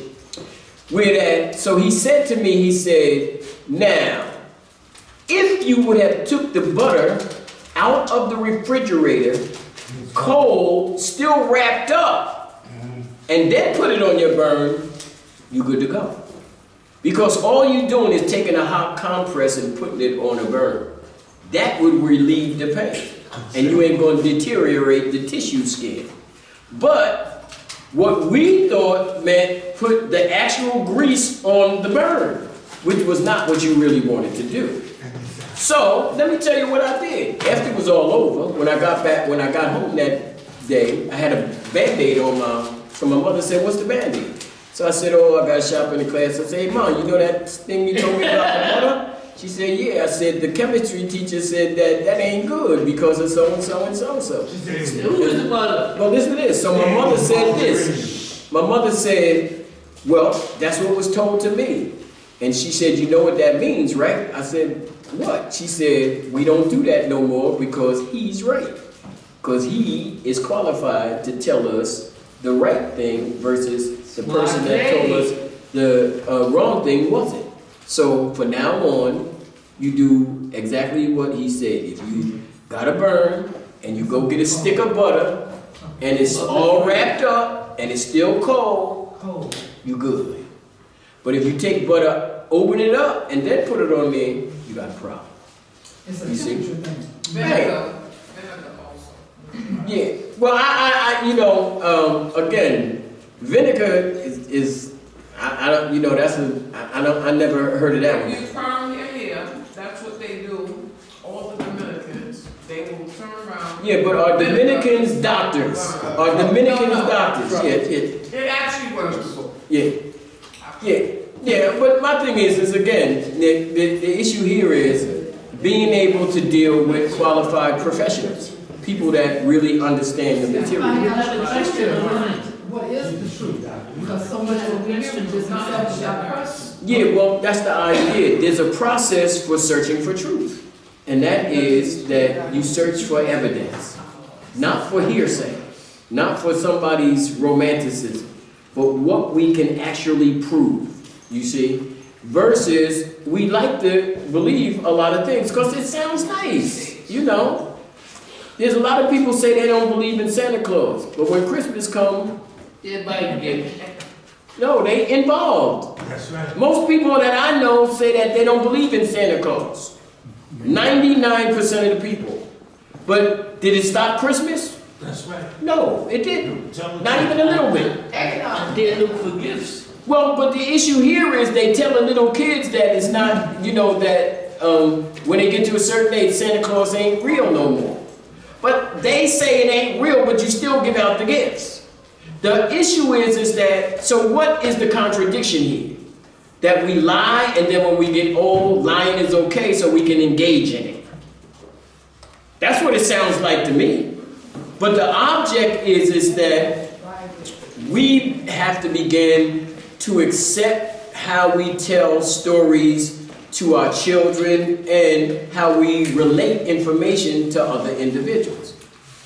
So he said to me, he said, now, if you would have took the butter out of the refrigerator, cold, still wrapped up, and then put it on your burn, you're good to go. Because all you're doing is taking a hot compress and putting it on a burn. That would relieve the pain. And you ain't going to deteriorate the tissue skin. But what we thought meant put the actual grease on the burn, which was not what you really wanted to do. So let me tell you what I did. After it was all over, when I got home that day, I had a Band-Aid on so my mother said, what's the Band-Aid? So I said, oh, I got shop in the class. I said, hey, Mom, you know that thing you told me about the butter? She said, yeah. I said, the chemistry teacher said that ain't good because of so-and-so and so-and-so. Who is the butter? Well, listen to this. So my mother said this. My mother said, well, that's what was told to me. And she said, you know what that means, right? I said, what? She said, we don't do that no more because he's right. Because he is qualified to tell us the right thing versus the person that told us the wrong thing wasn't. So from now on, you do exactly what he said. If you got a burn and you go get a stick of butter and it's all wrapped up and it's still cold, you good. But if you take butter, open it up and then put it on there, you got a problem. It's a You see? temperature thing. Vinegar also. Yeah. Well, again, vinegar is I don't, I never heard of that If one. you perm your hair, that's what they do. All the Dominicans, they will turn around. Yeah, but are Dominicans doctors? Are Dominicans No. doctors? Yeah. It actually works. Yeah, but my thing is again, the issue here is being able to deal with qualified professionals, people that really understand the material. What is the truth? Because so much of we hear is not person. Yeah, well, that's the idea. There's a process for searching for truth. And that is that you search for evidence, not for hearsay, not for somebody's romanticism, but what we can actually prove. you see, versus we like to believe a lot of things because it sounds nice, you know. There's a lot of people say they don't believe in Santa Claus, but when Christmas comes, Everybody gets no, they involved. That's right. Most people that I know say that they don't believe in Santa Claus. 99% of the people. But did it stop Christmas? That's right. No, it didn't. Tell the Not truth. even a little bit. Economic. they look for gifts. Well, but the issue here is they tell the little kids that it's not, you know, that when they get to a certain age, Santa Claus ain't real no more. But they say it ain't real, but you still give out the gifts. The issue is that, so what is the contradiction here? That we lie, and then when we get old, lying is okay, so we can engage in it. That's what it sounds like to me. But the object is that we have to begin to accept how we tell stories to our children and how we relate information to other individuals.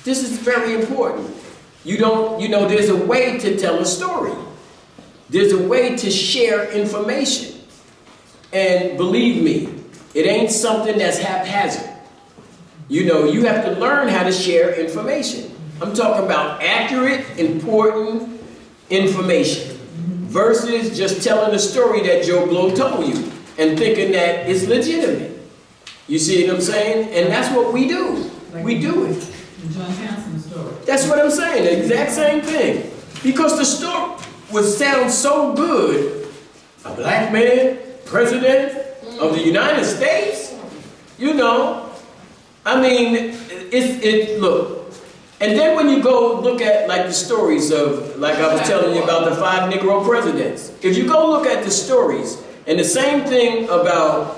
This is very important. You know, there's a way to tell a story. There's a way to share information. And believe me, it ain't something that's haphazard. You know, you have to learn how to share information. I'm talking about accurate, important information versus just telling a story that Joe Blow told you and thinking that it's legitimate. You see what I'm saying? And that's what we do. We do it. John Hanson's story. That's what I'm saying, the exact same thing. Because the story would sound so good. A black man, president of the United States, you know. I mean, look. And then when you go look at like the stories of, like I was telling you about the 5 Negro presidents. If you go look at the stories, and the same thing about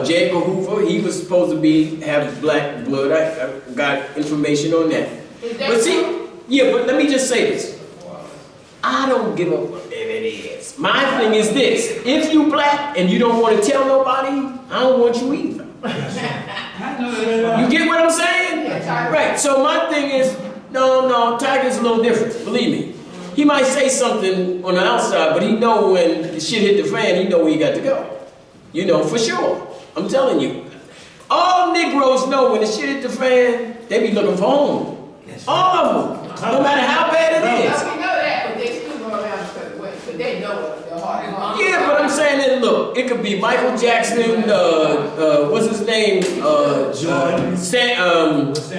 J. Edgar Hoover, he was supposed to have black blood. I got information on that. But see, yeah, but let me just say this. I don't give a fuck if it is. My thing is this. If you black and you don't want to tell nobody, I don't want you either. I know that. You get what I'm saying? Right, so my thing is, no, Tiger's a little different, believe me. He might say something on the outside, but he know when the shit hit the fan, he know where he got to go. You know, for sure. I'm telling you. All Negroes know when the shit hit the fan, they be looking for home. All of them. No matter how bad it is. We know that, but they still go around a certain way, but they know it, the heart. Yeah, but I'm saying that, look, it could be Michael Jackson, what's his name? Jordan.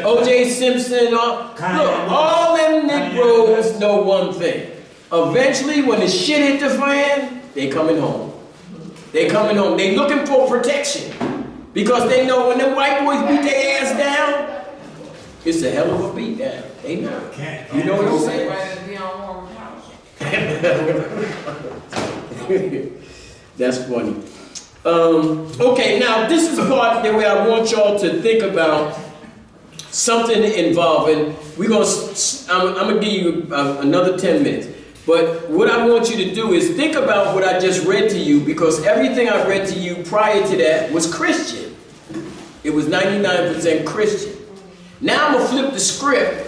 O.J. Simpson. Look, all them Negroes know one thing. Eventually, when the shit hit the fan, they coming home. They coming home. They looking for protection. Because they know when them white boys beat their ass down, it's a hell of a beat down. They know. You know what I'm saying? Rather be on warm house. That's funny. Okay, now this is the part that where I want y'all to think about something involving. I'm gonna give you another 10 minutes. But what I want you to do is think about what I just read to you, because everything I read to you prior to that was Christian. It was 99% Christian. Now I'm gonna flip the script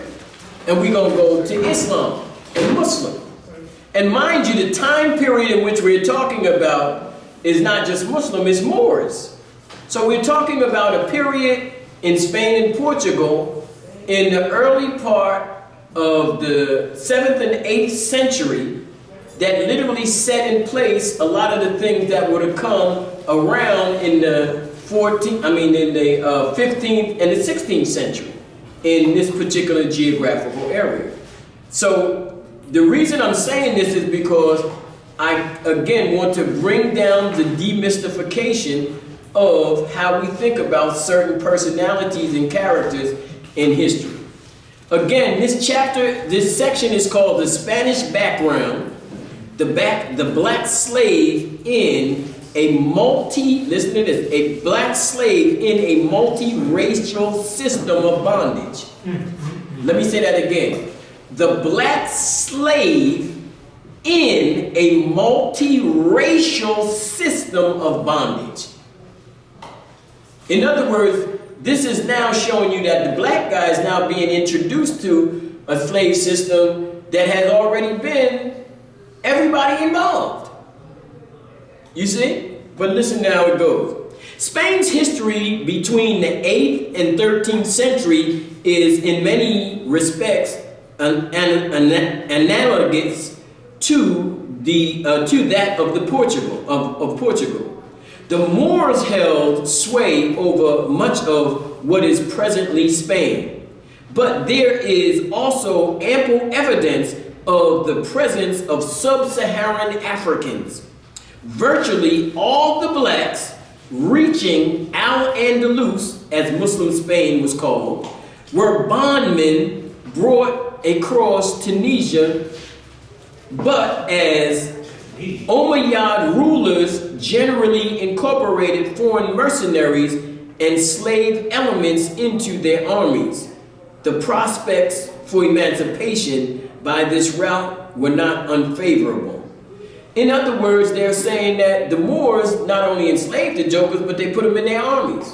and we're gonna go to Islam and Muslim. And mind you, the time period in which we're talking about is not just Muslim, it's Moors. So we're talking about a period in Spain and Portugal in the early part of the 7th and 8th century that literally set in place a lot of the things that would have come around in the 15th and the 16th century in this particular geographical area. So the reason I'm saying this is because I, again, want to bring down the demystification of how we think about certain personalities and characters in history. Again, this section is called The Spanish Background, the Black Slave in a listen to this, a black slave in a multiracial system of bondage. Let me say that again. The black slave in a multiracial system of bondage. In other words, this is now showing you that the black guy is now being introduced to a slave system that has already been everybody involved. You see? But listen to how it goes. Spain's history between the 8th and 13th century is in many respects analogous to that of Portugal. The Moors held sway over much of what is presently Spain, but there is also ample evidence of the presence of sub-Saharan Africans. Virtually all the blacks reaching Al-Andalus, as Muslim Spain was called, were bondmen brought across Tunisia, but as Umayyad rulers generally incorporated foreign mercenaries and slave elements into their armies. The prospects for emancipation by this route were not unfavorable. In other words, they're saying that the Moors not only enslaved the jokers, but they put them in their armies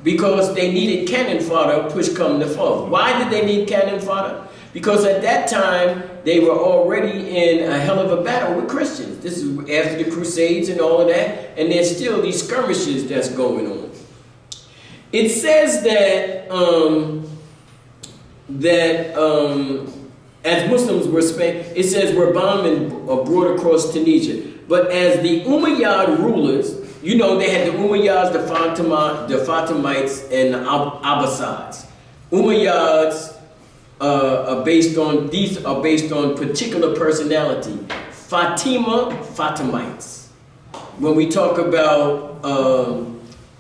because they needed cannon fodder, push come to shove. Why did they need cannon fodder? Because at that time, they were already in a hell of a battle with Christians. This is after the Crusades and all of that, and there's still these skirmishes that's going on. It says that as Muslims were it says were bombed brought across Tunisia. But as the Umayyad rulers, you know, they had the Umayyads, the Fatimites, and the Abbasids. Umayyads are based on particular personality. Fatimites. When we talk about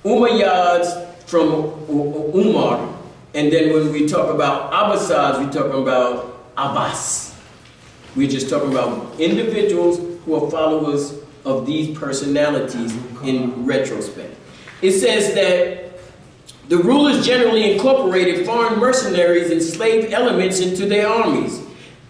Umayyads from Umar, and then when we talk about Abbasids, we're talking about Abbas. We're just talking about individuals who are followers of these personalities in retrospect. It says that the rulers generally incorporated foreign mercenaries and slave elements into their armies.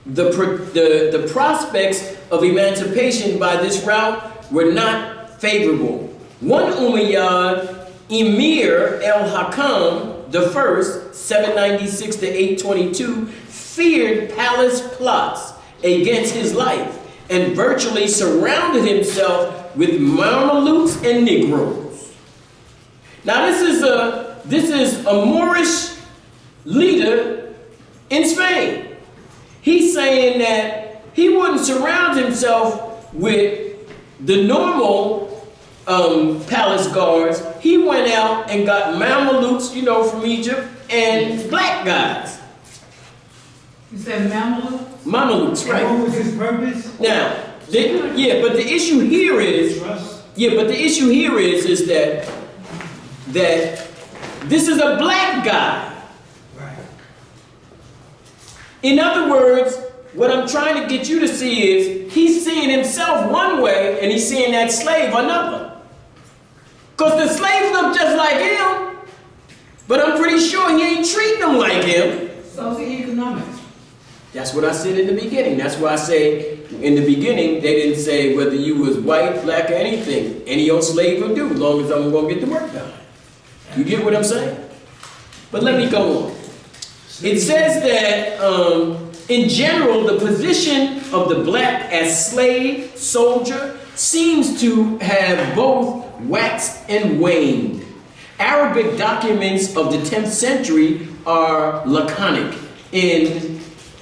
The prospects of emancipation by this route were not favorable. One Umayyad, Emir el-Hakam I, 796 to 822, feared palace plots against his life and virtually surrounded himself with Mamelukes and Negroes. Now this is a Moorish leader in Spain. He's saying that he wouldn't surround himself with the normal palace guards. He went out and got Mamelukes, you know, from Egypt, and black guys. You said Mamelukes? Mamelukes, right? And what was his purpose? Now, but the issue here is, that this is a black guy. Right. In other words, what I'm trying to get you to see is he's seeing himself one way and he's seeing that slave another. Because the slave look just like him, but I'm pretty sure he ain't treating them like him. So it's the economics. That's what I said in the beginning. That's why I say in the beginning, they didn't say whether you was white, black, or anything. Any old slave will do, as long as I'm going to get the work done. You get what I'm saying? But let me go on. It says that in general, the position of the black as slave, soldier, seems to have both waxed and waned. Arabic documents of the 10th century are laconic in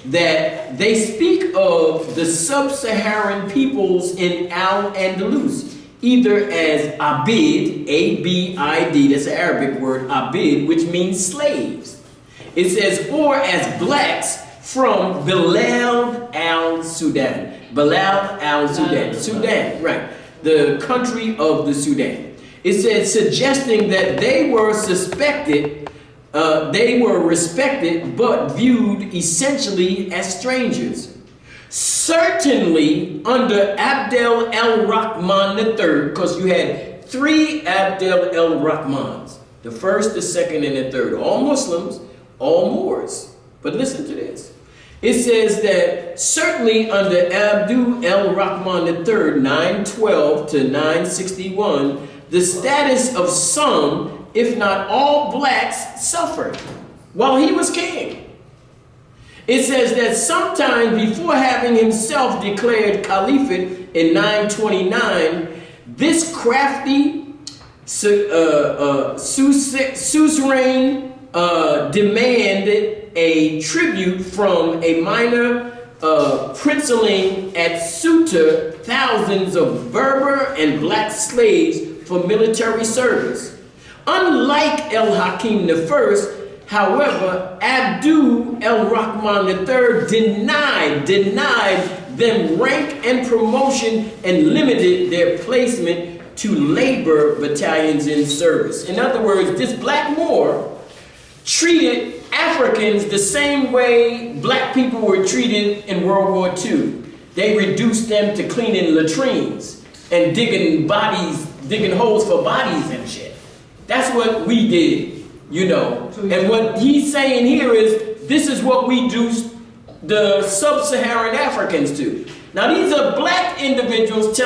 that they speak of the sub-Saharan peoples in Al-Andalus, either as Abid, A-B-I-D, that's an Arabic word, Abid, which means slaves. It says, or as blacks from Bilal al-Sudan. Bilal al-Sudan, Sudan, right, the country of the Sudan. It says, suggesting that they were respected, but viewed essentially as strangers. Certainly under Abdel el-Rahman III, because you had 3 Abdel el-Rahmans, the first, the second, and the third, all Muslims, all Moors. But listen to this. It says that certainly under Abdul el-Rahman III, 912 to 961, the status of some, if not all blacks, suffered while he was king. It says that sometime before having himself declared caliphate in 929, This crafty suzerain demanded a tribute from a minor princeling at Ceuta, thousands of Berber and black slaves for military service. Unlike El-Hakim I, however, Abdul el-Rahman III denied them rank and promotion and limited their placement to labor battalions in service. In other words, this black Moor treated Africans the same way black people were treated in World War II. They reduced them to cleaning latrines and digging holes for bodies and shit. That's what we did, you know. And what he's saying here is, this is what we do the sub-Saharan Africans to. Now these are black individuals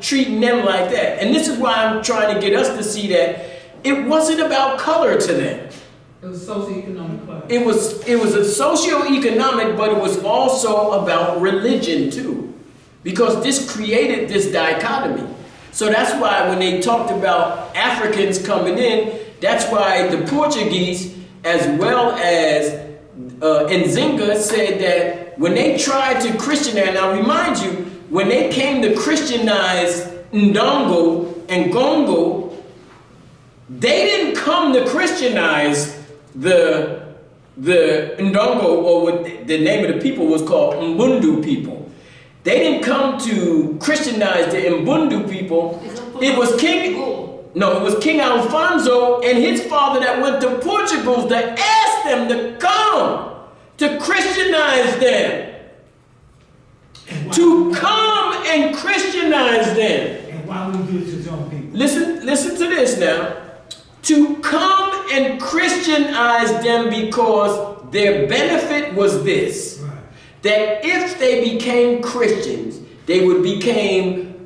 treating them like that. And this is why I'm trying to get us to see that it wasn't about color to them. It was socioeconomic class. It was a socio-economic, but it was also about religion too. Because this created this dichotomy. So that's why when they talked about Africans coming in, that's why the Portuguese, as well as Nzinga, said that when they tried to Christianize, now remind you, when they came to Christianize Ndongo and Gongo, they didn't come to Christianize the Ndongo, or what the name of the people was called Mbundu people. They didn't come to Christianize the Mbundu people. It was King Alfonso and his father that went to Portugal that asked them to come to Christianize them. To come and Christianize them. And why would he do it to his own people? Listen to this now. To come and Christianize them because their benefit was this. Right. That if they became Christians, they would become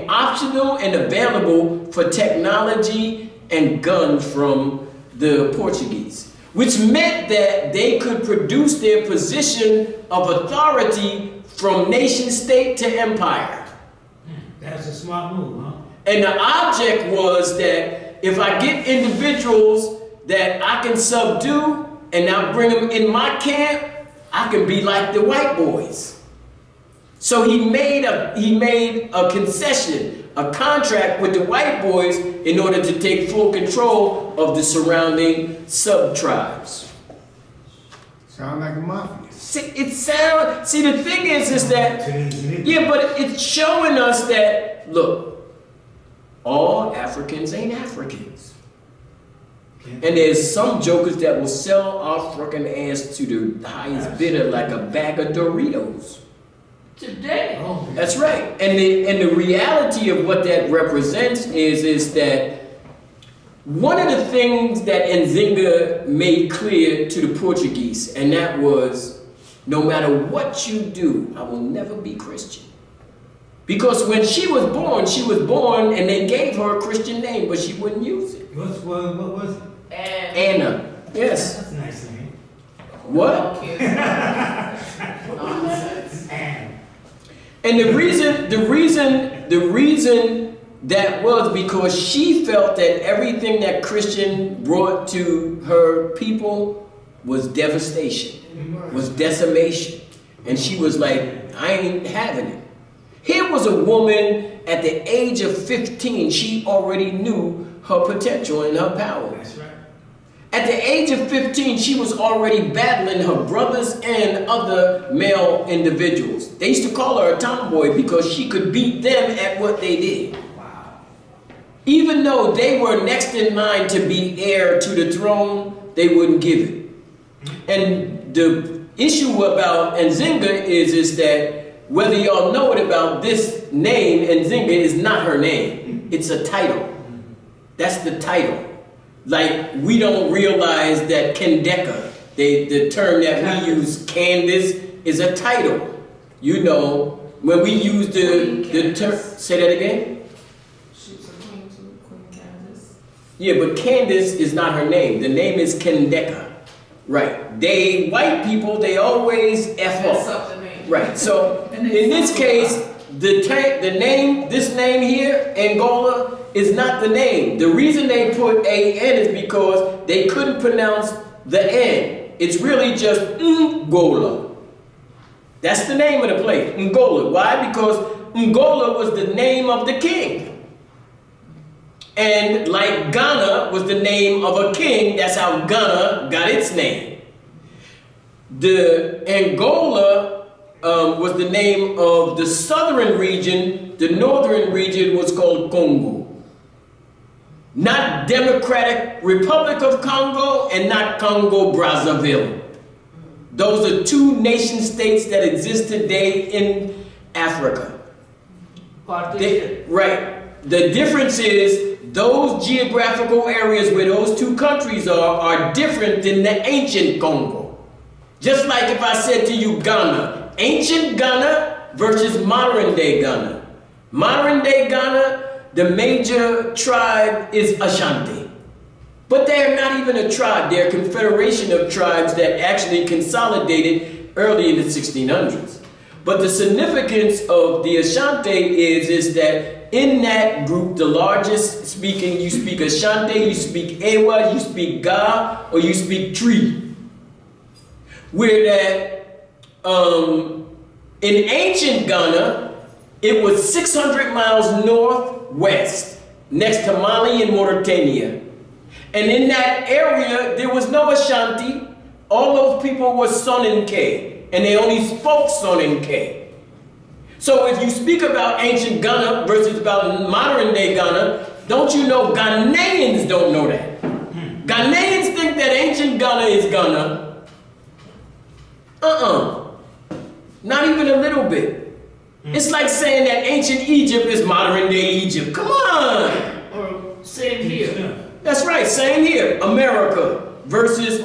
optional and available for technology and guns from the Portuguese, which meant that they could produce their position of authority from nation state to empire. That's a smart move, huh? And the object was that if I get individuals that I can subdue and I bring them in my camp, I can be like the white boys. So he made a concession, a contract with the white boys in order to take full control of the surrounding sub-tribes. Sound like a mafia. See, the thing is that, yeah, but it's showing us that, look, all Africans ain't Africans. And there's some jokers that will sell our fucking ass to the highest bidder like a bag of Doritos. Today. That's right. And the reality of what that represents is that one of the things that Nzinga made clear to the Portuguese, and that was, no matter what you do, I will never be Christian. Because when she was born and they gave her a Christian name, but she wouldn't use it. What was it? Anna. Yes. That's a nice name. What? Nonsense. And the reason that was because she felt that everything that Christian brought to her people was devastation, was decimation. And she was like, I ain't having it. Here was a woman at the age of 15, she already knew her potential and her power. That's right. At the age of 15, she was already battling her brothers and other male individuals. They used to call her a tomboy because she could beat them at what they did. Wow. Even though they were next in line to be heir to the throne, they wouldn't give it. And the issue about Nzinga is that whether y'all know it about this name, Nzinga is not her name. It's a title. That's the title. Like, we don't realize that Kendeka, the term that we use, Candace, is a title. You know, when we use the term, say that again? She was a queen too, Queen Candace. Yeah, but Candace is not her name. The name is Kendeka. Right. White people, they always F That's up. up the name. Right. So, in this case, this name here, Angola, is not the name. The reason they put A-N is because they couldn't pronounce the N. It's really just Angola. That's the name of the place, Angola. Why? Because Angola was the name of the king. And like Ghana was the name of a king, that's how Ghana got its name. The Angola was the name of the southern region. The northern region was called Congo. Not Democratic Republic of Congo and not Congo Brazzaville. Those are two nation states that exist today in Africa. Right. The difference is those geographical areas where those two countries are different than the ancient Congo. Just like if I said to you Ghana, ancient Ghana versus modern day Ghana. Modern day Ghana, the major tribe is Ashanti. But they're not even a tribe, they're a confederation of tribes that actually consolidated early in the 1600s. But the significance of the Ashanti is that in that group, the largest speaking, you speak Ashanti, you speak Ewa, you speak Ga, or you speak Tree. Where that, in ancient Ghana, it was 600 miles northwest, next to Mali and Mauritania. And in that area, there was no Ashanti. All those people were Soninke, and they only spoke Soninke. So if you speak about ancient Ghana versus about modern day Ghana, don't you know Ghanaians don't know that? Ghanaians think that ancient Ghana is Ghana. Not even a little bit. It's like saying that ancient Egypt is modern day Egypt. Come on! Or same here. That's right, same here. America versus...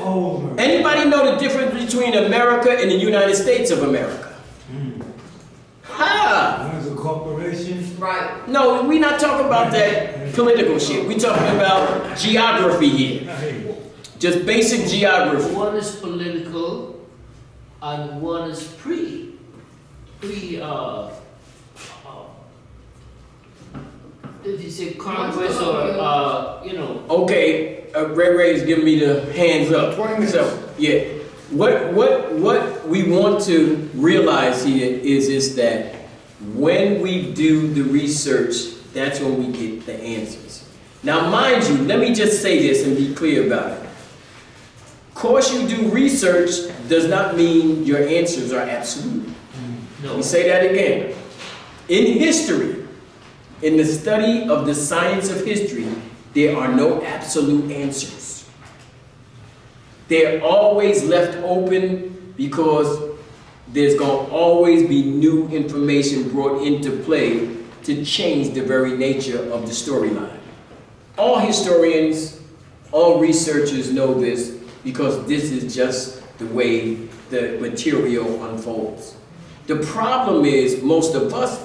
Anybody know the difference between America and the United States of America? Ha! One's a corporation. Right. No, we're not talking about that political shit. We're talking about geography here. Just basic geography. One is political and one is if you say Congress or, you know. Okay, Ray Ray's giving me the hands up. So, yeah. What we want to realize here is that when we do the research, that's when we get the answers. Now, mind you, let me just say this and be clear about it. Of course, you do research does not mean your answers are absolute. No. Let me say that again. In history, in the study of the science of history, there are no absolute answers. They're always left open because there's going to always be new information brought into play to change the very nature of the storyline. All historians, all researchers know this because this is just the way the material unfolds. The problem is most of us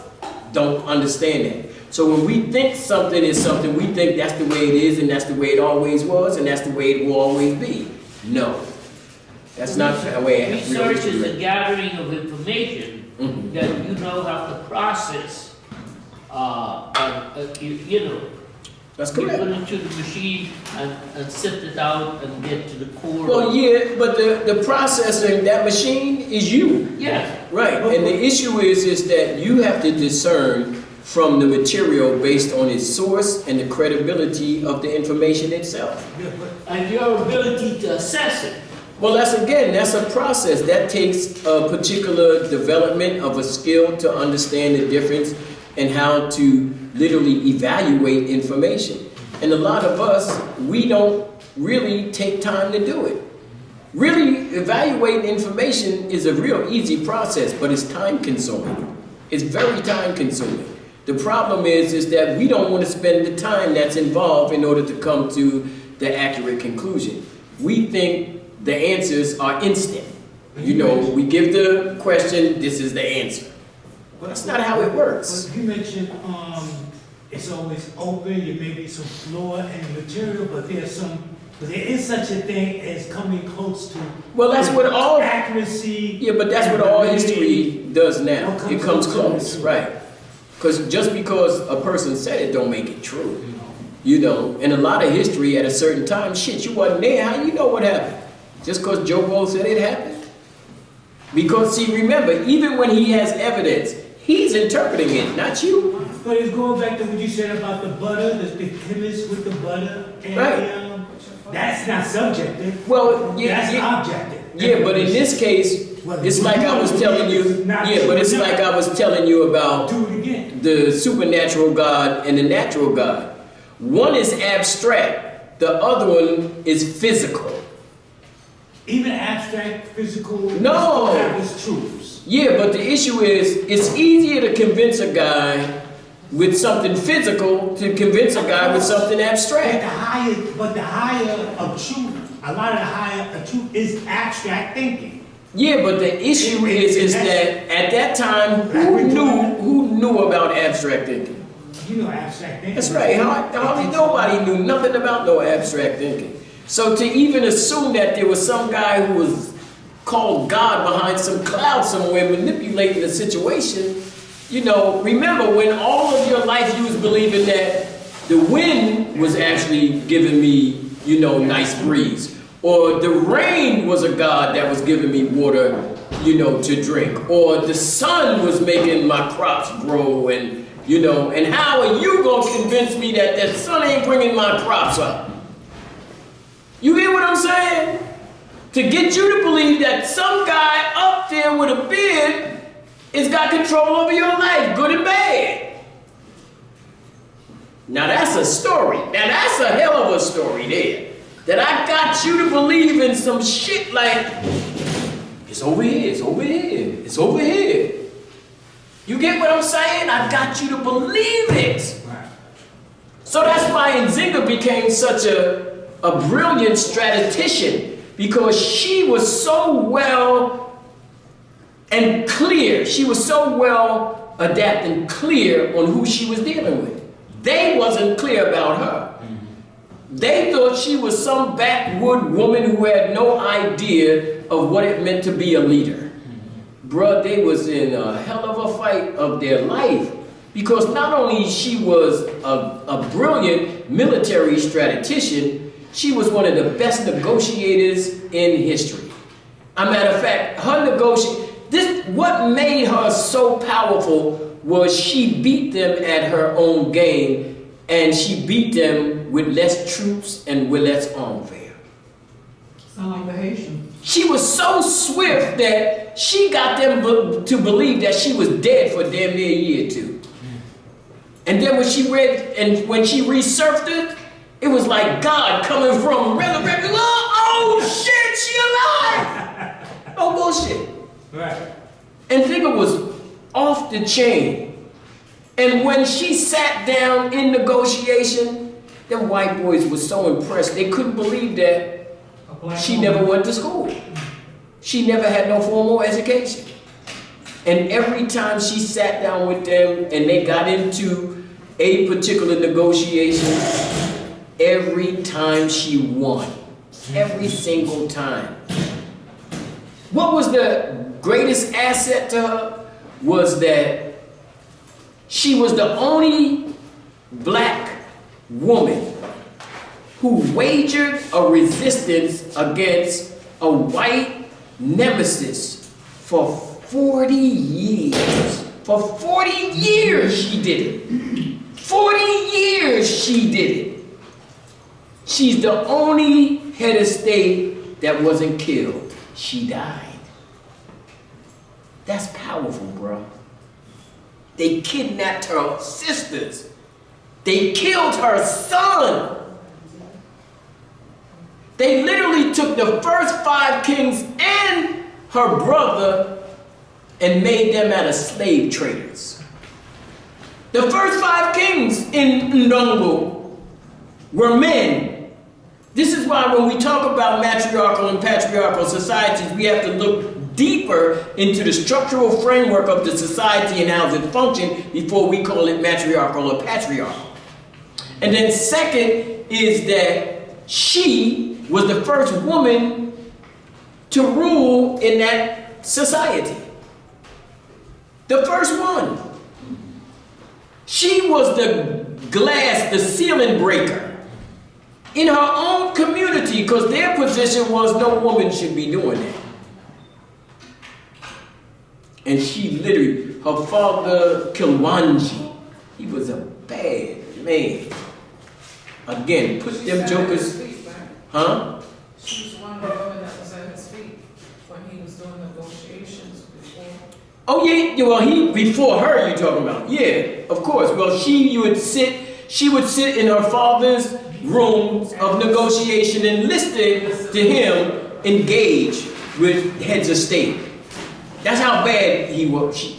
don't understand that. So when we think something is something, we think that's the way it is and that's the way it always was and that's the way it will always be. No, that's not the way it is. Research is a gathering of information that you know have to process, you know. That's You correct. put it into the machine and sift it out and get to the core. Well, yeah, but the processing, that machine is you. Yes. Right, and the issue is that you have to discern from the material based on its source and the credibility of the information itself. And your ability to assess it. Well, that's a process. That takes a particular development of a skill to understand the difference and how to literally evaluate information. And a lot of us, we don't really take time to do it. Really, evaluating information is a real easy process, but it's time consuming. It's very time consuming. The problem is that we don't want to spend the time that's involved in order to come to the accurate conclusion. We think the answers are instant. You know, we give the question, this is the answer. Well, that's not how it works. But you mentioned it's always open, you may be some flaw in the material, but there is such a thing as coming close to Well, that's what all accuracy. Yeah, but that's what all history does now. It comes close, right? Because just because a person said it don't make it true. You know, and a lot of history at a certain time, shit, you wasn't there, how you know what happened? Just because Joe Blow said it happened? Because see, remember, even when he has evidence, he's interpreting it, not you. But it's going back to what you said about the butter, the chemist with the butter, and Right. That's not subjective. Well, yeah, That's yeah, objective. yeah, but in this case, it's like I was telling you, yeah, but it's like I was telling you about Do it again. the supernatural God and the natural God. One is abstract, the other one is physical. Even abstract, physical, No. still have its truths. Yeah, but the issue is, it's easier to convince a guy with something physical to convince a guy with something abstract. But the higher of truth, a lot of the higher of truth is abstract thinking. Yeah, but the issue is that at that time, who knew about abstract thinking? You know abstract thinking. That's right. Hardly nobody knew nothing about no abstract thinking. So to even assume that there was some guy who was called God behind some cloud somewhere manipulating the situation, you know, remember when all of your life you was believing that the wind was actually giving me, you know, nice breeze, or the rain was a God that was giving me water, you know, to drink, or the sun was making my crops grow, and you know, and how are you gonna convince me that the sun ain't bringing my crops up? You hear what I'm saying? To get you to believe that some guy up there with a beard has got control over your life, good and bad. Now that's a story. Now that's a hell of a story there. That I got you to believe in some shit like, it's over here, it's over here, it's over here. You get what I'm saying? I got you to believe it. Right. So that's why Nzinga became such a brilliant strategician, because she was so well and clear. She was so well adapted and clear on who she was dealing with. They wasn't clear about her. They thought she was some backwood woman who had no idea of what it meant to be a leader. Bruh, they was in a hell of a fight of their life, because not only she was a brilliant military strategician, she was one of the best negotiators in history. As a matter of fact, what made her so powerful was she beat them at her own game, and she beat them with less troops and with less arm fare. Sound like the Haitian. She was so swift that she got them to believe that she was dead for damn near a year or two. And then when she resurfaced, it was like God coming from resurrected. Oh shit, she alive! Oh bullshit. Right. And Nzinga was off the chain. And when she sat down in negotiation, them white boys were so impressed. They couldn't believe that she never went to school. She never had no formal education. And every time she sat down with them and they got into a particular negotiation, every time she won. Every single time. What was the greatest asset to her was that she was the only black woman who wagered a resistance against a white nemesis for 40 years. For 40 years she did it. 40 years she did it. She's the only head of state that wasn't killed. She died. That's powerful, bro. They kidnapped her sisters. They killed her son. They literally took the first 5 kings and her brother and made them out of slave traders. The first 5 kings in Ndongo were men. This is why when we talk about matriarchal and patriarchal societies, we have to look deeper into the structural framework of the society and how it functions before we call it matriarchal or patriarchal. And then second is that she was the first woman to rule in that society. The first one. She was the ceiling breaker in her own community, because their position was no woman should be doing that. And she literally, her father, Kilwanji, he was a bad man. Again, put She them sat at jokers, his feet, right? huh? She was one of the women that was at his feet when he was doing negotiations before. Oh yeah, well before her you're talking about. Yeah, of course. Well she would sit in her father's room of negotiation and listen to him engage with heads of state. That's how bad he was.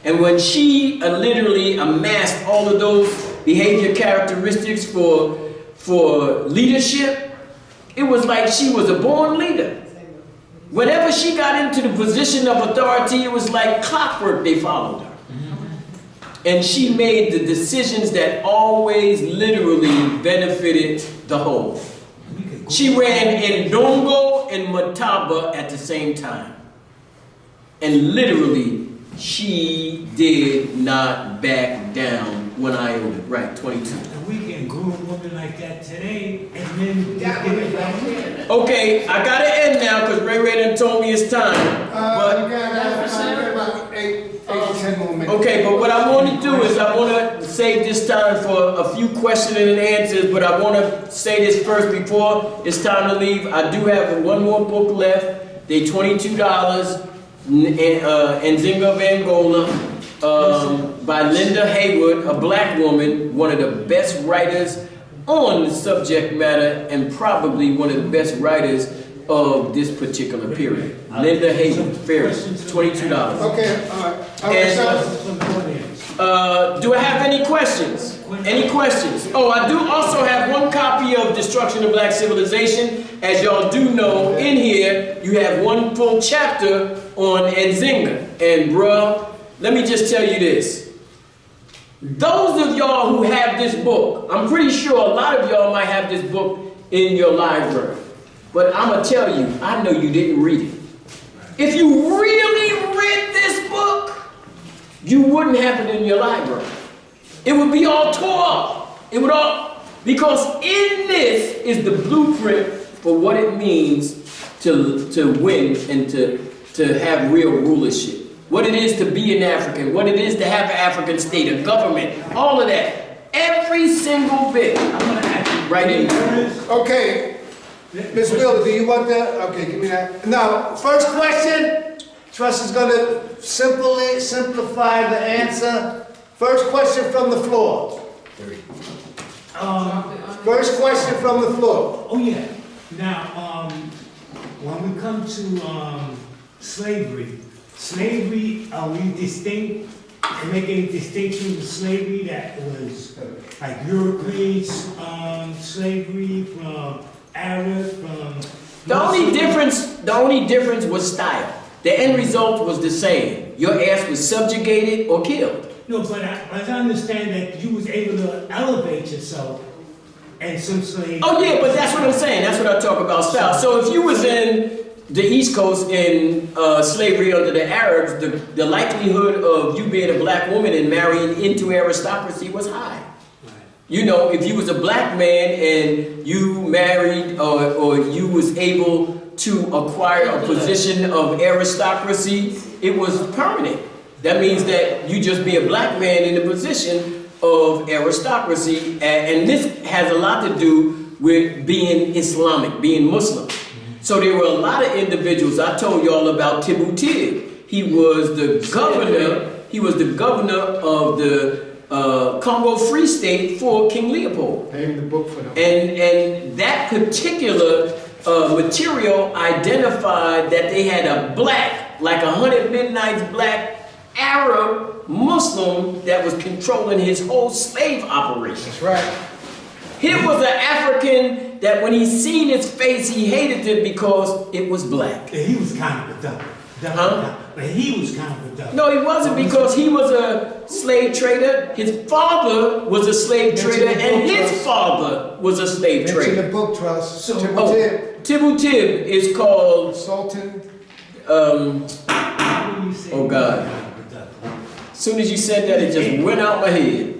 And when she literally amassed all of those behavior characteristics for leadership, it was like she was a born leader. Whenever she got into the position of authority, it was like clockwork, they followed her. And she made the decisions that always literally benefited the whole. She ran in Dongo and Mataba at the same time. And literally, she did not back down when I owed it. Right, 22. And we can groom women like that today, and then We got give one it right back. here. Okay, I gotta end now because Ray done told me it's time. You got about 8 to 10 more minutes. Okay, but what I want to do is I want to save this time for a few questions and answers, but I want to say this first before it's time to leave. I do have one more book left. They $22, Nzinga of Angola, by Linda Haywood, a black woman, one of the best writers on the subject matter and probably one of the best writers of this particular period. Linda Haywood, fair, $22. Okay, all right. Do I have any questions? Any questions? Oh, I do also have one copy of Destruction of Black Civilization. As y'all do know, in here, you have one full chapter on Nzinga. And bruh, let me just tell you this. Those of y'all who have this book, I'm pretty sure a lot of y'all might have this book in your library. But I'm going to tell you, I know you didn't read it. If you really read this book, you wouldn't have it in your library. It would be all tore up. It would all, because in this is the blueprint for what it means to win and to have real rulership. What it is to be an African, what it is to have an African state, a government, all of that. Every single bit. I'm going to ask you right in there. Okay, Ms. Wilder, do you want that? Okay, give me that. Now, first question. Trust is going to simplify the answer. First question from the floor. First question from the floor. Oh yeah. Now, when we come to slavery, are we distinct and make any distinction with slavery that was like European slavery from Arab, from The only difference was style. The end result was the same. Your ass was subjugated or killed. No, but I understand that you was able to elevate yourself and some slaves. Oh yeah, but that's what I'm saying. That's what I talk about style. So if you was in the East Coast in slavery under the Arabs, the likelihood of you being a black woman and marrying into aristocracy was high. You know, if you was a black man and you married or you was able to acquire a position of aristocracy, it was permanent. That means that you just be a black man in a position of aristocracy, and this has a lot to do with being Islamic, being Muslim. So there were a lot of individuals. I told y'all about Tibu Tib. He was the governor. He was the governor of the Congo Free State for King Leopold. I have the book for them. And that particular material identified that they had a black, like 100 Midnights black Arab Muslim that was controlling his whole slave operation. That's right. Here was an African that when he seen his face, he hated it because it was black. Yeah, he was kind of a devil. Huh? But he was kind of a devil. No, he wasn't, because he was a slave trader. His father was a slave trader, and his father was a slave Mention trader. the book trust. So- Tibu Tib is called, Sultan. How do you say Oh, God. he was kind of a devil? Soon as you said that, it just went out my head.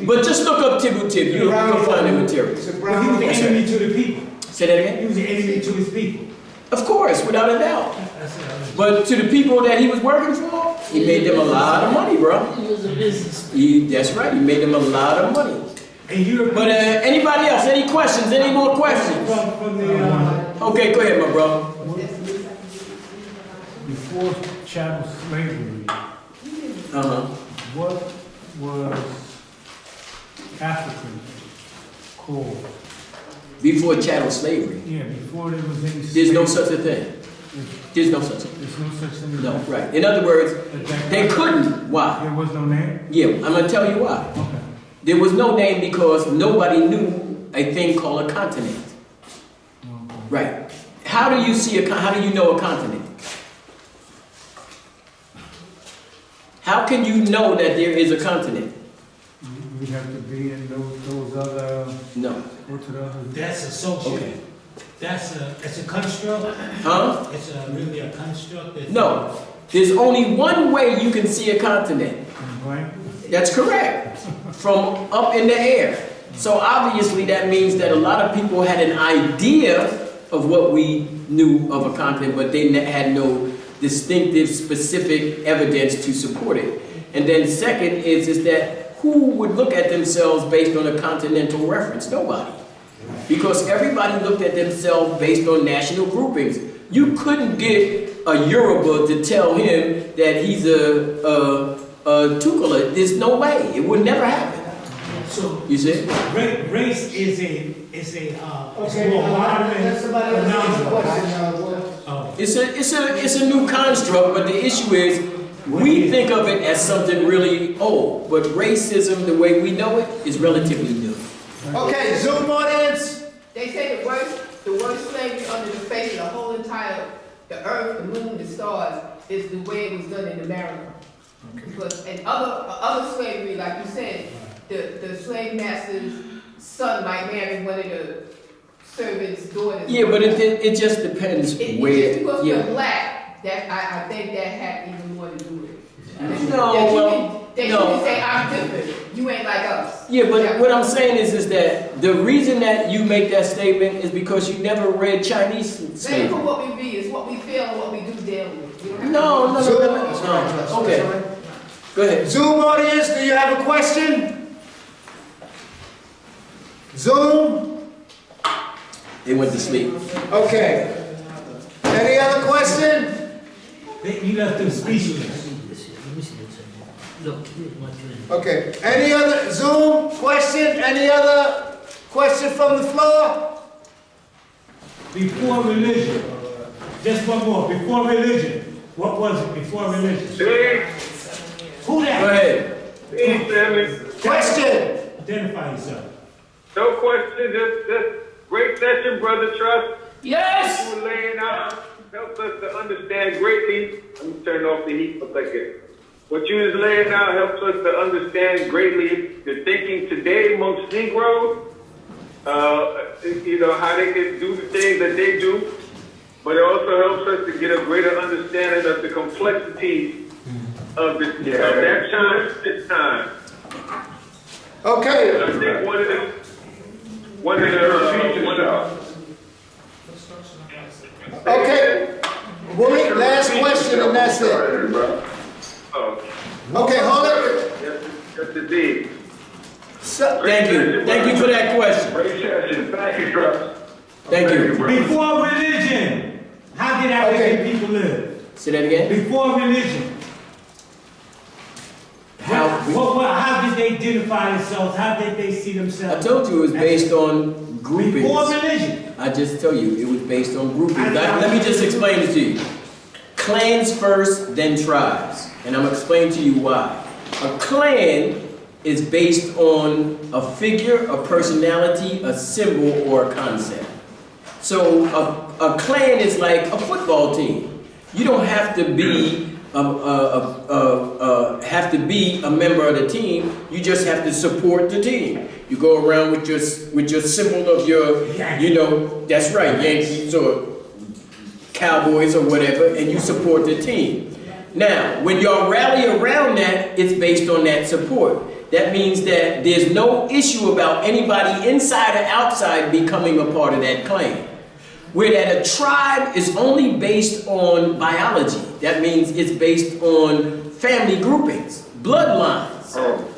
But just look up Tibu Tib. You'll find the material. It's a But brown he was the man. enemy to the people. Say that again? He was the enemy to his people. Of course, without a doubt. That's it. But to the people that he was working for, he made them a lot of money, bro. He was a business. That's right, he made them a lot of money. And Europeans. But anybody else, any questions? Any more questions? From the, Okay, go ahead, my brother. Before chattel slavery, Uh-huh. what was African called? Before chattel slavery, Yeah, before there was any. there's no slavery, such a thing. There's no such thing. There's no such thing. as No, that. right. In other words, At that they time, couldn't. Why? There was no name? Yeah, I'm gonna tell you why. Okay. There was no name because nobody knew a thing called a continent. Okay. Right. How do you see how do you know a continent? How can you know that there is a continent? You'd have to be in those other, No. go to the other. that's a social. Okay. It's a construct. Huh? It's really a construct. No. There's only one way you can see a continent. Right? That's correct. From up in the air. So obviously that means that a lot of people had an idea of what we knew of a continent, but they had no distinctive, specific evidence to support it. And then second is that who would look at themselves based on a continental reference? Nobody. Because everybody looked at themselves based on national groupings. You couldn't get a Yoruba to tell him that he's a Tukula. There's no way. It would never happen. So You see? race is a it's Okay, more modern that's somebody else's phenomenon. question. Oh. It's a new construct, but the issue is we think of it as something really old, but racism, the way we know it, is relatively new. Okay, Zoom audience. They say the worst slavery under the face of the whole entire, the earth, the moon, the stars, is the way it was done in America. Because in other slavery, like you said, the slave master's son might marry one of the servants' daughters. Yeah, but it just depends It's where. just because Yeah. you're black, that I think that had even more to do with it. No, That you no. can say, I'm different, you ain't like us. Yeah, but what I'm saying is that the reason that you make that statement is because you never read Chinese Same for slavery. what we read, it's what we feel and what we do daily. You don't have to- No. Okay, go ahead. Zoom audience, do you have a question? Zoom? They went to sleep. Okay. Any other question? You left them speechless. Let me see this. Look, here's my friend. Okay. Any other Zoom question? Any other question from the floor? Before religion. Just one more. Before religion. What was it before religion? Who Go that? ahead. Question. Identify yourself. No question, just great session, Brother Trust. Yes! You were laying out, helps us to understand greatly. Let me turn off the heat for a second. What you was laying out helps us to understand greatly the thinking today amongst Negroes, how they can do the things that they do, but it also helps us to get a greater understanding of the complexity of that time, this time. Okay. I think one of the Okay. Willie, last question and that's it. Okay, hold it. Yes, indeed. Thank you. Thank you for that question. Great session. Thank you, Trust. Thank you. Before religion. How did African people live? Say that again. Before religion. How? How did they identify themselves? How did they see I themselves? told you it was based on groupings. Before religion. I just tell you, it was based on groupings. Let me just explain it to you. Clans first, then tribes. And I'm going to explain to you why. A clan is based on a figure, a personality, a symbol, or a concept. So a clan is like a football team. You don't have to be a member of the team. You just have to support the team. You go around with your symbol of your, that's right, Yankees or Cowboys or whatever, and you support the team. Now, when y'all rally around that, it's based on that support. That means that there's no issue about anybody inside or outside becoming a part of that clan. Where that a tribe is only based on biology. That means it's based on family groupings, bloodlines.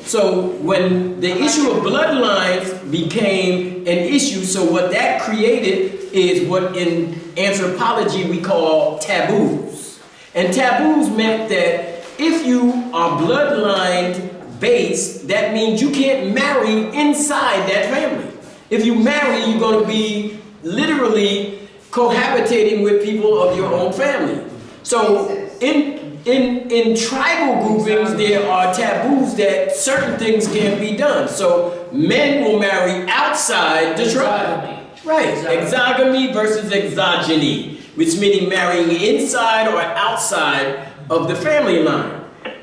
So when the issue of bloodlines became an issue, so what that created is what in anthropology we call taboos. And taboos meant that if you are bloodline based, that means you can't marry inside that family. If you marry, you're going to be literally cohabitating with people of your own family. So in tribal groupings, there are taboos that certain things can't be done. So men will marry outside the tribe. Right, exogamy versus exogeny, which meaning marrying inside or outside of the family line.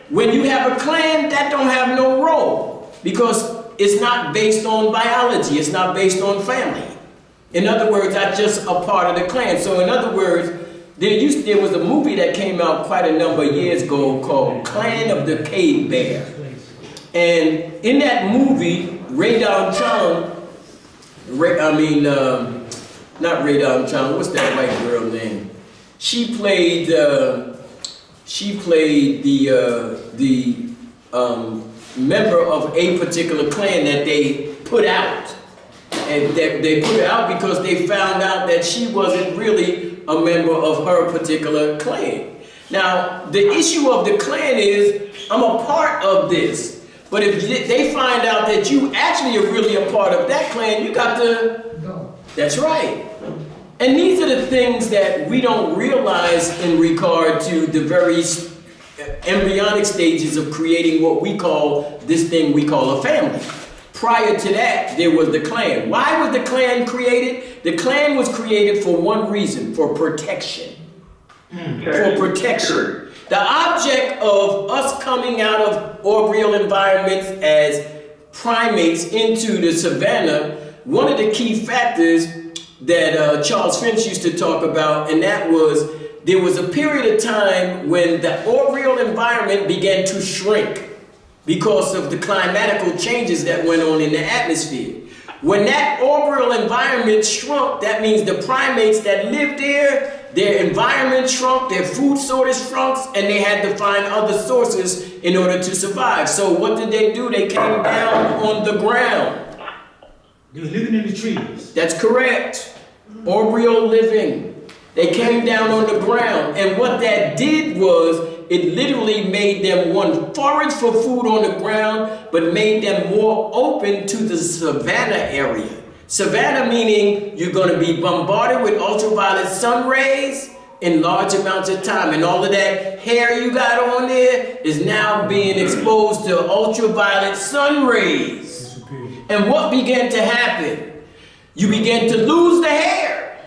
When you have a clan, that don't have no role because it's not based on biology, it's not based on family. In other words, that's just a part of the clan. So in other words, there was a movie that came out quite a number of years ago called Clan of the Cave Bear. And in that movie, Ray Down Chong, not Ray Down Chong, what's that white girl name? She played the member of a particular clan that they put out. And they put her out because they found out that she wasn't really a member of her particular clan. Now, the issue of the clan is, I'm a part of this. But if they find out that you actually are really a part of that clan, you got to go. That's right. And these are the things that we don't realize in regard to the very embryonic stages of creating what we call, this thing we call a family. Prior to that, there was the clan. Why was the clan created? The clan was created for one reason, for protection. For protection. The object of us coming out of arboreal environments as primates into the savannah, one of the key factors that Charles Finch used to talk about, and that was, there was a period of time when the arboreal environment began to shrink because of the climatical changes that went on in the atmosphere. When that arboreal environment shrunk, that means the primates that lived there, their environment shrunk, their food sources shrunk, and they had to find other sources in order to survive. So what did they do? They came down on the ground. They were living in the trees. That's correct. Arboreal living. They came down on the ground. And what that did was, it literally made them, one, forage for food on the ground, but made them more open to the savanna area. Savanna meaning you're going to be bombarded with ultraviolet sun rays in large amounts of time. And all of that hair you got on there is now being exposed to ultraviolet sun rays. And what began to happen? You began to lose the hair.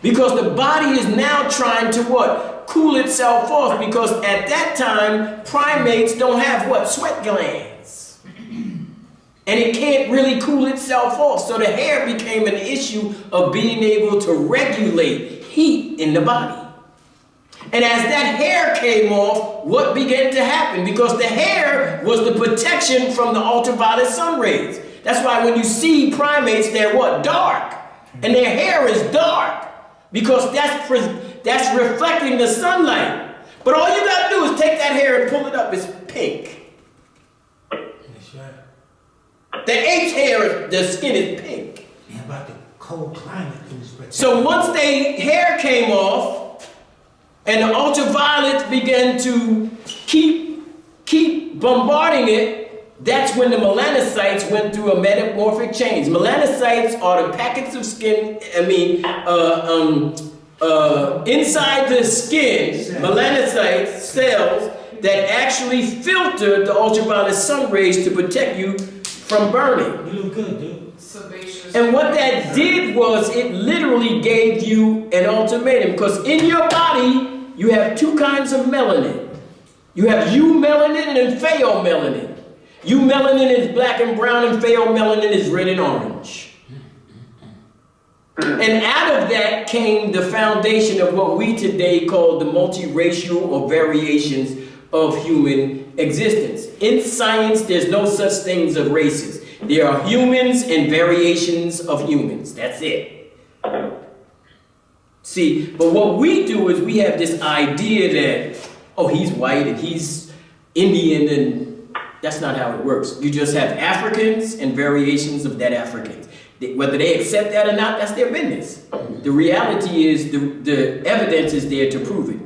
Because the body is now trying to what? Cool itself off, because at that time, primates don't have what? Sweat glands. And it can't really cool itself off. So the hair became an issue of being able to regulate heat in the body. And as that hair came off, what began to happen? Because the hair was the protection from the ultraviolet sun rays. That's why when you see primates, they're what? Dark. And their hair is dark. Because that's reflecting the sunlight. But all you got to do is take that hair and pull it up. It's pink. That's right. The ape's hair, the skin is pink. And about the cold climate. So once their hair came off and the ultraviolets began to keep bombarding it, that's when the melanocytes went through a metamorphic change. Melanocytes are the packets of skin, inside the skin, melanocytes, cells, that actually filter the ultraviolet sun rays to protect you from burning. You look good, dude. Sebaceous. And what that did was it literally gave you an ultimatum, because in your body, you have two kinds of melanin. You have eumelanin and pheomelanin. Eumelanin is black and brown, and pheomelanin is red and orange. And out of that came the foundation of what we today call the multiracial or variations of human existence. In science, there's no such things as races. There are humans and variations of humans. That's it. See, but what we do is we have this idea that, oh, he's white and he's Indian, and that's not how it works. You just have Africans and variations of that Africans. Whether they accept that or not, that's their business. The reality is the evidence is there to prove it.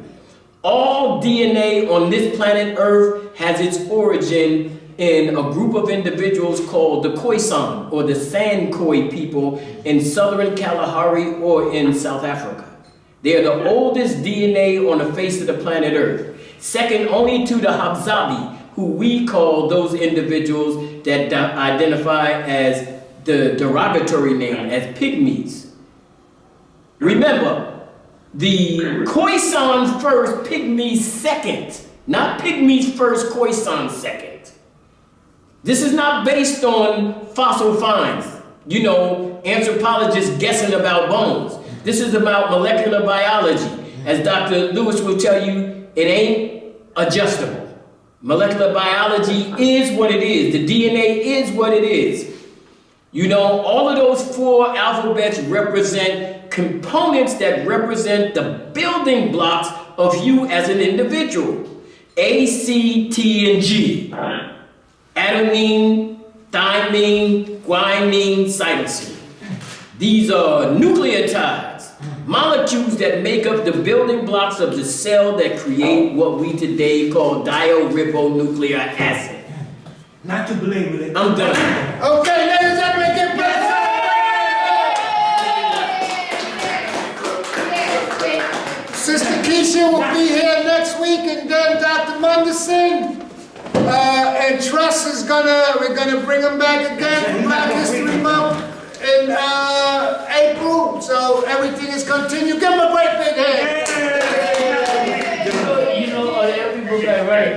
All DNA on this planet Earth has its origin in a group of individuals called the Khoisan or the Sand-Khoi people in southern Kalahari or in South Africa. They are the oldest DNA on the face of the planet Earth, second only to the Habzabi, who we call those individuals that identify as the derogatory name, as pygmies. Remember, the Khoisan first, pygmies second. Not pygmies first, Khoisan second. This is not based on fossil finds. You know, anthropologists guessing about bones. This is about molecular biology. As Dr. Lewis will tell you, it ain't adjustable. Molecular biology is what it is. The DNA is what it is. You know, all of those 4 alphabets represent components that represent the building blocks of you as an individual. A, C, T, and G. Adenine, thymine, guanine, cytosine. These are nucleotides, molecules that make up the building blocks of the cell that create what we today call dioribonucleic acid. Not to belabor it. I'm done. Okay, ladies and gentlemen, get ready. Sister Keisha will be here next week, and then Dr. Munderson. And Trust is we're gonna bring him back again for Black History Month in April. So everything is continued. Give him a great big hand. You know, every book I write,